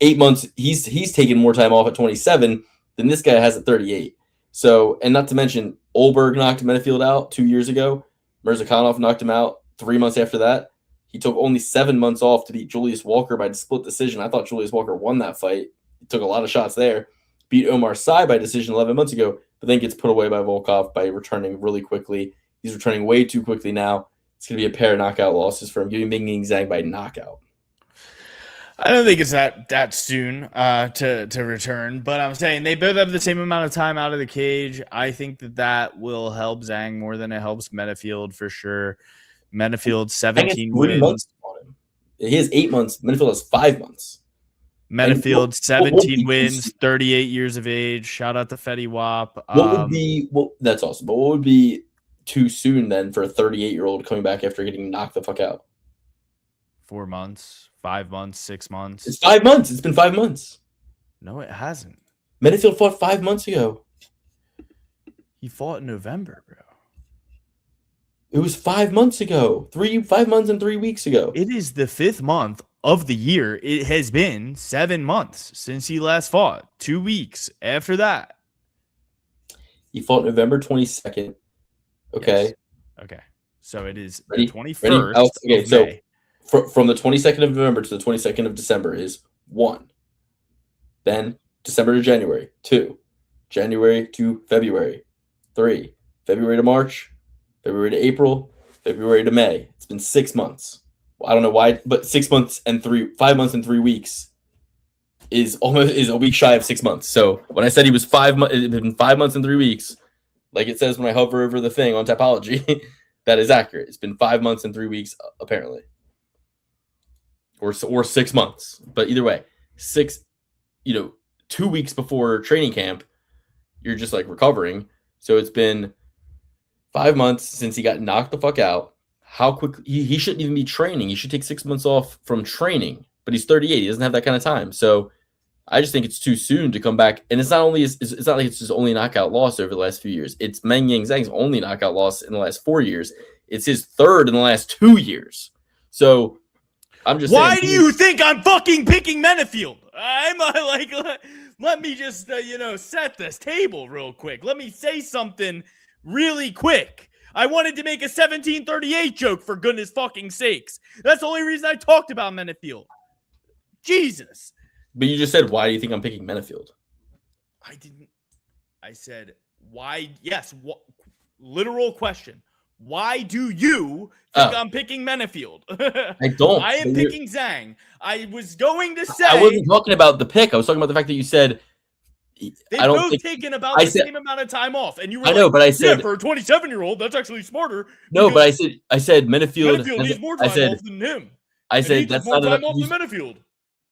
8 months, he's taken more time off at 27 than this guy has at 38. So, and not to mention, Olberg knocked Menefield out 2 years ago. Mirzakhanov knocked him out 3 months after that. He took only 7 months off to beat Julius Walker by split decision. I thought Julius Walker won that fight. took a lot of shots there. Beat Omar Sy by decision 11 months ago, but then gets put away by Volkov by returning really quickly. He's returning way too quickly now. It's going to be a pair of knockout losses for him, giving Ming Ying Zhang by knockout. I don't think it's that soon to return, but I'm saying they both have the same amount of time out of the cage. I think that will help Zhang more than it helps Menifield for sure. Menifield 17 wins. He has 8 months. Menifield has 5 months. Menifield 17 wins, 38 years of age. Shout out to Fetty Wap. That's awesome. But what would be too soon then for a 38-year-old coming back after getting knocked the fuck out? 4 months, 5 months, 6 months. It's 5 months. It's been 5 months. No, it hasn't. Menifield fought 5 months ago. He fought in November, bro. It was 5 months ago. 5 months and 3 weeks ago. It is the 5th month of the year. It has been 7 months since he last fought. 2 weeks after that. He fought November 22nd. Okay. Yes. Okay. So it is the 21st. Okay, of so May. From the 22nd of November to the 22nd of December is 1. Then December to January, 2. January to February, 3. February to March, February to April, February to May. It's been 6 months. Well, I don't know why, but 5 months and 3 weeks is a week shy of 6 months. So when I said he was 5 months, it's been 5 months and 3 weeks, like it says when I hover over the thing on Tapology, that is accurate. It's been 5 months and 3 weeks, apparently. Or 6 months. But either way, 2 weeks before training camp, you're just like recovering. So it's been 5 months since he got knocked the fuck out. How quickly he shouldn't even be training. He should take 6 months off from training. But he's 38. He doesn't have that kind of time. So I just think it's too soon to come back. And it's not like it's his only knockout loss over the last few years. It's Meng Ying Zhang's only knockout loss in the last 4 years. It's his third in the last 2 years. So I'm just Why saying, do you think I'm fucking picking Menifield? Let me just set this table real quick. Let me say something really quick. I wanted to make a 1738 joke, for goodness fucking sakes. That's the only reason I talked about Menifield. Jesus. But you just said, why do you think I'm picking Menifield? I didn't. I said, why? Yes. Literal question. Why do you think I'm picking Menifield? I don't. I am picking Zhang. I was going to say. I wasn't talking about the pick. I was talking about the fact that you said. They've both taken about the same amount of time off, and you were but I said for a 27-year-old, that's actually smarter. No, but I said Menifield needs more time off than him. I said that's more not time enough. off than Menifield.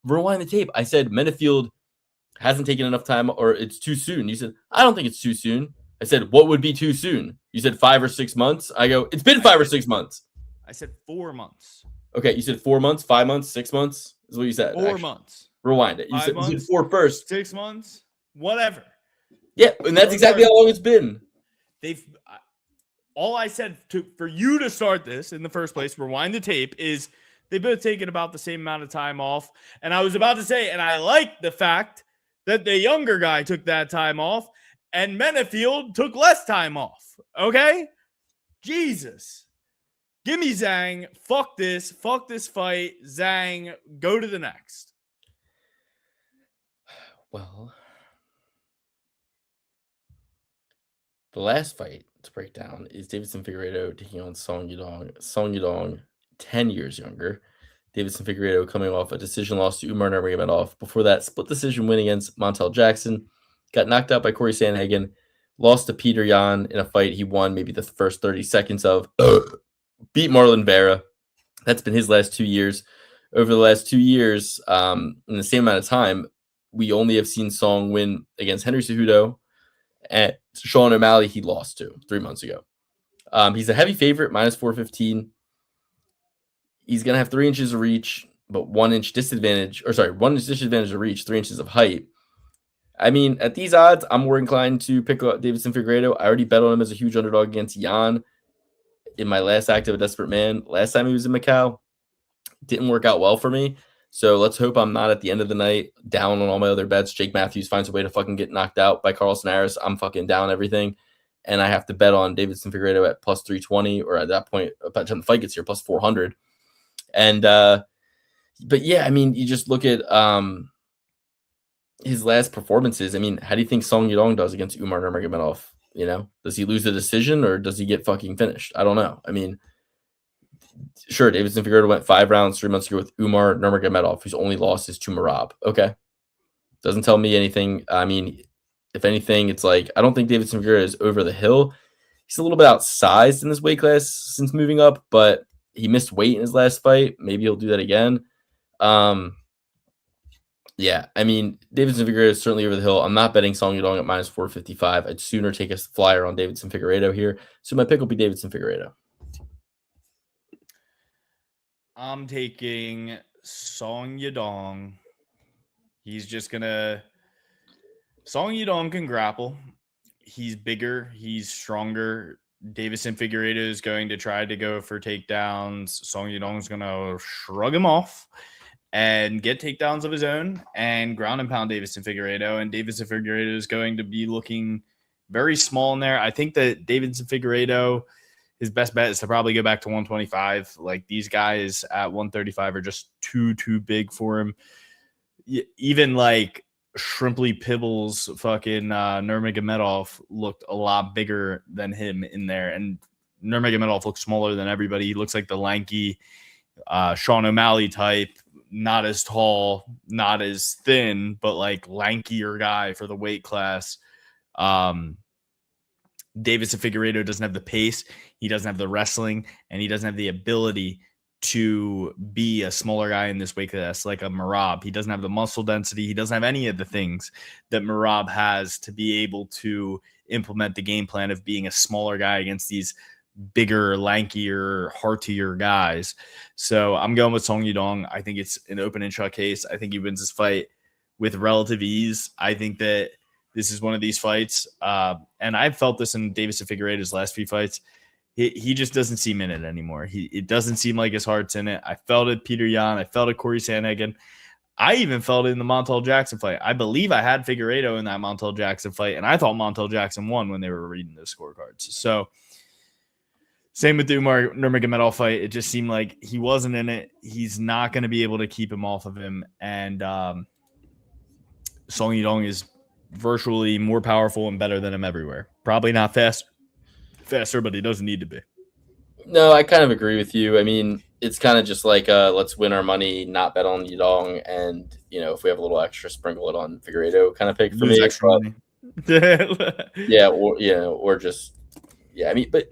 Rewind the tape. I said Menifield hasn't taken enough time, or it's too soon. You said I don't think it's too soon. I said what would be too soon? You said 5 or 6 months. I go, it's been 5 or 6 months. I said 4 months. Okay, you said 4 months, 5 months, 6 months is what you said. 4 months. Rewind it. You said 4 first. 6 months. Whatever. Yeah, and that's exactly how long it's been. All I said for you to start this in the first place, rewind the tape, is they've both taken about the same amount of time off. And I was about to say, and I like the fact that the younger guy took that time off and Menifield took less time off. Okay? Jesus. Give me Zhang. Fuck this fight. Zhang, go to the next. Well, the last fight to break down is Deiveson Figueiredo taking on Song Yudong. Song Yudong, 10 years younger. Deiveson Figueiredo coming off a decision loss to Umar Nurmagomedov. Before that, split decision win against Montel Jackson. Got knocked out by Corey Sandhagen. Lost to Peter Yan in a fight he won maybe the first 30 seconds of. Beat Marlon Vera. That's been his last 2 years. Over the last 2 years, in the same amount of time, we only have seen Song win against Henry Cejudo. And Sean O'Malley, he lost to 3 months ago. He's a heavy favorite, minus 415. He's going to have 3 inches of reach, but 1 inch disadvantage, 1 inch disadvantage of reach, 3 inches of height. I mean, at these odds, I'm more inclined to pick up Deiveson Figueiredo. I already bet on him as a huge underdog against Yan in my last act of a desperate man. Last time he was in Macau, didn't work out well for me. So let's hope I'm not at the end of the night down on all my other bets. Jake Matthews finds a way to fucking get knocked out by Carlson Harris. I'm fucking down everything. And I have to bet on Deiveson Figueiredo at plus 320, or at that point, by the time the fight gets here, plus 400. And, but yeah, I mean, you just look at, his last performances, I mean, how do you think Song Yudong does against Umar Nurmagomedov? Does he lose the decision or does he get fucking finished? I don't know. I mean, sure, Davidson Figueredo went 5 rounds 3 months ago with Umar Nurmagomedov, whose only loss is to Merab. Okay. Doesn't tell me anything. I mean, if anything, it's like I don't think Davidson Figueredo is over the hill. He's a little bit outsized in this weight class since moving up, but he missed weight in his last fight. Maybe he'll do that again. Yeah, I mean, Davidson Figueredo is certainly over the hill. I'm not betting Song Yudong at minus 455. I'd sooner take a flyer on Davidson Figueredo here. So my pick will be Davidson Figueredo. I'm taking Song Yudong. He's just gonna. Song Yudong can grapple. He's bigger. He's stronger. Davison Figueiredo is going to try to go for takedowns. Song Yudong is going to shrug him off and get takedowns of his own and ground and pound Davison Figueiredo. And Davison Figueiredo is going to be looking very small in there. I think that Davison Figueiredo, his best bet is to probably go back to 125. Like, these guys at 135 are just too big for him. Even like Shrimply Pibble's fucking Nurmagomedov looked a lot bigger than him in there, and Nurmagomedov looks smaller than everybody. He looks like the lanky Sean O'Malley type, not as tall, not as thin, but like lankier guy for the weight class. Davidson Figueiredo doesn't have the pace, he doesn't have the wrestling, and he doesn't have the ability to be a smaller guy in this weight class like a Merab. He doesn't have the muscle density. He doesn't have any of the things that Merab has to be able to implement the game plan of being a smaller guy against these bigger, lankier, heartier guys. So I'm going with Song Yudong. I think it's an open and shut case. I think he wins this fight with relative ease. I think that this is one of these fights. And I've felt this in Davison Figueiredo's last few fights. He just doesn't seem in it anymore. It doesn't seem like his heart's in it. I felt it, Peter Yan. I felt it, Corey Sandhagen. I even felt it in the Montel Jackson fight. I believe I had Figueiredo in that Montel Jackson fight, and I thought Montel Jackson won when they were reading those scorecards. So same with the Umar Nurmagomedov fight. It just seemed like he wasn't in it. He's not going to be able to keep him off of him. And Song Yudong is virtually more powerful and better than him everywhere. Probably not faster, but he doesn't need to be. No, I kind of agree with you. I mean, it's kind of just like let's win our money, not bet on Yudong, and if we have a little extra, sprinkle it on Figueiredo kind of pick for me. Extra money. or just I mean, but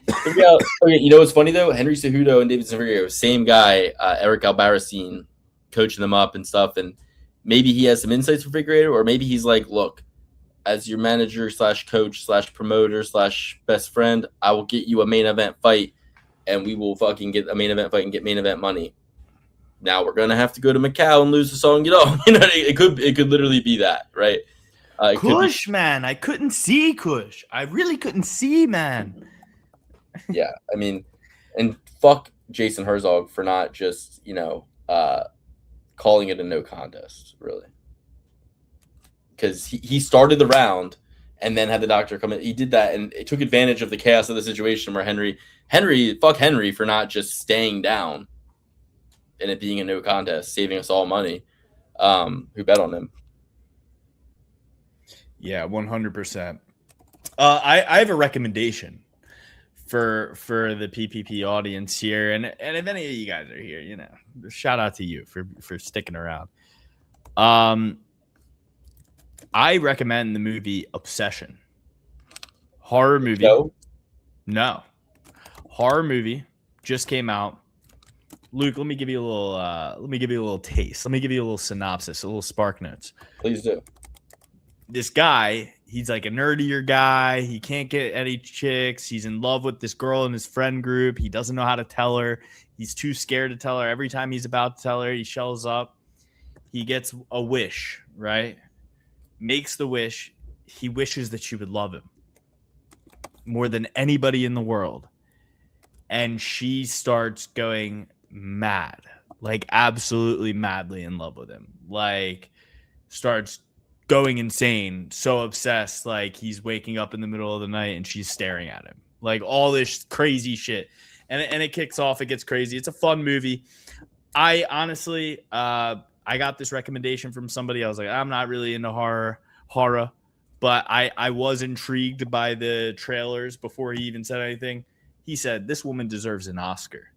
what's funny though? Henry Cejudo and Davidson Figueiredo, same guy, Eric Albarracin, coaching them up and stuff, and maybe he has some insights for Figueiredo, or maybe he's like, look, as your manager / coach / promoter / best friend, I will get you a main event fight, and we will fucking get a main event fight and get main event money. Now we're gonna have to go to Macau and lose the Song Yudong. It could literally be that, right? Kush, man, I couldn't see Kush. I really couldn't see, man. Yeah, I mean, and fuck Jason Herzog for not just calling it a no contest, really. Because he started the round and then had the doctor come in. He did that, and it took advantage of the chaos of the situation where fuck Henry for not just staying down and it being a no contest, saving us all money. Who bet on him? Yeah, 100%. I have a recommendation for the PPP audience here, and if any of you guys are here, shout out to you for sticking around. I recommend the movie Obsession. Horror movie. No. Horror movie just came out. Luke, let me give you a little taste. Let me give you a little synopsis, a little spark notes. Please do. This guy, he's like a nerdier guy. He can't get any chicks. He's in love with this girl in his friend group. He doesn't know how to tell her. He's too scared to tell her. Every time he's about to tell her, he shells up. He gets a wish, right? Makes the wish. He wishes that she would love him more than anybody in the world. And she starts going mad, like absolutely madly in love with him. Like starts going insane, so obsessed, like he's waking up in the middle of the night and she's staring at him. Like all this crazy shit. And it kicks off, it gets crazy. It's a fun movie. I honestly, I I got this recommendation from somebody. I was like, I'm not really into horror, but I was intrigued by the trailers before he even said anything. He said, this woman deserves an Oscar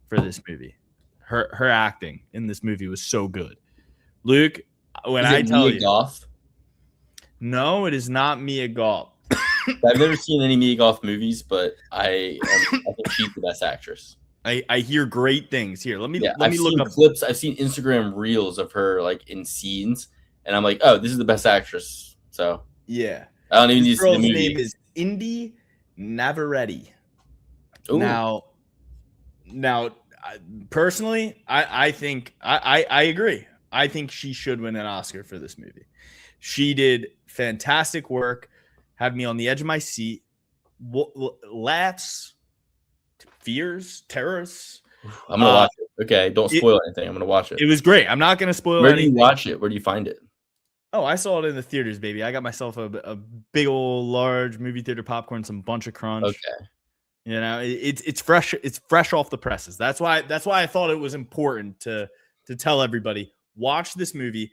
for this movie. Her acting in this movie was so good. Luke, when I tell Mia you, Goth? no, it is not Mia Goth. I've never seen any Mia Goth movies, but I think she's the best actress. I hear great things here. Let me I've look seen up clips. I've seen Instagram reels of her like in scenes, and I'm like, oh, this is the best actress. So yeah, I don't even need this to see the girl's movie. name is Indy Navarrete. Ooh. Now, personally, I think I agree. I think she should win an Oscar for this movie. She did fantastic work, had me on the edge of my seat. Laughs, fears, terrors. I'm gonna watch it. Okay, don't spoil anything. I'm gonna watch it. It was great. I'm not gonna spoil Where anything. do you watch it? Where do you find it? Oh, I saw it in the theaters, baby. I got myself a big old large movie theater popcorn, some bunch of crunch. Okay. You know, it's fresh. It's fresh off the presses. That's why I thought it was important to tell everybody, watch this movie.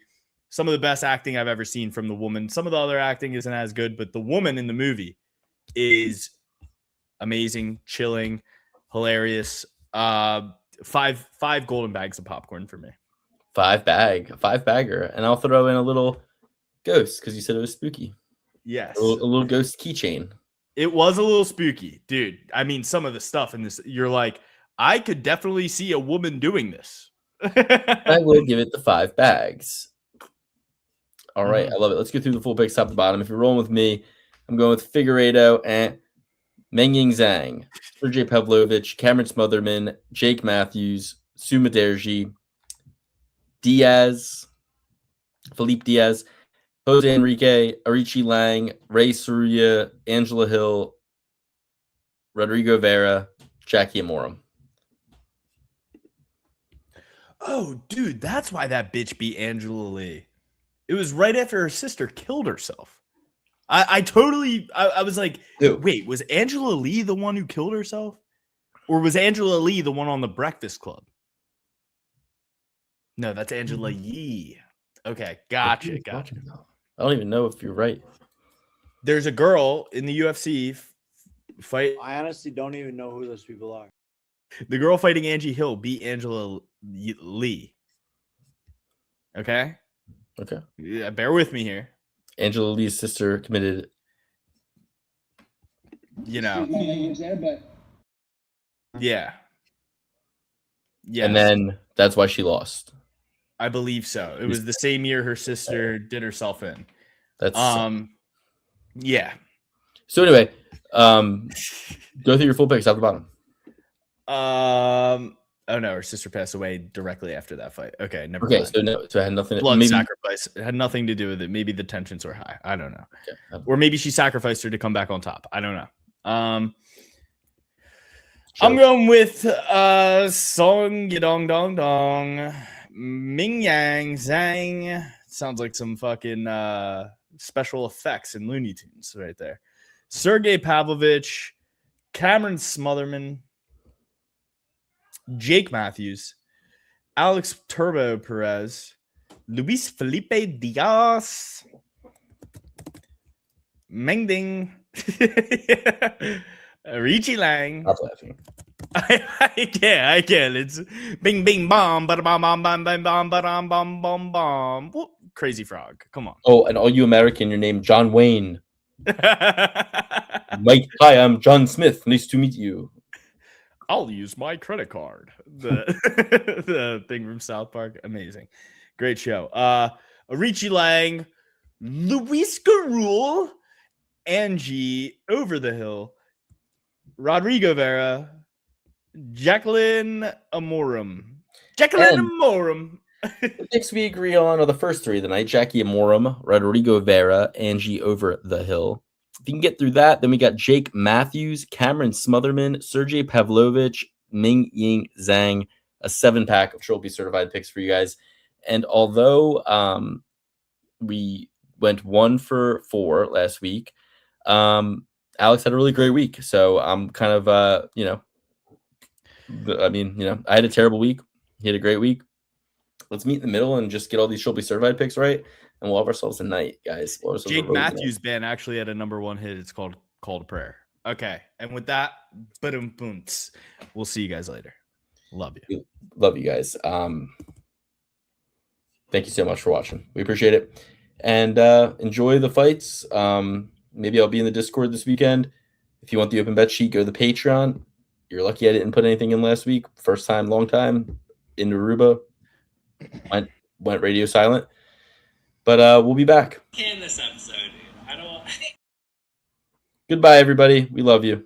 Some of the best acting I've ever seen from the woman. Some of the other acting isn't as good, but the woman in the movie is amazing, chilling, hilarious. 5 golden bags of popcorn for me. 5-bagger, and I'll throw in a little ghost because you said it was spooky. Yes, a little ghost keychain. It was a little spooky, dude. I mean, some of the stuff in this, you're like, I could definitely see a woman doing this. I will give it the 5 bags. All right, I love it. Let's go through the full picks top to bottom. If you're rolling with me, I'm going with Figueiredo and Mengying Zhang, Sergey Pavlovich, Cameron Smotherman, Jake Matthews, Suma Derji, Diaz, Philippe Diaz, Jose Enrique, Arichi Lang, Ray Saruya, Angela Hill, Rodrigo Vera, Jackie Amorum. Oh, dude, that's why that bitch beat Angela Lee. It was right after her sister killed herself. I was like, wait, was Angela Lee the one who killed herself? Or was Angela Lee the one on the Breakfast Club? No, that's Angela Yee. Okay, gotcha. I don't even know if you're right. There's a girl in the UFC fight. I honestly don't even know who those people are. The girl fighting Angie Hill beat Angela Lee. Okay. Yeah, bear with me here. Angela Lee's sister committed. You know. Yeah. Yeah. And then that's why she lost. I believe so. It was the same year her sister did herself in. That's yeah. So anyway, go through your full picks top to bottom. Oh no, her sister passed away directly after that fight. Okay, never Okay, mind. so it had nothing. Blood sacrifice. It had nothing to do with it. Maybe the tensions were high. I don't know. Okay. Or maybe she sacrificed her to come back on top. I don't know. I'm going with Song Yadong Dong Dong. Mengying Zhang. Sounds like some fucking special effects in Looney Tunes right there. Sergey Pavlovich, Cameron Smotherman, Jake Matthews, Alex Turbo Perez, Luis Felipe Diaz, Mengding, Richie Lang. Stop laughing. I can't. It's bing, bing, bomb, ba bom, bom, bom, bom, bom, bom, bom, bom, bom. Whoop. Crazy Frog. Come on. Oh, and all you American, your name John Wayne. Mike, hi, I'm John Smith. Nice to meet you. I'll use my credit card. The thing from South Park. Amazing. Great show. Arichi Lang, Luis Garul, Angie Over the Hill, Rodrigo Vera, Jacqueline Amorum. The picks we agree on are the first 3 of the night: Jackie Amorum, Rodrigo Vera, Angie Over the Hill. If you can get through that, then we got Jake Matthews, Cameron Smotherman, Sergey Pavlovich, Mengying Zhang, a 7-pack of Trophy certified picks for you guys. And although we went 1 for 4 last week, Alex had a really great week. So I'm kind of, I had a terrible week. He had a great week. let's meet in the middle and just get all these Shelby certified picks right, and we'll have ourselves a night, guys. We'll have ourselves a Jake road night. Matthews' band actually had a #1 hit. It's called Call to Prayer. Okay. And with that, boom, we'll see you guys later. Love you. Love you guys. Thank you so much for watching. We appreciate it. And enjoy the fights. Maybe I'll be in the Discord this weekend. If you want the open bet sheet, go to the Patreon. You're lucky I didn't put anything in last week. First time, long time in Aruba. Went radio silent. But we'll be back. In this episode, dude. I don't. Goodbye, everybody. We love you.